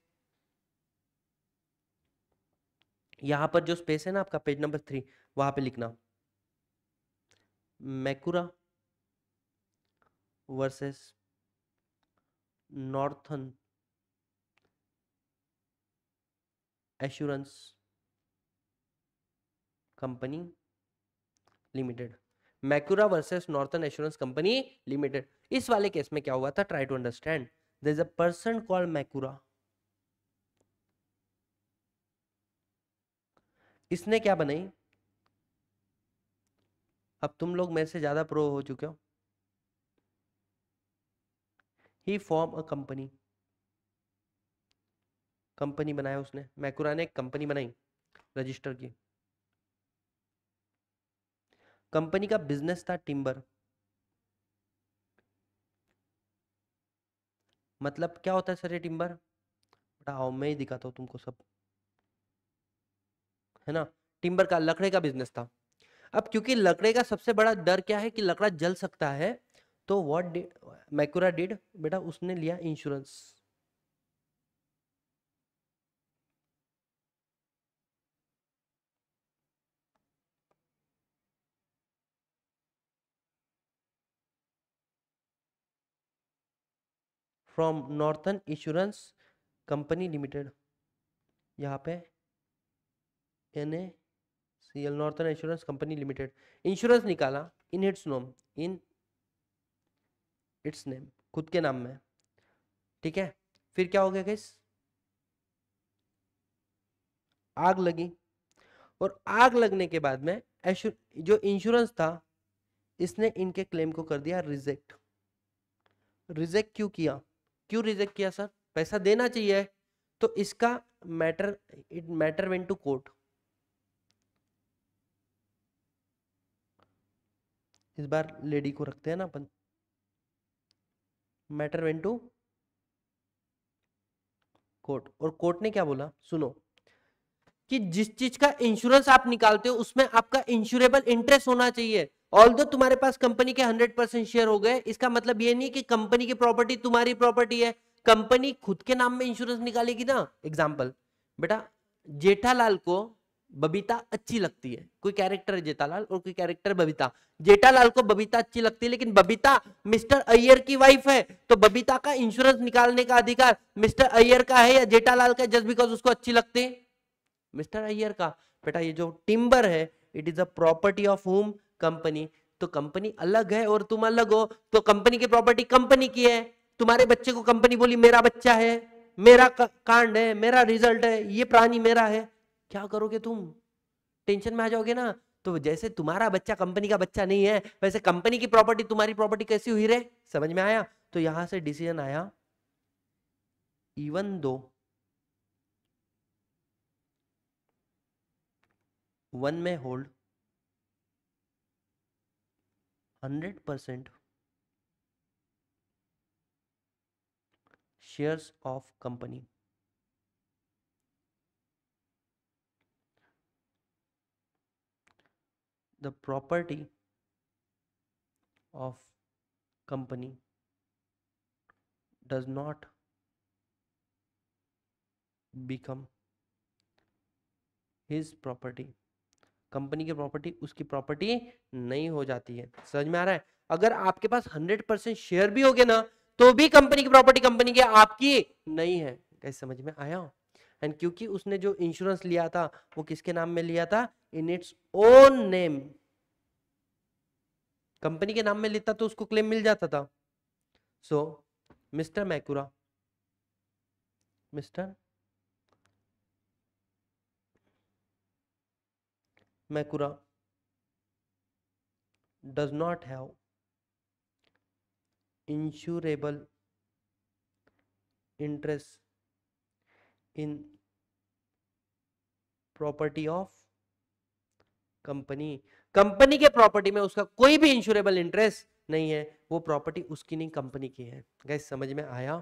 यहां पर जो स्पेस है ना आपका, पेज नंबर 3, वहां पे लिखना Macaura versus Northern Assurance company limited. Macaura versus Northern Assurance company limited. इस वाले केस में क्या हुआ था, try to understand. There is a person called Macaura, इसने क्या बनाई? अब तुम लोग मेरे से ज्यादा प्रो हो चुके हो। ही फॉर्म अ कंपनी, कंपनी बनाया उसने, मैकुरा ने एक कंपनी बनाई, रजिस्टर की। कंपनी का बिजनेस था टिम्बर। मतलब क्या होता है सर ये टिम्बर? बेटा आओ मैं ही दिखाता हूँ तुमको सब, है ना। टिम्बर का, लकड़े का बिजनेस था। अब क्योंकि लकड़े का सबसे बड़ा डर क्या है कि लकड़ा जल सकता है, तो व्हाट मैकुरा डिड, बेटा उसने लिया insurance. From Northern Insurance company limited, यहाँ पे NACL, Northern Insurance company limited. Insurance निकाला in its name, in its name, खुद के नाम में, ठीक है। फिर क्या हो गया गाइस? आग लगी, और आग लगने के बाद में जो इंश्योरेंस था, इसने इनके क्लेम को कर दिया रिजेक्ट। रिजेक्ट क्यों किया? क्यों रिजेक्ट किया सर? पैसा देना चाहिए। तो इसका matter, it matter went to court. इस बार लेडी को रखते हैं ना अपन, मैटर वेंट टू कोर्ट। और कोर्ट ने क्या बोला, सुनो, कि जिस चीज का इंश्योरेंस आप निकालते हो उसमें आपका इंश्योरेबल इंटरेस्ट होना चाहिए। ऑल्दो तुम्हारे पास कंपनी के 100% शेयर हो गए, इसका मतलब ये नहीं कि कंपनी की प्रॉपर्टी तुम्हारी प्रॉपर्टी है। कंपनी खुद के नाम में इंश्योरेंस निकालेगी ना। एग्जांपल, बेटा जेठालाल को बबीता अच्छी लगती है, कोई कैरेक्टर है जेठालाल और कोई कैरेक्टर बबीता। जेठालाल को बबीता अच्छी लगती है, लेकिन बबीता मिस्टर अय्यर की वाइफ है, तो बबीता का इंश्योरेंस निकालने का अधिकार मिस्टर अय्यर का है या जेठालाल का, जस्ट बिकॉज उसको अच्छी लगती है मिस्टर अय्यर का। बेटा ये जो टिम्बर है it is a property of home, company. तो कंपनी अलग है और तुम अलग हो, तो कंपनी की प्रॉपर्टी कंपनी की है। तुम्हारे बच्चे को कंपनी बोली मेरा बच्चा है, मेरा कांड है, मेरा रिजल्ट है, ये प्राणी मेरा है, क्या करोगे तुम? टेंशन में आ जाओगे ना। तो जैसे तुम्हारा बच्चा कंपनी का बच्चा नहीं है, वैसे कंपनी की प्रॉपर्टी तुम्हारी प्रॉपर्टी कैसी हुई रे? समझ में आया? तो यहां से डिसीजन आया, इवन दो वन में hold 100% shares of company, the property of company does not become his property। Company की प्रॉपर्टी उसकी प्रॉपर्टी नहीं हो जाती है। समझ में आ रहा है? अगर आपके पास 100% शेयर भी हो गए ना, तो भी कंपनी की प्रॉपर्टी कंपनी की, आपकी नहीं है। कैसे? समझ में आया? एंड क्योंकि उसने जो इंश्योरेंस लिया था वो किसके नाम में लिया था? In its own name. Company के नाम में लेता तो उसको क्लेम मिल जाता था। So mister Macaura does not have insurable interest in property of company. Company के प्रॉपर्टी में उसका कोई भी इंश्योरेबल इंटरेस्ट नहीं है, वो प्रॉपर्टी उसकी नहीं कंपनी की है। गाइस समझ में आया?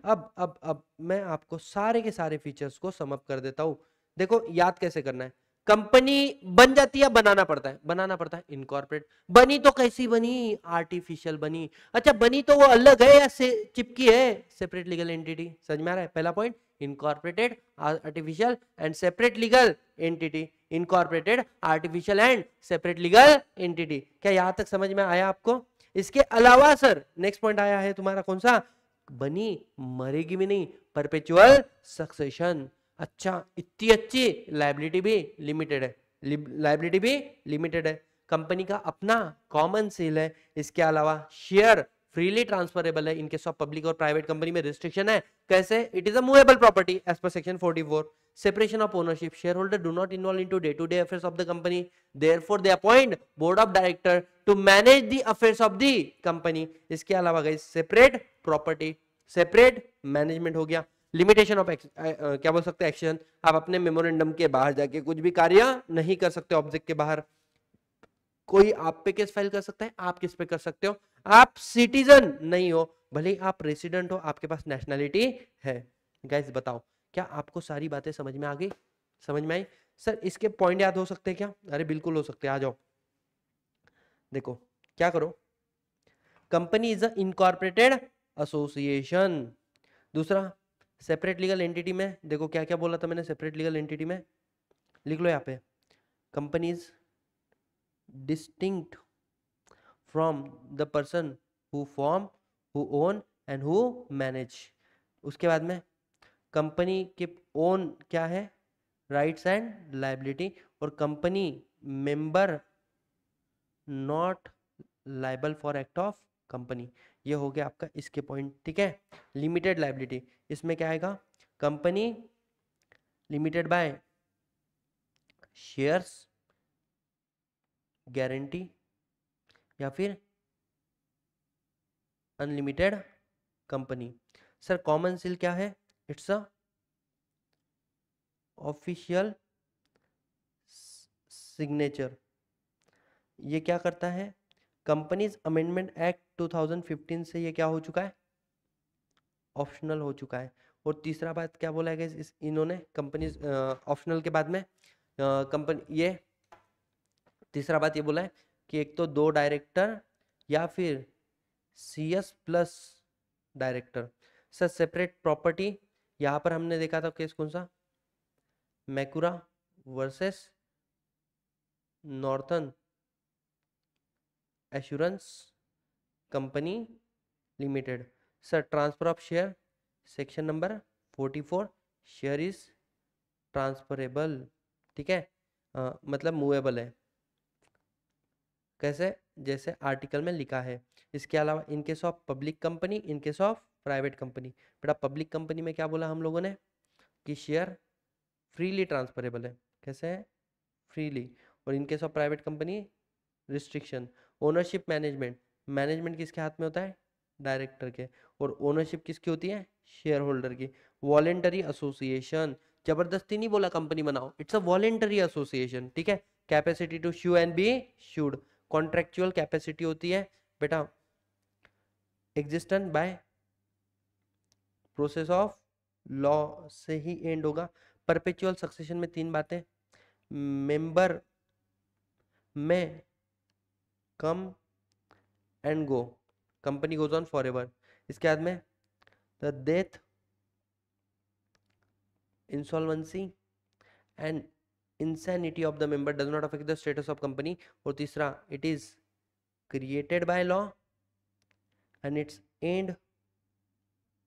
अब मैं आपको सारे के सारे फीचर्स को सम अप कर देता हूं। देखो याद कैसे करना है। कंपनी बन जाती है, बनाना पड़ता है, बनाना पड़ता है इनकॉर्पोरेट। बनी तो कैसी बनी? आर्टिफिशियल बनी। अच्छा बनी तो वो अलग है या चिपकी है? Separate legal entity. समझ में आ रहा है? पहला point, incorporated artificial and separate legal entity. Incorporated artificial and separate legal entity. क्या यहां तक समझ में आया आपको? इसके अलावा सर नेक्स्ट पॉइंट आया है तुम्हारा कौन सा? बनी मरेगी भी नहीं, परपेचुअल सक्सेशन। अच्छा इतनी अच्छी लायबिलिटी भी लिमिटेड है, लायबिलिटी भी लिमिटेड है। कंपनी का अपना कॉमन सेल है। इसके अलावा शेयर फ्रीली ट्रांसफरेबल है। इनके सब पब्लिक और प्राइवेट कंपनी में रिस्ट्रिक्शन है। कैसे? It is a movable property as per section 44। separation of ownership, shareholder do not involve into day to day affairs of the company, therefore they appoint board of director to manage the affairs of the company। इसके अलावा guys separate property, separate management हो गया। Limitation of क्या बोल सकते हैं? Action. आप अपने मेमोरेंडम के बाहर जाके कुछ भी कार्य नहीं कर सकते, ऑब्जेक्ट के बाहर। कोई आप पे केस फाइल कर सकता है, आप किस पे कर सकते हो? आप सिटीजन नहीं हो, भले ही आप रेसिडेंट हो, आपके पास नेशनैलिटी है। गाइस बताओ क्या आपको सारी बातें समझ में आ गई? समझ में आई? सर इसके पॉइंट याद हो सकते हैं क्या? अरे बिल्कुल हो सकते हैं, आ जाओ। देखो क्या करो, company is a incorporated association. दूसरा सेपरेट लीगल एंटिटी में देखो क्या क्या बोला था मैंने। सेपरेट लीगल एंटिटी में लिख लो यहाँ पे, companies distinct from the person who form, who own and who manage। उसके बाद में कंपनी के ओन क्या है? Rights and liability. और company member not liable for act of company. ये हो गया आपका इसके पॉइंट। ठीक है। लिमिटेड लायबिलिटी, इसमें क्या आएगा? Company limited by shares, guarantee या फिर unlimited company. Sir common seal क्या है? It's a official signature. ये क्या करता है? कंपनीज अमेंडमेंट एक्ट 2015 से ये क्या हो चुका है? ऑप्शनल हो चुका है। और तीसरा बात क्या बोला है इस इन्होंने कंपनीज ऑप्शनल के बाद में कंपनी ये तीसरा बात ये बोला है कि एक तो 2 डायरेक्टर या फिर CS plus director. Sir separate property, यहां पर हमने देखा था केस कौन सा? Macaura versus Northern Assurance company limited. Sir transfer of share section number 44, share is transferable, ठीक है, मतलब मूवेबल है। कैसे? जैसे आर्टिकल में लिखा है। इसके अलावा इन case of public company, in case of private company. बेटा पब्लिक कंपनी में क्या बोला हम लोगों ने कि शेयर फ्रीली ट्रांसफरेबल है। कैसे है? फ्रीली। और in case of private company restriction. Ownership management, management किसके हाथ में होता है? डायरेक्टर के। और ओनरशिप किसकी होती है? शेयर होल्डर की। वॉलेंटरी एसोसिएशन, जबरदस्ती नहीं बोला कंपनी बनाओ, इट्स अ वॉलेंटरी एसोसिएशन, ठीक है। Capacity to sue and be sued, contractual capacity होती है बेटा existent by process of law से ही एंड होगा। परपेचुअल सक्सेशन में 3 बातें, मेंबर में come and go, company goes on forever. इसके बाद में the death, insolvency and insanity of the member does not affect the status of company। और तीसरा, it is created by law and it's end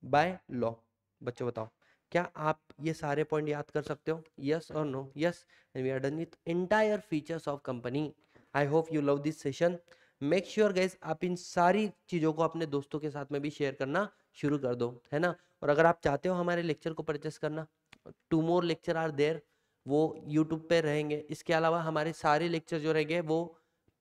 by law। बच्चों बताओ क्या आप ये सारे पॉइंट याद कर सकते हो? यस और no? Yes, and we are done with entire features of company. I hope you love this session. Make sure guys आप इन सारी चीजों को अपने दोस्तों के साथ में भी शेयर करना शुरू कर दो, है ना। और अगर आप चाहते हो हमारे लेक्चर को परचेस करना, 2 more लेक्चर आर देयर, वो यूट्यूब पे रहेंगे। इसके अलावा हमारे सारे लेक्चर जो रहेंगे वो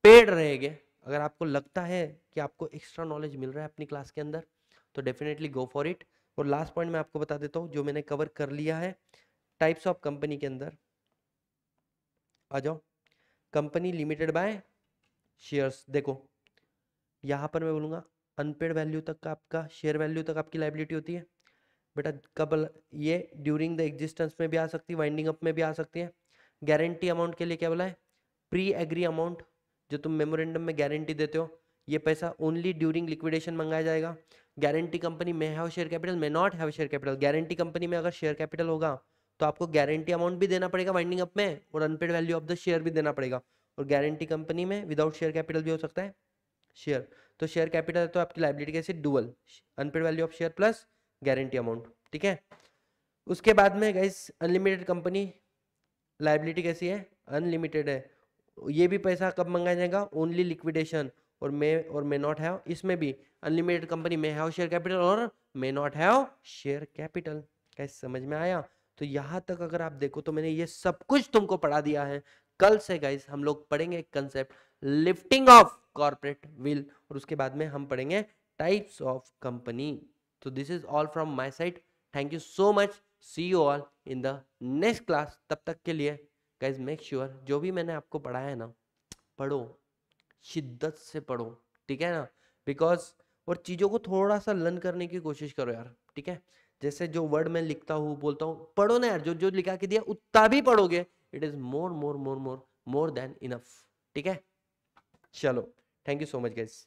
पेड रहेंगे। अगर आपको लगता है कि आपको एक्स्ट्रा नॉलेज मिल रहा है अपनी क्लास के अंदर तो डेफिनेटली गो फॉर इट। और लास्ट पॉइंट मैं आपको बता देता हूँ जो मैंने कवर कर लिया है टाइप्स ऑफ कंपनी के अंदर। आ जाओ, कंपनी लिमिटेड बाय शेयर्स। देखो यहाँ पर मैं बोलूँगा अनपेड वैल्यू तक का आपका शेयर वैल्यू तक आपकी लाइबिलिटी होती है बेटा। कब ये ड्यूरिंग द एग्जिस्टेंस में भी आ सकती है, वाइंडिंग अप में भी आ सकती है। गारंटी अमाउंट के लिए क्या बोला है? प्री एग्री अमाउंट, जो तुम मेमोरेंडम में गारंटी देते हो ये पैसा ओनली ड्यूरिंग लिक्विडेशन मंगाया जाएगा। गारंटी कंपनी में have share capital, may not have share capital. Guarantee company में अगर शेयर कैपिटल होगा तो आपको गारंटी अमाउंट भी देना पड़ेगा वाइंडिंग अप में और unpaid value of the share भी देना पड़ेगा। और गारंटी कंपनी में विदाउट शेयर कैपिटल भी हो सकता है शेयर। तो शेयर कैपिटल तो आपकी लाइबिलिटी कैसे? Dual, unpaid value of share plus guarantee amount, ठीक है। उसके बाद में गाइस अनलिमिटेड कंपनी लाइबिलिटी कैसी है? अनलिमिटेड है। ये भी पैसा कब मंगाया जाएगा? Only liquidation. और मे नॉट हैव, इसमें भी अनलिमिटेड कंपनी में हैव शेयर कैपिटल और may not have share capital. कैसे समझ में आया? तो यहां तक अगर आप देखो तो मैंने ये सब कुछ तुमको पढ़ा दिया है। कल से गाइस हम लोग पढ़ेंगे concept lifting of corporate veil और उसके बाद में हम पढ़ेंगे टाइप्स ऑफ कंपनी। तो this is all from my side. Thank you so much, see you all in the next class. तब तक के लिए गाइज मेक श्योर जो भी मैंने आपको पढ़ाया है ना पढ़ो, शिद्दत से पढ़ो, ठीक है ना। बिकॉज और चीज़ों को थोड़ा सा लर्न करने की कोशिश करो यार, ठीक है। जैसे जो वर्ड मैं लिखता हूँ बोलता हूँ पढ़ो ना यार, जो जो लिखा के दिया उतना भी पढ़ोगे, it is more more more more more than enough, ठीक है। चलो, thank you so much guys.